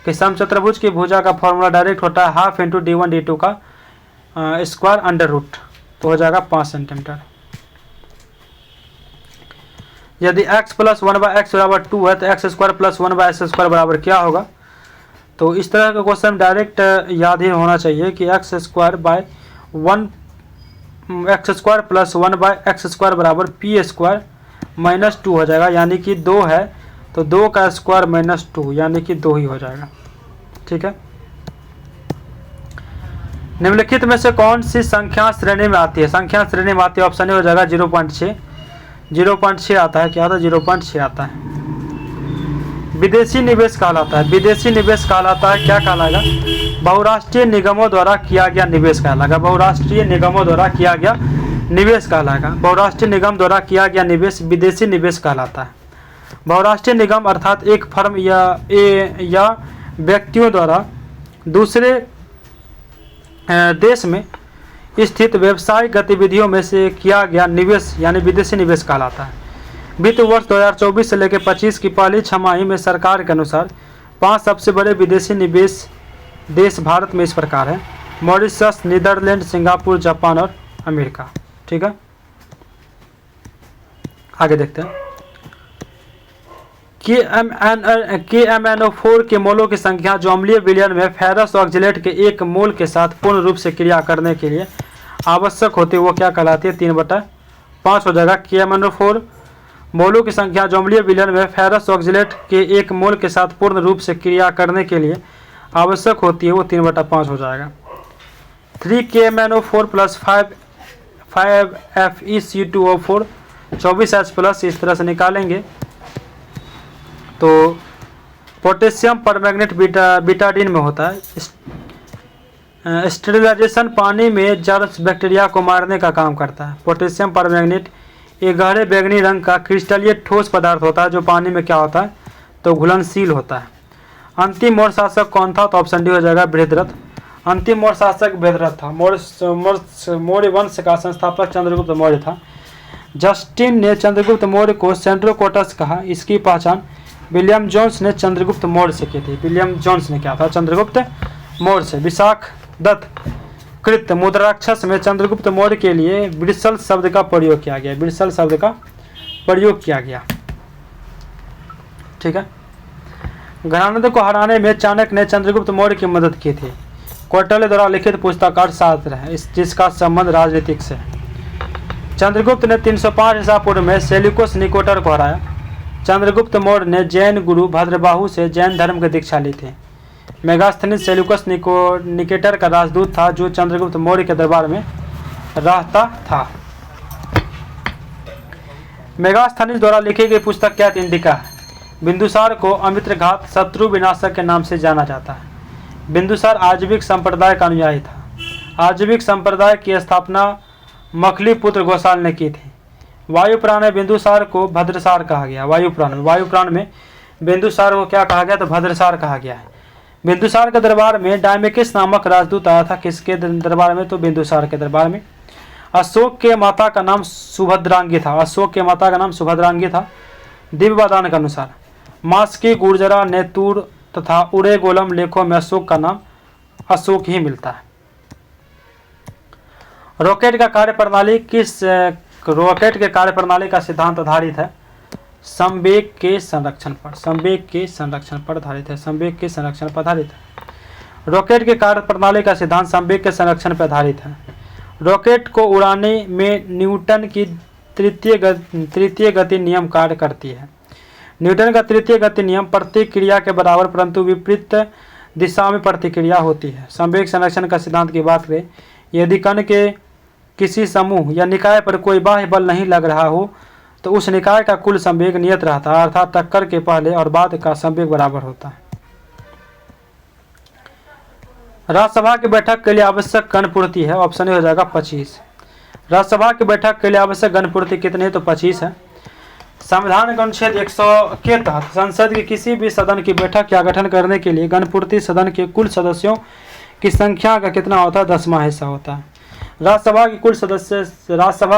कि समचतुर्भुज की भुजा का फॉर्मूला डायरेक्ट होता है हाफ इंटू D1 D2 का स्क्वायर अंडर रूट, तो हो जाएगा 5 सेंटीमीटर। यदि x प्लस 1/x बराबर 2 है तो x square plus 1/x square बराबर क्या होगा? तो इस तरह का क्वेश्चन डायरेक्ट याद ही होना चाहिए कि x square plus 1/x square बराबर p स्क्वायर माइनस 2 हो जाएगा, यानी कि 2 है तो 2 का स्क्वायर माइनस 2 यानी कि 2 ही हो जाएगा। ठीक है, निम्नलिखित में से कौन सी संख्या श्रेणी में आती है? संख्या श्रेणी में आती है, ऑप्शन ए हो जाएगा 0.6। 0.6 आता है, क्या आता है? 0.6 आता है। विदेशी निवेश कहलाता है। विदेशी निवेश कहलाता है, क्या कहलाएगा? बहुराष्ट्रीय निगमों द्वारा किया गया निवेश कहलाएगा। बहुराष्ट्रीय निगमों द्वारा किया गया निवेश कहलाएगा। बहुराष्ट्रीय निगम द्वारा किया गया निवेश विदेशी निवेश कहलाता है। बहुराष्ट्रीय निगम अर्थात एक फर्म या व्यक्तियों द्वारा दूसरे देश में स्थित व्यवसायिक गतिविधियों में से किया गया निवेश यानी विदेशी निवेश कहलाता है। वित्त वर्ष 2024 से लेकर 25 की पहली छमाही में सरकार के अनुसार 5 सबसे बड़े विदेशी निवेश देश भारत में इस प्रकार है: मॉरिशस, नीदरलैंड, सिंगापुर, जापान और अमेरिका। ठीक है, आगे देखते हैं। KMnO4 के मोलों की संख्या जो अम्लीय विलयन में फेरस ऑक्जेलेट के एक मोल के साथ पूर्ण रूप से क्रिया करने के लिए आवश्यक होती है वो क्या कहलाती है? 3/5 हो जाएगा। KMnO4 मोलों की संख्या जो अम्लीय विलयन में फेरस ऑक्जेलेट के एक मोल के साथ पूर्ण रूप से क्रिया करने के लिए आवश्यक होती है वो 3/5 हो जाएगा। 3KMnO4 plus 5FeC2O4 24H plus इस तरह से निकालेंगे तो पोटेशियम परमैंगनेट बीटाडीन में होता है। स्टेरिलाइजेशन पानी में जर्म्स बैक्टीरिया को मारने का काम करता है। पोटेशियम परमैंगनेट एक गहरे बैंगनी रंग का क्रिस्टलीय ठोस पदार्थ होता है जो पानी में क्या होता है? तो घुलनशील होता है। अंतिम मौर्य शासक कौन था? तो ऑप्शन डी हो जाएगा बृहद्रथ। अंतिम मौर्य शासक बृहद्रथ था। मौर्य वंश का संस्थापक चंद्रगुप्त मौर्य था। जस्टिन ने चंद्रगुप्त मौर्य को सेंट्रोकोटस कहा। इसकी पहचान विलियम जोन्स ने चंद्रगुप्त मौर्य से की थी। विलियम जोन्स ने क्या था? चंद्रगुप्त मौर्य से। विशाख दत्त कृत मुद्राक्षस में चंद्रगुप्त मौर्य के लिए वृषल शब्द का प्रयोग किया गया। वृषल शब्द का प्रयोग किया गया। ठीक है, घनानंद को हराने में चाणक्य ने चंद्रगुप्त मौर्य की मदद की थी। कौटिल्य द्वारा लिखित पुस्तक अर्थशास्त्र है जिसका संबंध राजनीतिक से है। चंद्रगुप्त ने 305 ईसा पूर्व में सेल्यूकस निकोटर को हराया। चंद्रगुप्त मौर्य ने जैन गुरु भद्रबाहु से जैन धर्म की दीक्षा ली थी। मेगास्थनीज सेल्यूकस निकेटर का राजदूत था जो चंद्रगुप्त मौर्य के दरबार में रहता था। मेगास्थनीज द्वारा लिखी गई पुस्तक क्या थी? इंडिका है। बिंदुसार को अमित्रघात शत्रु विनाशक के नाम से जाना जाता है। बिंदुसार आजीविक संप्रदाय का अनुयायी था। आजीविक संप्रदाय की स्थापना मखली पुत्र घोषाल ने की थी। वायुपुराण में बिंदुसार को भद्रसार कहा गया। वायुपुराण में बिंदुसार को क्या कहा गया? तो भद्रसार कहा गया है। बिंदुसार के दरबार में डायमेकिस नामक राजदूत आया था। किसके दरबार में? तो बिंदुसार के दरबार में। अशोक के माता का नाम सुभद्रांगी था। अशोक के माता का नाम सुभद्रांगी था। दिव्यवादान के अनुसार मास्की, गुर्जरा, नेतुर तथा उड़ेगोलम लेखों में अशोक का नाम अशोक ही मिलता है। रॉकेट का कार्यप्रणाली किस रॉकेट के कार्यप्रणाली का सिद्धांत आधारित है? संवेग के संरक्षण पर। संवेग के संरक्षण पर आधारित है। संवेग के संरक्षण पर आधारित है। रॉकेट के कार्यप्रणाली का सिद्धांत संवेग के संरक्षण पर आधारित है। रॉकेट को उड़ाने में न्यूटन की तृतीय गति नियम कार्य करती है। न्यूटन का तृतीय गति नियम प्रतिक्रिया के बराबर परंतु विपरीत दिशा में प्रतिक्रिया होती है। संवेग संरक्षण का सिद्धांत की बात करें, यदि कण के किसी समूह या निकाय पर कोई बाह्य बल नहीं लग रहा हो तो उस निकाय का कुल संवेग नियत रहता है, अर्थात टक्कर के पहले और बाद का संवेग बराबर होता है। राज्यसभा की बैठक के लिए आवश्यक गणपूर्ति है, ऑप्शन ए हो जाएगा 25। राज्यसभा की बैठक के लिए आवश्यक गणपूर्ति कितनी है? तो 25 है। संविधान के अनुच्छेद 100 के तहत संसद के किसी भी सदन की बैठक या गठन करने के लिए गणपूर्ति सदन के कुल सदस्यों की संख्या का कितना होता है? 10वां हिस्सा होता है। राज्यसभा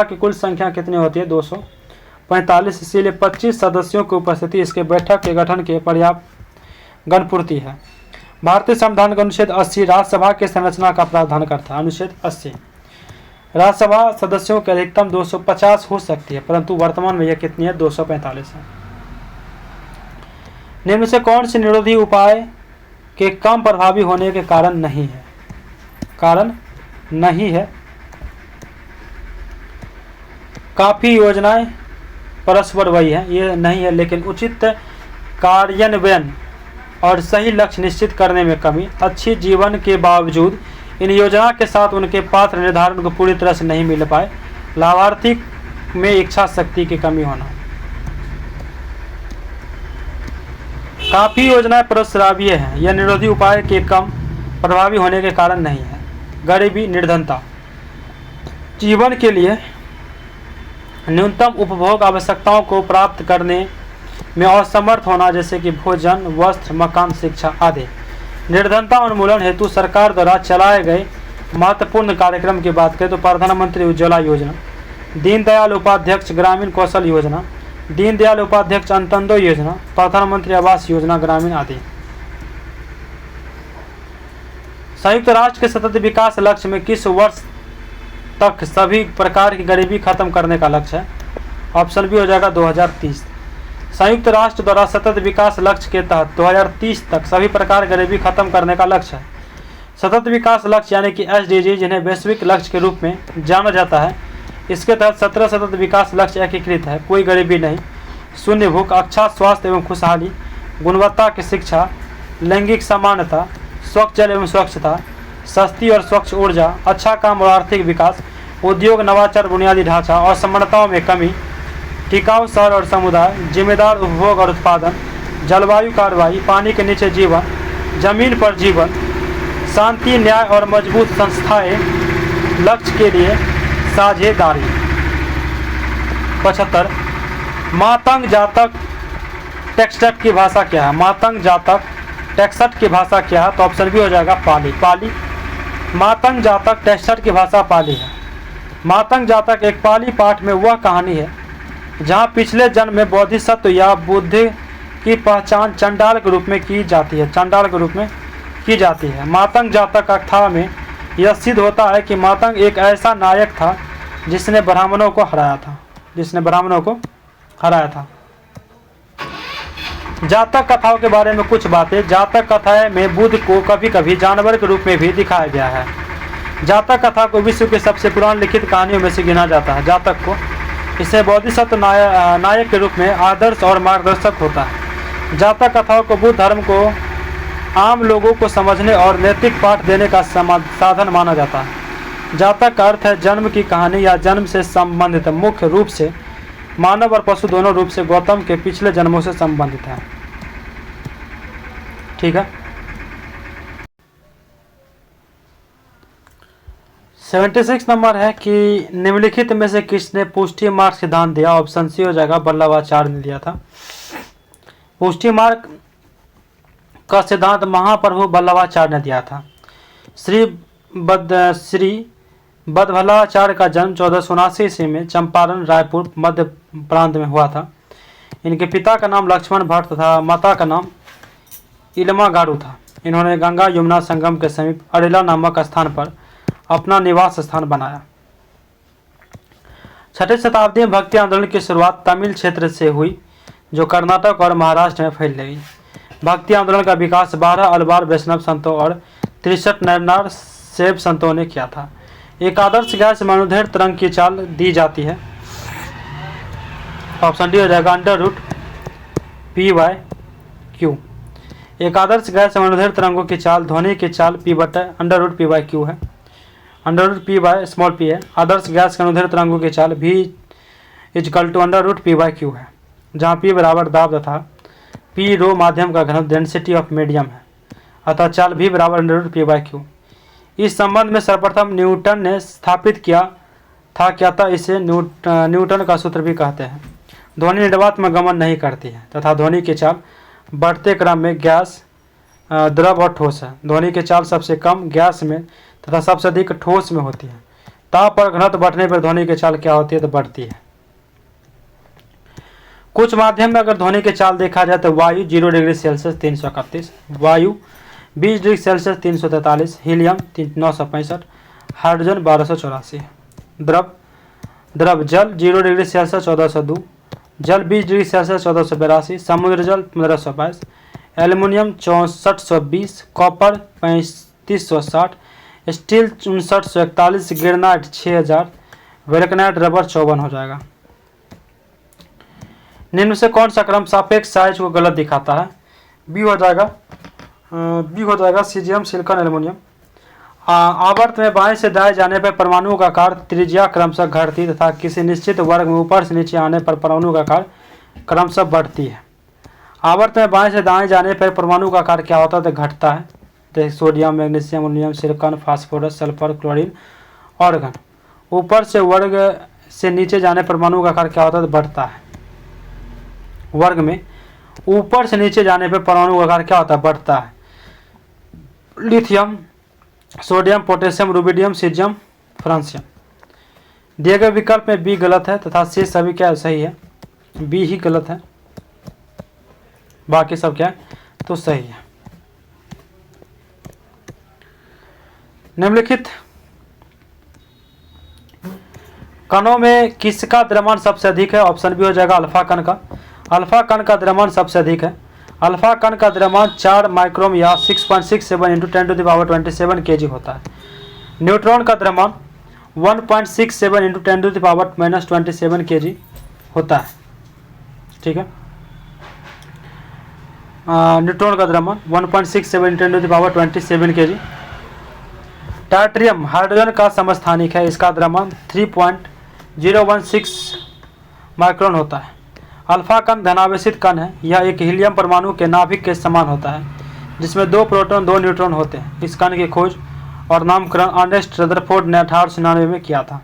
की कुल संख्या कितनी होती है? 245। इसीलिए 25 सदस्यों की उपस्थिति इसके बैठक के गठन के पर्याप्त गणपूर्ति है। भारतीय संविधान का अनुच्छेद 80 राज्यसभा के संरचना का प्रावधान करता है। अनुच्छेद 80 राज्यसभा सदस्यों की अधिकतम 250 हो सकती है, परंतु वर्तमान में यह कितनी है? 245 है। निम्न से कौन से निरोधी उपाय के कम प्रभावी होने के कारण नहीं है? कारण नहीं है। काफी योजनाएं परस्पर वही है, ये नहीं है, लेकिन उचित कार्यान्वयन और सही लक्ष्य निश्चित करने में कमी, अच्छी जीवन के बावजूद इन योजना के साथ उनके पात्र निर्धारण को पूरी तरह से नहीं मिल पाए, लाभार्थी में इच्छा शक्ति की कमी होना। काफी योजनाएं परस्परावीय हैं, यह निरोधी उपाय के कम प्रभावी होने के कारण नहीं है। गरीबी, निर्धनता, जीवन के लिए न्यूनतम उपभोग आवश्यकताओं को प्राप्त करने में असमर्थ होना, जैसे कि भोजन, वस्त्र, मकान, शिक्षा आदि। निर्धनता उन्मूलन हेतु सरकार द्वारा चलाए गए महत्वपूर्ण कार्यक्रम की बात करें तो प्रधानमंत्री उज्ज्वला योजना, दीनदयाल उपाध्याय ग्रामीण कौशल योजना, दीनदयाल उपाध्याय अंत्योदय योजना, प्रधानमंत्री आवास योजना ग्रामीण आदि। संयुक्त राष्ट्र के सतत विकास लक्ष्य में किस वर्ष तक सभी प्रकार की गरीबी खत्म करने का लक्ष्य है? ऑप्शन बी हो जाएगा 2030। संयुक्त राष्ट्र द्वारा सतत विकास लक्ष्य के तहत 2030 तक सभी प्रकार गरीबी खत्म करने का लक्ष्य है। सतत विकास लक्ष्य यानी कि SDG, जिन्हें वैश्विक लक्ष्य के रूप में जाना जाता है, इसके तहत 17 सतत विकास लक्ष्य एकीकृत है। कोई गरीबी नहीं, शून्य भूख, अच्छा स्वास्थ्य एवं खुशहाली, गुणवत्ता की शिक्षा, लैंगिक समानता, स्वच्छ जल एवं स्वच्छता, सस्ती और स्वच्छ ऊर्जा, अच्छा काम और आर्थिक विकास, उद्योग, नवाचार, बुनियादी ढांचा, असमानताओं में कमी, टिकाऊ शहर और समुदाय, जिम्मेदार उपभोग और उत्पादन, जलवायु कार्रवाई, पानी के नीचे जीवन, जमीन पर जीवन, शांति, न्याय और मजबूत संस्थाएं, लक्ष्य के लिए साझेदारी। 75 मातंग जातक टेक्सट की भाषा क्या है? मातंग जातक टेक्सट की भाषा क्या है? तो ऑप्शन बी हो जाएगा पाली। पाली। मातंग जातक टेक्सट की भाषा पाली है। मातंग जातक एक पाली पाठ में वह कहानी है जहाँ पिछले जन्म में बोधिसत्व या बुद्ध की पहचान चंडाल के रूप में की जाती है। चंडाल के रूप में की जाती है। मातंग जातक कथा में यह सिद्ध होता है कि मातंग एक ऐसा नायक था जिसने ब्राह्मणों को हराया था। जातक कथाओं के बारे में कुछ बातें। जातक कथाएं में बुद्ध को कभी कभी जानवर के रूप में भी दिखाया गया है। जातक कथा को विश्व के सबसे पुरानी लिखित कहानियों में से गिना जाता है। जातक को इसे बोधिसत्व नायक के रूप में आदर्श और मार्गदर्शक होता है। जातक कथाओं को बुद्ध धर्म को आम लोगों को समझने और नैतिक पाठ देने का साधन माना जाता है। जातक का अर्थ है जन्म की कहानी या जन्म से संबंधित, मुख्य रूप से मानव और पशु दोनों रूप से गौतम के पिछले जन्मों से संबंधित है। ठीक है। 76 नंबर है कि निम्नलिखित में से किसने पुष्टि मार्ग सिद्धांत दिया? ऑप्शन सी हो जाएगा वल्लभाचार्य ने दिया था। पुष्टि मार्ग का सिद्धांत महाप्रभु वल्लभाचार्य ने दिया था। श्री बद्धवल्लभाचार्य का जन्म 1479 ईस्वी में चंपारण, रायपुर, मध्य प्रांत में हुआ था। इनके पिता का नाम लक्ष्मण भट्ट तथा माता का नाम इलमा गारू था। इन्होंने गंगा यमुना संगम के समीप अरेला नामक स्थान पर अपना निवास स्थान बनाया। छठी शताब्दी में भक्ति आंदोलन की शुरुआत तमिल क्षेत्र से हुई, जो कर्नाटक और महाराष्ट्र में फैल गई। भक्ति आंदोलन का विकास 12 अलवार वैष्णव संतों और 63 नरनार शैव संतों ने किया था। एक आदर्श गैस में अनुदैर्घ्य तरंग की चाल दी जाती है। ऑप्शन डी हो जाएगा √p/q। एक आदर्श गैस में अनुदैर्घ्य तरंगों की चाल ध्वनि की चाल p/√p/q है। √p/p है। आदर्श गैस के अनुदैर्घ्य तरंगों की चाल v =√p/q है, जहाँ p बराबर दाब तथा p रो माध्यम का घनत्व डेंसिटी ऑफ मीडियम है, अतः चाल v बराबर √p/q। इस संबंध में सर्वप्रथम न्यूटन ने स्थापित किया था अतः इसे न्यूटन का सूत्र भी कहते हैं। ध्वनि निर्वात में गमन नहीं करती है तथा ध्वनि की चाल बढ़ते क्रम में गैस, द्रव और ठोस है। ध्वनि की चाल सबसे कम गैस में तथा सबसे अधिक ठोस में होती है। ताप और घनत्व बढ़ने पर ध्वनि की चाल क्या होती है? तो बढ़ती है। कुछ माध्यम में अगर ध्वनि की चाल देखा जाए तो वायु 0 डिग्री सेल्सियस 331, वायु 20 डिग्री सेल्सियस 343, हीलियम 965, हाइड्रोजन 1284। द्रव जल 0 डिग्री सेल्सियस 1402, जल 20 डिग्री सेल्सियस 1482, समुद्र जल 1522, aluminium 6420, copper 3560, steel 5941, granite 6000, vulcanite rubber 54 हो जाएगा। निम्न से कौन सा क्रम सापेक्ष साइज को गलत दिखाता है? बी हो जाएगा सीजियम, सिलिकॉन, एल्युमिनियम। आवर्त में बाएं से दाएं जाने पर परमाणु का आकार त्रिज्या क्रमशः घटती तथा किसी निश्चित वर्ग में ऊपर से नीचे आने पर परमाणु का आकार क्रमशः बढ़ती है। आवर्त में बाएं से दाएं जाने पर परमाणु का आकार क्या होता है? तो घटता है। जैसे sodium, magnesium, aluminium, silicon, phosphorus, sulphur, chlorine, organ. ऊपर से वर्ग से नीचे जाने पर परमाणु का आकार क्या होता है? तो बढ़ता है। वर्ग में ऊपर से नीचे जाने पर परमाणु का आकार क्या होता है? बढ़ता है। Lithium, sodium, potassium, rubidium, caesium, francium. दिए गए विकल्प में बी गलत है तथा सी सभी क्या सही है? बी ही गलत है, बाकी सब क्या है? तो सही है। निम्नलिखित कणों में किसका द्रव्यमान सबसे अधिक है? ऑप्शन बी हो जाएगा अल्फा कण का। अल्फा कण का द्रव्यमान सबसे अधिक है। अल्फा कण का द्रव्यमान 4 माइक्रोम या 6.67 × 10⁻27 kg होता है। न्यूट्रॉन का द्रव्यमान 1.67 × 10⁻27 kg होता है। ठीक है, न्यूट्रॉन का द्रव्यमान 1.67 × 10⁻27 kg। टाइट्रियम हाइड्रोजन का समस्थानिक है। इसका द्रव्यमान 3.016 माइक्रोन होता है। अल्फा कण धनावेशित कण है। यह एक हीलियम परमाणु के नाभिक के समान होता है, जिसमें 2 प्रोटॉन 2 न्यूट्रॉन होते हैं। इस कण की खोज और नामकरण अर्नेस्ट रदरफोर्ड ने 1899 में किया था।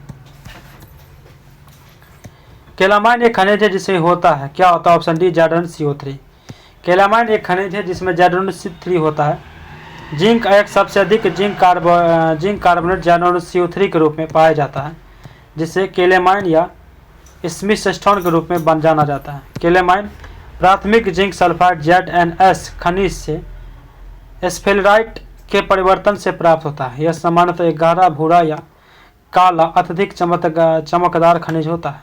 कैलामाइन एक खनिज है जिसे होता है क्या होता है? Option D ZnCO3। कैलामाइन एक खनिज है जिसमें ZnC3 होता है। जिंक एक सबसे अधिक जिंक कार्बोनेट ZnCO3 के रूप में पाया जाता है, जिसे कैलामाइन या स्मिथस्टोन के रूप में जाना जाता है। कैलामाइन प्राथमिक जिंक सल्फाइड ZnS खनिज से स्फेलराइट के परिवर्तन से प्राप्त होता है। यह सामान्यतः गहरा भूरा या काला अत्यधिक चमकदार खनिज होता है।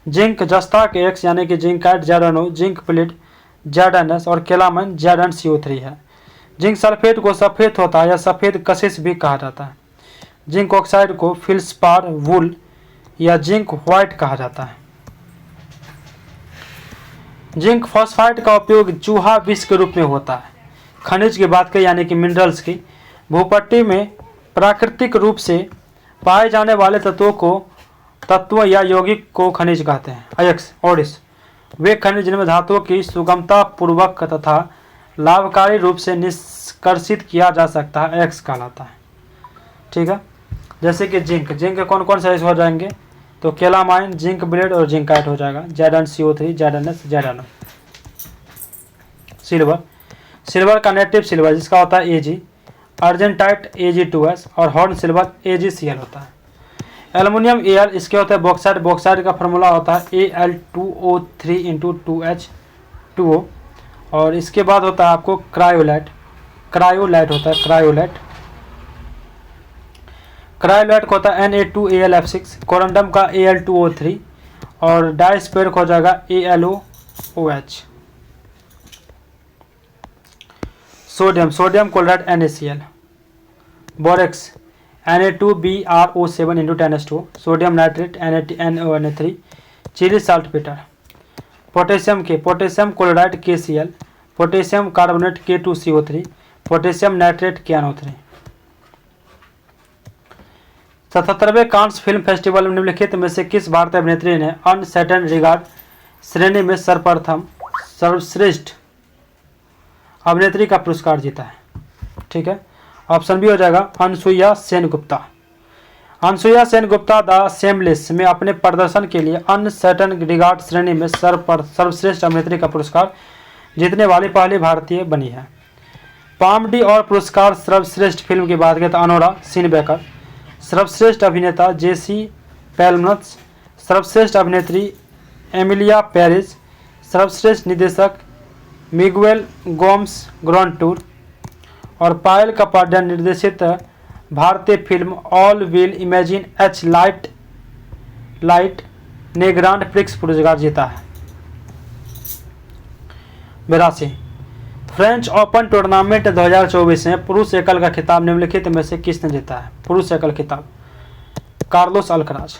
जिंक जस्ता के X यानी कि zincite ZnO, zinc plate ZnS और कैलामाइन ZnCO3 है। जिंक सल्फेट को सफ़ेद होता है या सफ़ेद कशिश भी कहा जाता है। जिंक ऑक्साइड को फिल्सपार वूल या जिंक व्हाइट कहा जाता है। जिंक फॉस्फाइड का उपयोग चूहा विष के रूप में होता है। खनिज की बात करें यानी कि मिनरल्स की, भूपट्टी में प्राकृतिक रूप से पाए जाने वाले तत्व या यौगिक को खनिज कहते हैं। अयस्क ओडिस वे खनिज जिनमें धातुओं की सुगमता पूर्वक तथा लाभकारी रूप से निष्कर्षित किया जा सकता है, अयस्क कहलाता है। ठीक है, जैसे कि जिंक के कौन कौन से हो जाएंगे? तो कैलामाइन, जिंक ब्लेड और जिंकाइट हो जाएगा। ZnCO3, ZnS, ZnO। सिल्वर का नेटिव सिल्वर जिसका होता है Ag, अर्जेंटाइट Ag2S और हॉर्न सिल्वर AgCl होता है। एल्युमिनियम Al इसके होता है बॉक्साइट। बॉक्साइट का फार्मूला होता है Al2O3 × 2H2O। और इसके बाद होता है आपको क्रायोलाइट होता है, क्रायोलाइट। क्रायोलाइट का होता है Na2Al F6, कोरंडम का Al2O3 और डाइस्पेर का हो जाएगा AlOH। Sodium chloride NaCl, borax Na2BrO7 × 10S2, sodium nitrate NaNO3, Chile saltpetre. Potassium chloride KCl, potassium carbonate K2CO3, potassium nitrate KNO3। 77वें कांस फिल्म फेस्टिवल में निम्नलिखित में से किस भारतीय अभिनेत्री ने अनसर्टेन रिगार्ड श्रेणी में सर्वश्रेष्ठ अभिनेत्री का पुरस्कार जीता है? ठीक है, ऑप्शन बी हो जाएगा अनसुईया सेन गुप्ता। अनसुईया सेन गुप्ता द शेमलेस में अपने प्रदर्शन के लिए अनसर्टेन रिगार्ड श्रेणी में सर्वश्रेष्ठ अभिनेत्री का पुरस्कार जीतने वाली पहली भारतीय बनी है। पामडी और पुरस्कार सर्वश्रेष्ठ फिल्म की बात करें तो अनोरा सिनबेकर, सर्वश्रेष्ठ अभिनेता जेसी पेलमन्स, सर्वश्रेष्ठ अभिनेत्री एमिलिया पेरिस, सर्वश्रेष्ठ निर्देशक मिगुएल गोम्स ग्रॉन्टूर और पायल कपाडिया निर्देशित भारतीय film all will imagine H light ने ग्रांड प्रिक्स पुरस्कार जीता है। 82 फ्रेंच ओपन टूर्नामेंट 2024 में पुरुष एकल का खिताब निम्नलिखित में से किसने जीता है? पुरुष एकल खिताब Carlos Alcaraz.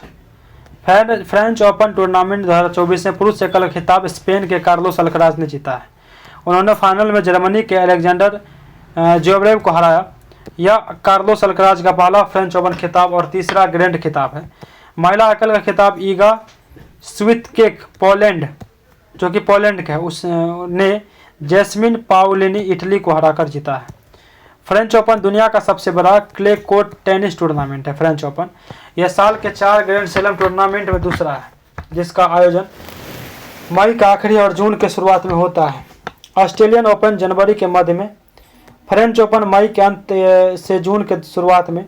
French open tournament 2024 में पुरुष एकल का खिताब स्पेन के कार्लोस अल्कराज ने जीता है। उन्होंने फाइनल में जर्मनी के अलेक्जेंडर ज्वेरेव को हराया। यह कार्लोस अल्कराज का पहला फ्रेंच ओपन खिताब और तीसरा ग्रैंड खिताब है। महिला एकल का खिताब ईगा स्वितकेक पोलैंड, जो कि पोलैंड का है, उसने जैस्मिन पाउलिनी इटली को हराकर जीता है। फ्रेंच ओपन दुनिया का सबसे बड़ा क्ले कोर्ट टेनिस टूर्नामेंट है। फ्रेंच ओपन यह साल के 4 ग्रैंड स्लैम टूर्नामेंट में दूसरा है, जिसका आयोजन मई के आखिरी और जून के शुरुआत में होता है। ऑस्ट्रेलियन ओपन जनवरी के मध्य में, फ्रेंच ओपन मई के अंत से जून के शुरुआत में,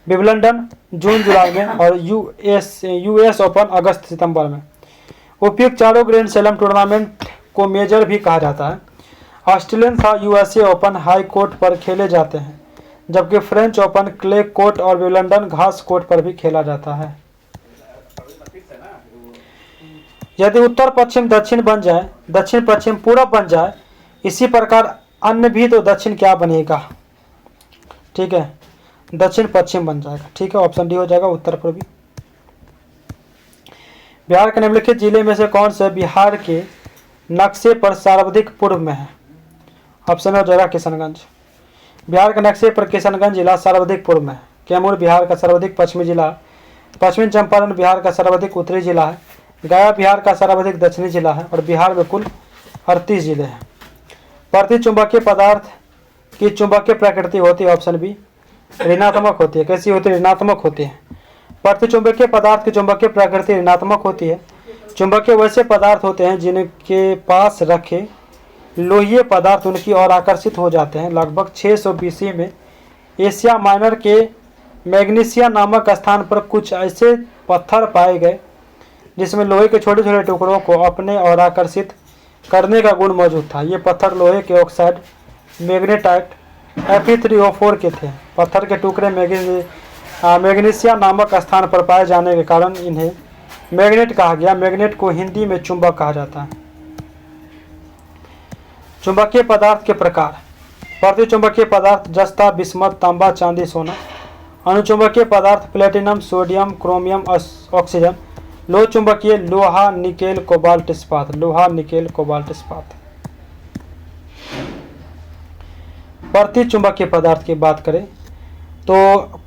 विंबलडन जून जुलाई में और यूएस ओपन अगस्त सितंबर में। उपयुक्त चारों ग्रैंड स्लैम टूर्नामेंट को मेजर भी कहा जाता है। ऑस्ट्रेलियन तथा यूएसए ओपन हाई कोर्ट पर खेले जाते हैं, जबकि फ्रेंच ओपन क्ले कोर्ट और विंबलडन घास कोर्ट पर भी खेला जाता है। यदि उत्तर पश्चिम दक्षिण बन जाए, दक्षिण पश्चिम पूरब बन जाए, इसी प्रकार अन्य भी, तो दक्षिण क्या बनेगा? ठीक है, दक्षिण पश्चिम बन जाएगा। ठीक है, ऑप्शन डी हो जाएगा उत्तर पूर्वी। बिहार के निम्नलिखित जिले में से कौन से बिहार के नक्शे पर सर्वाधिक पूर्व में है? ऑप्शन हो जाएगा किशनगंज। बिहार के नक्शे पर किशनगंज जिला सर्वाधिक पूर्व में है। कैमूर बिहार का सर्वाधिक पश्चिमी जिला है। पश्चिमी चंपारण बिहार का सर्वाधिक उत्तरी जिला है। गया बिहार का सर्वाधिक दक्षिणी जिला है और बिहार में कुल 38 जिले हैं। प्रतिचुंबकीय पदार्थ की चुंबकीय प्रकृति होती है, ऑप्शन बी ऋणात्मक होती है। कैसी होती है? ऋणात्मक होती है। प्रतिचुंबकीय पदार्थ की चुंबकीय प्रकृति ऋणात्मक होती है। चुंबकीय वैसे पदार्थ होते हैं जिनके पास रखे लोहीय पदार्थ उनकी ओर आकर्षित हो जाते हैं। लगभग 600 BC में एशिया माइनर के मैग्नीशिया नामक स्थान पर कुछ ऐसे पत्थर पाए गए जिसमें लोहे के छोटे छोटे टुकड़ों को अपने ओर आकर्षित करने का गुण मौजूद था। ये पत्थर लोहे के ऑक्साइड मैग्नेटाइट Fe3O4 के थे। पत्थर के टुकड़े मैग्नीशिया नामक स्थान पर पाए जाने के कारण इन्हें मैग्नेट कहा गया। मैग्नेट को हिंदी में चुंबक कहा जाता है। चुंबकीय पदार्थ के प्रकार। प्रतिचुंबकीय पदार्थ जस्ता, बिस्मत, तांबा, चांदी, सोना। अनुचुंबकीय पदार्थ प्लेटिनम, सोडियम, क्रोमियम, ऑक्सीजन। लोह चुंबकीय लोहा, निकेल, कोबाल्ट, इस्पात। लोहा, निकेल, कोबाल्ट, इस्पात। प्रतिचुंबकीय पदार्थ की बात करें तो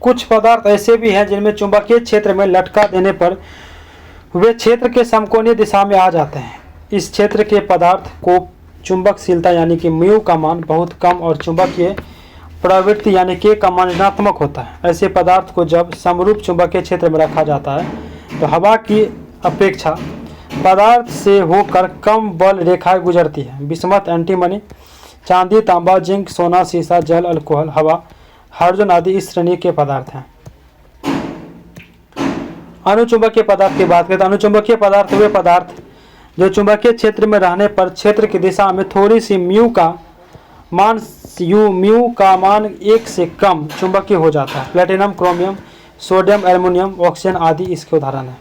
कुछ पदार्थ ऐसे भी हैं जिनमें चुंबकीय क्षेत्र में लटका देने पर वे क्षेत्र के समकोणीय दिशा में आ जाते हैं। इस क्षेत्र के पदार्थ को चुंबकशीलता यानी कि म्यू का मान बहुत कम और चुंबकीय प्रवृत्ति यानी के का मान ऋणात्मक होता है। ऐसे पदार्थ को जब समरूप चुंबकीय क्षेत्र में रखा जाता है तो हवा की अपेक्षा पदार्थ से होकर कम बल रेखाएं गुजरती है। बिस्मत, एंटीमनी, चांदी, तांबा, जिंक, सोना, सीसा, जल, अल्कोहल, हवा, हाइड्रोजन आदि इस श्रेणी के पदार्थ हैं। अनुचुंबकीय पदार्थ की बात करें तो अनुचुंबकीय पदार्थ वे पदार्थ जो चुंबकीय क्षेत्र में रहने पर क्षेत्र की दिशा में थोड़ी सी म्यू का मान 1 से कम चुंबकीय हो जाता है। Platinum, chromium, sodium, aluminium, oxygen आदि इसके उदाहरण हैं।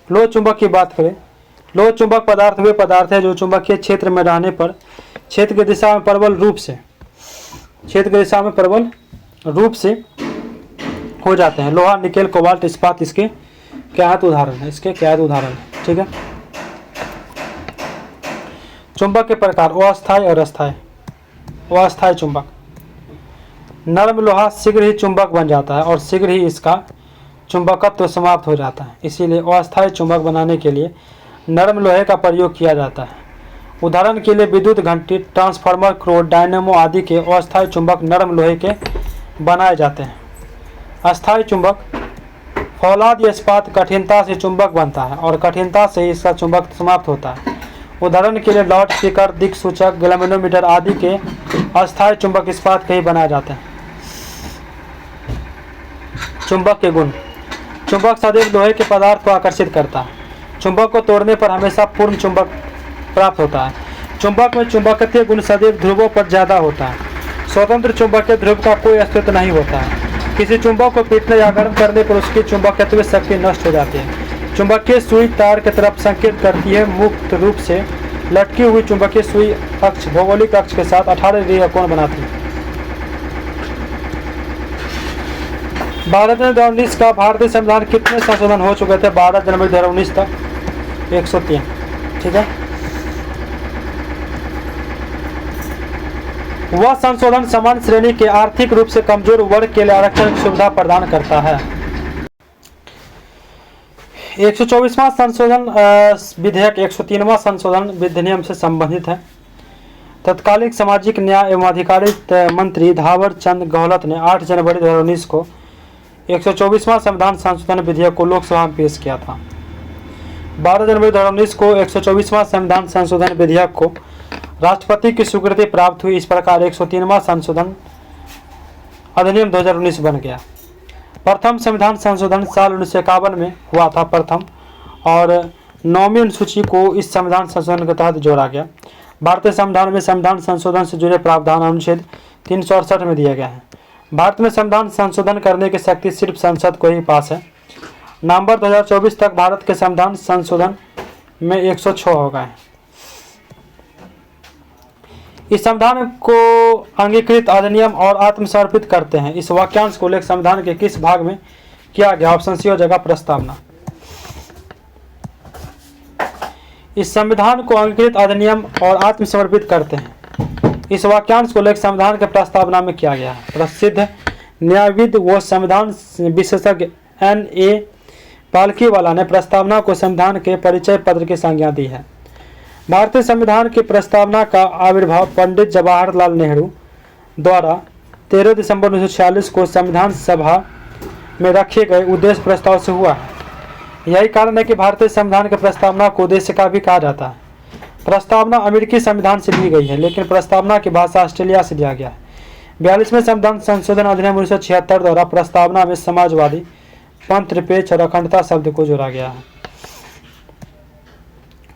लोह चुंबक की बात करें, लोह चुंबक पदार्थ वे पदार्थ है जो चुंबकीय क्षेत्र में रहने पर क्षेत्र की दिशा में प्रबल रूप से हो जाते हैं। लोहा, निकेल, कोबाल्ट, इस्पात इसके क्या उदाहरण है, ठीक है। चुंबक के प्रकार अस्थायी और अस्थायी। अस्थायी चुंबक, नरम लोहा शीघ्र ही चुंबक बन जाता है और शीघ्र ही इसका चुंबकत्व समाप्त हो जाता है, इसीलिए अस्थायी चुंबक बनाने के लिए नरम लोहे का प्रयोग किया जाता है। उदाहरण के लिए विद्युत घंटी, ट्रांसफार्मर, क्रोड, डायनेमो आदि के अस्थायी चुंबक नरम लोहे के बनाए जाते हैं। अस्थायी चुंबक, फौलाद या इस्पात कठिनता से चुंबक बनता है और कठिनता से इसका चुंबक समाप्त होता है। उदाहरण के लिए लाउड स्पीकर, दिक्सूचक, गैल्वेनोमीटर आदि के अस्थायी चुंबक इस्पात के ही बनाए जाते हैं। चुंबक के गुण, चुंबक सदैव लोहे के पदार्थ को आकर्षित करता है। चुंबक को तोड़ने पर हमेशा पूर्ण चुंबक प्राप्त होता है। चुंबक में चुंबकत्व गुण सदैव ध्रुवों पर ज्यादा होता है। स्वतंत्र चुंबकीय ध्रुव का कोई अस्तित्व नहीं होता है। किसी चुंबक को पीटने या गर्म करने पर उसकी चुंबकत्व शक्ति नष्ट हो जाती है। चुंबकीय सुई तार की तरफ संकेत करती है। मुक्त रूप से लटकी हुई चुंबकीय सुई अक्ष भौगोलिक अक्ष के साथ 18 डिग्री का कोण बनाती है। भारत में 2019 का भारतीय संविधान कितने संशोधन हो चुके थे? 12 जनवरी 2019 तक 103, ठीक है। वह संशोधन समान श्रेणी के आर्थिक रूप से कमजोर वर्ग के लिए आरक्षण की सुविधा प्रदान करता है। 124वां संशोधन विधेयक 103वां संशोधन विधिनियम से संबंधित है। तत्कालीन सामाजिक न्याय एवं अधिकारिता मंत्री थावर चंद गहलोत ने 8 जनवरी 2019 को 124वां संविधान संशोधन विधेयक को लोकसभा में पेश किया था। 12 जनवरी 2019 को 124वां संविधान संशोधन विधेयक को राष्ट्रपति की स्वीकृति प्राप्त हुई। इस प्रकार 103वां संशोधन अधिनियम 2019 बन गया। प्रथम संविधान संशोधन साल 1951 में हुआ था प्रथम, और 9वीं अनुसूची को इस संविधान संशोधन के तहत जोड़ा गया। भारतीय संविधान में संविधान संशोधन से जुड़े प्रावधान अनुच्छेद 368 में दिया गया है। भारत में संविधान संशोधन करने की शक्ति सिर्फ संसद को ही पास है। नवंबर 2024 तक भारत के संविधान संशोधन में 106 हो गए। इस संविधान को अंगीकृत अधिनियम और आत्मसमर्पित करते हैं। इस वाक्यांश को उल्लेख संविधान के किस भाग में किया गया? ऑप्शन सी हो जाएगा प्रस्तावना। इस संविधान को अंगीकृत अधिनियम और आत्मसमर्पित करते हैं। इस वाक्यांश को उल्लेख संविधान के प्रस्तावना में किया गया है। प्रसिद्ध न्यायविद व संविधान विशेषज्ञ N.A. पालकीवाला ने प्रस्तावना को संविधान के परिचय पत्र की संज्ञा दी है। भारतीय संविधान की प्रस्तावना का आविर्भाव पंडित जवाहरलाल नेहरू द्वारा 13 दिसंबर 1946 को संविधान सभा में रखे गए उद्देश्य प्रस्ताव से हुआ है। यही कारण है कि भारतीय संविधान की प्रस्तावना को उद्देश्य का भी कहा जाता है। प्रस्तावना अमेरिकी संविधान से ली गई है, लेकिन प्रस्तावना की भाषा ऑस्ट्रेलिया से लिया गया है। 42वें संविधान संशोधन अधिनियम 1976 द्वारा प्रस्तावना में समाजवादी, पंथ निरपेक्ष और अखंडता शब्द को जोड़ा गया है।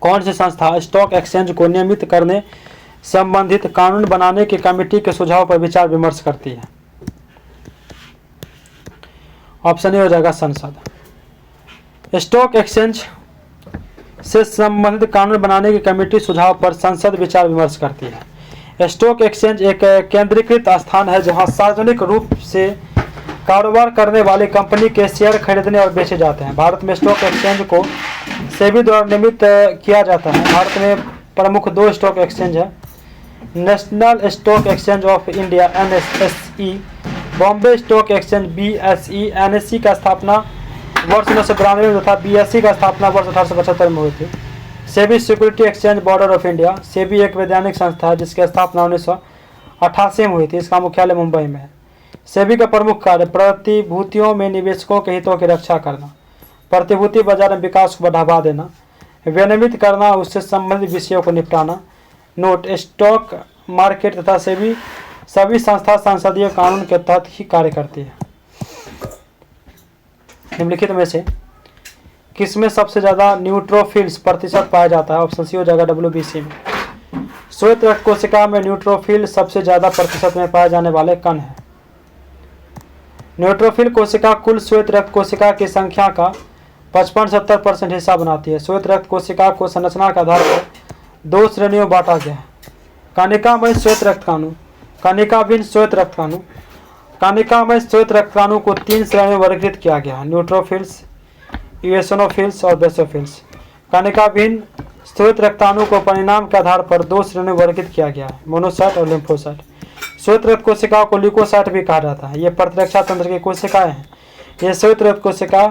कौन सी संस्था स्टॉक एक्सचेंज को नियमित करने संबंधित कानून बनाने की कमेटी के सुझाव पर विचार विमर्श करती है? ऑप्शन ए हो जाएगा संसद। स्टॉक एक्सचेंज से संबंधित कानून बनाने की कमेटी सुझाव पर संसद विचार विमर्श करती है। स्टॉक एक्सचेंज एक केंद्रीकृत स्थान है जहां सार्वजनिक रूप से कारोबार करने वाली कंपनी के शेयर खरीदने और बेचे जाते हैं। भारत में स्टॉक एक्सचेंज को सेबी द्वारा नियमित किया जाता है। भारत में प्रमुख 2 स्टॉक एक्सचेंज है। National stock exchange of India NSE, Bombay stock exchange BSE। NSE का स्थापना वर्ष 1992 में तथा BSE का स्थापना वर्ष 1875 में हुई थी। SEBI security exchange board of India. SEBI एक वैधानिक संस्था है जिसकी स्थापना 1988 में हुई थी। इसका मुख्यालय मुंबई में है। सेबी का प्रमुख कार्य प्रतिभूतियों में निवेशकों के हितों की रक्षा करना, प्रतिभूति बाजार में विकास को बढ़ावा देना, विनियमित करना, उससे संबंधित विषयों को निपटाना। नोट, स्टॉक मार्केट तथा सेबी सभी संस्था संसदीय कानून के तहत ही कार्य करती है। निम्नलिखित में से किसमें सबसे ज्यादा न्यूट्रोफिल्स प्रतिशत पाया जाता है? ऑप्शन सी हो जाएगा WBC में। श्वेत रक्त कोशिका में न्यूट्रोफिल सबसे ज्यादा प्रतिशत में पाए जाने वाले कण है। न्यूट्रोफिल कोशिका कुल श्वेत रक्त कोशिका की संख्या का 55-70% हिस्सा बनाती है। श्वेत रक्त कोशिका को संरचना के आधार पर 2 श्रेणियों में बांटा गया है। कणिकामय श्वेत रक्ताणु, कणिकाविहीन श्वेत रक्ताणु। कणिकामय श्वेत रक्ताणु को 3 श्रेणियों में वर्गीकृत किया गया है, न्यूट्रोफिल्स, इओसिनोफिल्स और बेसोफिल्स। कणिकाविहीन श्वेत रक्ताणु को परिणाम के आधार पर 2 श्रेणियों में वर्गीकृत किया गया है, मोनोसाइट और लिम्फोसाइट। श्वेत रक्त कोशिकाओं को ल्यूकोसाइट भी कहा जाता है। ये प्रतिरक्षा तंत्र की कोशिकाएं हैं। ये श्वेत रक्त कोशिका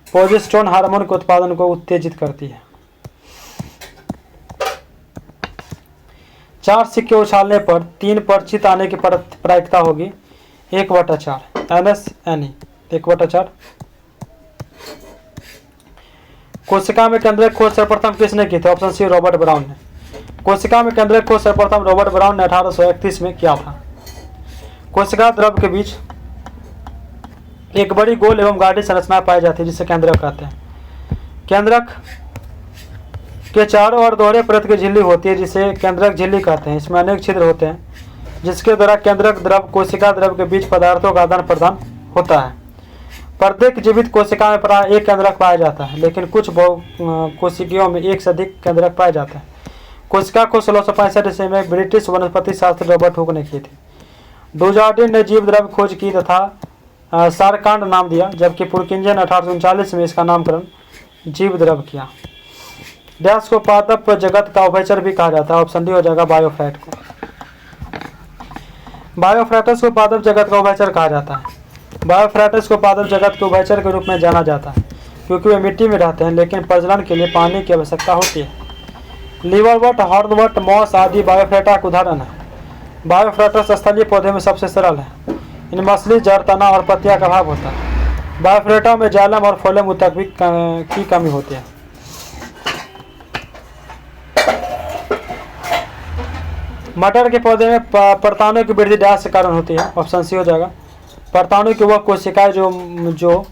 प्रोजेस्टेरोन हार्मोन के उत्पादन को उत्तेजित करती है। 4 सिक्के उछालने पर 3 पर चित आने की प्रायिकता होगी 1/4 NS/Ne 1/4। कोशिका में केंद्रक खोज सर्वप्रथम किसने की थी? ऑप्शन सी रॉबर्ट ब्राउन ने। कोशिका में केंद्रक खोज सर्वप्रथम रॉबर्ट ब्राउन ने 1831 में किया था। कोशिका द्रव के बीच एक बड़ी गोल एवं गाढ़ी संरचना पाई जाती है जिसे केंद्रक कहते हैं। केंद्रक के चारों ओर दोहरे परत की झिल्ली होती है जिसे केंद्रक झिल्ली कहते हैं। इसमें अनेक छिद्र होते हैं जिसके द्वारा केंद्रक द्रव कोशिका द्रव के बीच पदार्थों का आदान प्रदान होता है। प्रत्येक जीवित कोशिका में प्राय एक केंद्रक पाया जाता है, लेकिन कुछ कोशिकाओं में एक से अधिक केंद्रक पाया जाता है। कोशिका को 1665 ईस्वी में ब्रिटिश वनस्पति शास्त्री रॉबर्ट हुक ने की थी। डुजार्डिन ने जीव द्रव खोज की तथा सारकांड नाम दिया, जबकि पुरकिंजन 1839 में इसका नामकरण जीव द्रव किया। डैश को पादप जगत का उभयचर भी कहा जाता है। ऑप्शन डी हो जाएगा बायोफ्राइट को। बायोफ्राइटस को पादप जगत का उभयचर कहा जाता है। बायोफ्राइटस को पादप जगत के उभयचर के रूप में जाना जाता है क्योंकि वे मिट्टी में रहते हैं, लेकिन प्रजनन के लिए पानी की आवश्यकता होती है। लीवरवट, हॉर्नवट, मॉस आदि बायोफ्राइटा के उदाहरण है। बायोफ्राइटस स्थलीय पौधे में सबसे सरल है। इनमें मछली, जड़, तना और पत्तियां का अभाव होता है। बायोफ्राइटा में जाइलम और फोलेम ऊतक की कमी होती है। मटर के पौधे में परताणु की वृद्धि डैश के कारण होती है। ऑप्शन सी हो जाएगा। परताणु की वह कोशिकाएं जो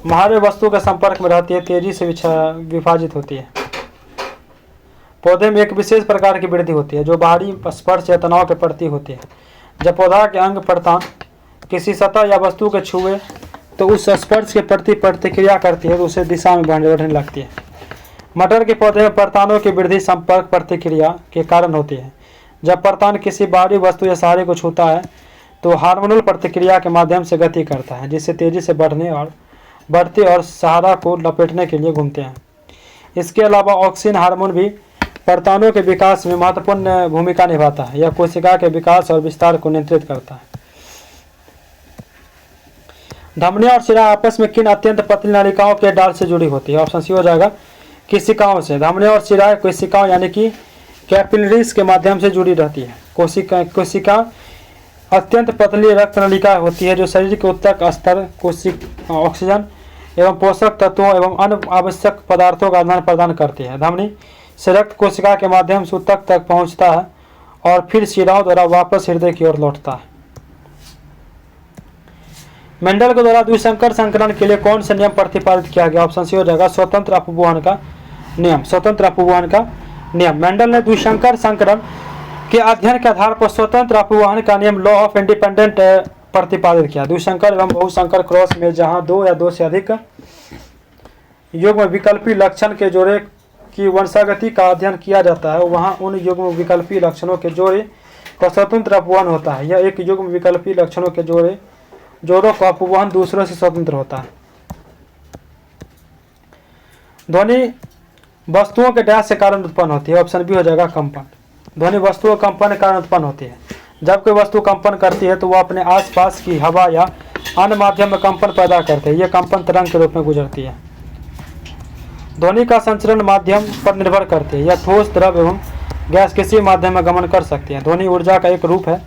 महारे वस्तु के संपर्क में रहती है तेजी से विभाजित होती है। पौधे में एक विशेष प्रकार की वृद्धि होती है जो बाहरी स्पर्श या तनाव के प्रति होती है। जब पौधा के अंग परतान किसी सतह या वस्तु के छुए तो उस स्पर्श के प्रति प्रतिक्रिया करती है तो उसे दिशा में बढ़ने लगती है। मटर के पौधे में परतानों की वृद्धि संपर्क प्रतिक्रिया के कारण होती है। जब परतान किसी बाहरी वस्तु या सहारे को छूता है तो हार्मोनल प्रतिक्रिया के माध्यम से गति करता है, जिससे तेजी से बढ़ते और सहारा को लपेटने के लिए घूमते हैं। इसके अलावा ऑक्सिन हार्मोन भी परतानों के विकास में महत्वपूर्ण भूमिका निभाता है। यह कोशिका के विकास और विस्तार को नियंत्रित करता है। धमनियां और शिरा आपस में किन अत्यंत पतली नलिकाओं के डाल से जुड़ी होती है? ऑप्शन सी हो जाएगा कोशिकाओं से। धमनियां और शिरा कोशिकाओं यानी कि कैपिलरीज के माध्यम से जुड़ी रहती है। कोशिका अत्यंत पतली रक्त नलिका होती है जो शरीर के ऊतक स्तर, ऑक्सीजन एवं पोषक तत्वों एवं अन्य आवश्यक पदार्थों का आदान प्रदान करती है। धमनी से रक्त कोशिका के माध्यम से ऊतक तक पहुंचता है और फिर शिराओं द्वारा वापस हृदय की ओर लौटता है। मेंडल के द्वारा द्विसंकर संकरण के लिए कौन सा नियम प्रतिपादित किया गया? ऑप्शन सी हो जाएगा स्वतंत्र अपवहन का नियम। स्वतंत्र अपवहन का नियम। मेंडल ने द्विसंकर संकरण के अध्ययन के आधार पर स्वतंत्र अपवहन का नियम लॉ ऑफ इंडिपेंडेंट प्रतिपादित किया। द्विसंकर एवं बहुसंकर क्रॉस में जहां 2 या 2 से अधिक युग्म विकल्पी लक्षण के जोड़े की वंशागति का अध्ययन किया जाता है, वहां उन युग्म विकल्पी लक्षणों के जोड़े का स्वतंत्र अपवहन होता है। यह एक युग्म विकल्पी लक्षणों के जोड़ों का अपवहन दूसरों से स्वतंत्र होता है। ध्वनि वस्तुओं के डैश के कारण उत्पन्न होती है। ऑप्शन बी हो जाएगा कंपन। ध्वनि वस्तुओं कंपन के कारण उत्पन्न होती है। जब कोई वस्तु कंपन करती है तो वह अपने आसपास की हवा या अन्य माध्यम में कंपन पैदा करते हैं। यह कंपन तरंग के रूप में गुजरती है। ध्वनि का संचरण माध्यम पर निर्भर करती है। यह ठोस, द्रव एवं गैस किसी माध्यम में गमन कर सकती है। ध्वनि ऊर्जा का एक रूप है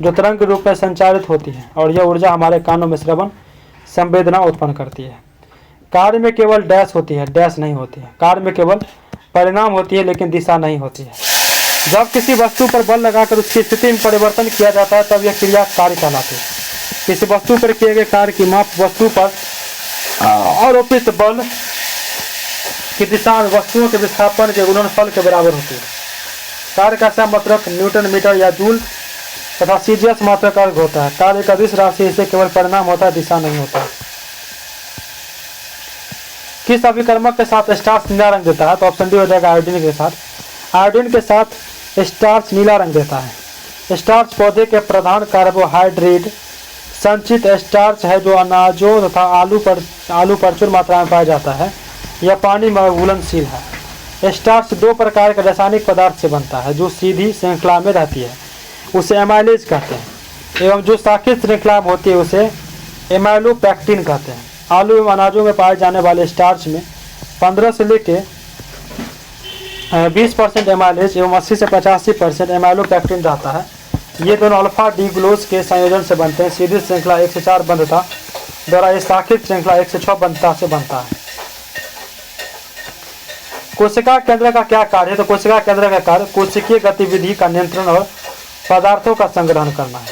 जो तरंग के रूप में संचारित होती है और यह ऊर्जा हमारे कानों में श्रवण संवेदना उत्पन्न करती है। कार्य में केवल डैश होती है, डैश नहीं होती है। कार्य में केवल परिणाम होती है लेकिन दिशा नहीं होती है। जब किसी वस्तु पर बल लगाकर उसकी स्थिति में परिवर्तन किया जाता है तब यह क्रिया कार्य कहलाती है। किसी वस्तु पर किए गए कार्य की माप वस्तु पर आरोपित बल की दिशा में वस्तुओं के विस्थापन के गुणनफल के बराबर होती है। कार्य का मतलब न्यूटन मीटर या जूल तथा सीजियस मात्रा का अर्थ होता है। कार्य एक अदिश राशि, इससे केवल परिणाम होता है, दिशा नहीं होता। किस अभिकर्मक के साथ स्टार्च नीला रंग देता है? तो ऑप्शन डी हो जाएगा आयोडीन के साथ। आयोडीन के साथ स्टार्च नीला रंग देता है। स्टार्च पौधे के प्रधान कार्बोहाइड्रेट संचित स्टार्च है जो अनाजों तथा आलू प्रचुर मात्रा में पाया जाता है। यह पानी में घुलनशील है। स्टार्च दो प्रकार के रासायनिक पदार्थ से बनता है। जो सीधी श्रृंखला में रहती है उसे एमाइलेज कहते हैं, एवं जो शाखित श्रृंखला में होती है उसे एमाइलोपेक्टिन कहते हैं। आलू एवं अनाजों में पाए जाने वाले स्टार्च में 15 से लेकर 20% एमाइलेज एवं 80 से 85% एमाइलोपेक्टिन रहता है। ये दोनों अल्फा डी ग्लूकोज के संयोजन से बनते हैं। सीधी श्रृंखला 1 से 4 बंधता द्वारा ये शाखित श्रृंखला 1 से 6 बंधता से बनता है। कोशिका केंद्र का क्या कार्य है? तो कोशिका केंद्र का कार्य कोशिकीय गतिविधि का नियंत्रण और पदार्थों का संग्रहण करना है।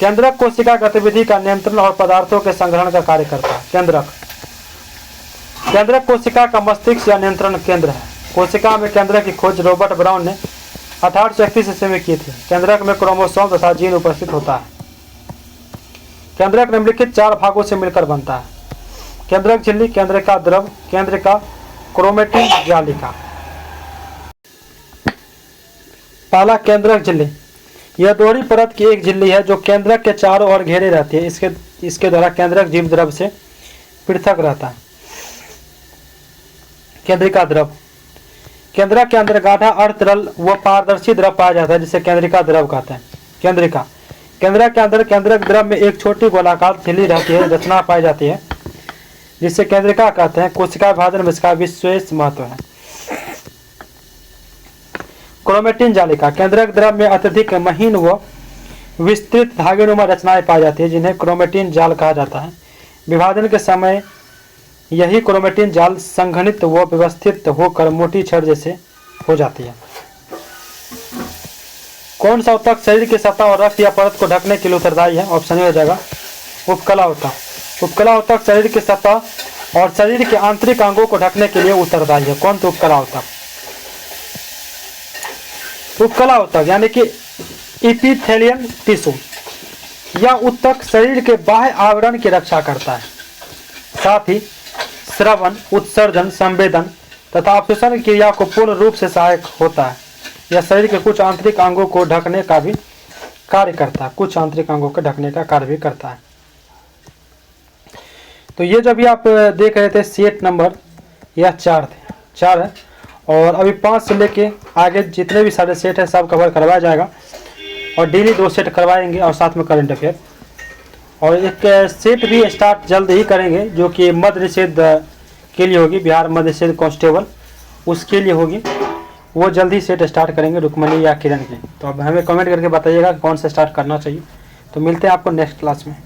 केंद्रक कोशिका गतिविधि का नियंत्रण और पदार्थों के संग्रहण का कार्य करता है। केंद्रक कोशिका का मस्तिष्क या नियंत्रण केंद्र है। कोशिका में केंद्रक की खोज रॉबर्ट ब्राउन ने 1831 ईस्वी में की थी। केंद्रक में क्रोमोसोम तथा जीन उपस्थित होता है। केंद्रक निम्नलिखित 4 भागों से मिलकर बनता है। केंद्रक झिल्ली, केंद्र का द्रव, केंद्र का क्रोमेटिन जालिका। पहला केंद्रक झिल्ली। यह दोहरी परत की एक झिल्ली है जो केंद्रक के चारों ओर घेरे रहती है। इसके द्वारा केंद्रक जीव द्रव से पृथक रहता है। केंद्रिका द्रव। केंद्रक के अंदर गाढ़ा अर्धतरल व पारदर्शी द्रव पाया जाता है जिसे केंद्रिका द्रव कहते हैं। केंद्रिका। केंद्रक के अंदर केंद्रक द्रव में एक छोटी गोलाकार झिल्ली रहती है, रचना पाई जाती है जिसे केंद्रिका कहते हैं। कोशिका विभाजन में इसका विशेष महत्व है। क्रोमेटिन जालिका। केंद्रक द्रव में अत्यधिक महीन व विस्तृत धागेनुमा रचनाएं पाई जाती है जिन्हें क्रोमेटिन जाल कहा जाता है। विभाजन के समय यही क्रोमेटिन जाल संघनित व व्यवस्थित होकर मोटी छड़ जैसे हो जाती है। कौन सा ऊतक शरीर की सतह और रक्त या परत को ढकने के लिए उत्तरदायी है? ऑप्शन ए हो जाएगा उपकला ऊतक। उपकला ऊतक शरीर की सतह और शरीर के आंतरिक अंगों को ढकने के लिए उत्तरदायी है। कौन? तो उपकला ऊतक। उपकला ऊतक यानी कि इपिथेलियल टिश्यू। यह ऊतक शरीर के बाह्य आवरण की रक्षा करता है, साथ ही श्रवण, उत्सर्जन, संवेदन तथा अवशोषण क्रिया को पूर्ण रूप से सहायक होता है। यह शरीर के कुछ आंतरिक अंगों को ढकने का भी कार्य करता है। कुछ आंतरिक अंगों को ढकने का कार्य भी करता है। तो ये जो भी आप देख रहे थे सेट नंबर यह 4 है और अभी 5 से लेके आगे जितने भी सारे सेट है सब कवर करवाया जाएगा और डेली 2 सेट करवाएंगे और साथ में करंट अफेयर और एक सेट भी स्टार्ट जल्द ही करेंगे जो कि मध्य निषेध के लिए होगी। बिहार मध्य निषेध कांस्टेबल उसके लिए होगी, वो जल्द ही सेट स्टार्ट करेंगे रुक्मणी या किरण की। तो अब हमें कमेंट करके बताइएगा कौन सा स्टार्ट करना चाहिए। तो मिलते हैं आपको नेक्स्ट क्लास में।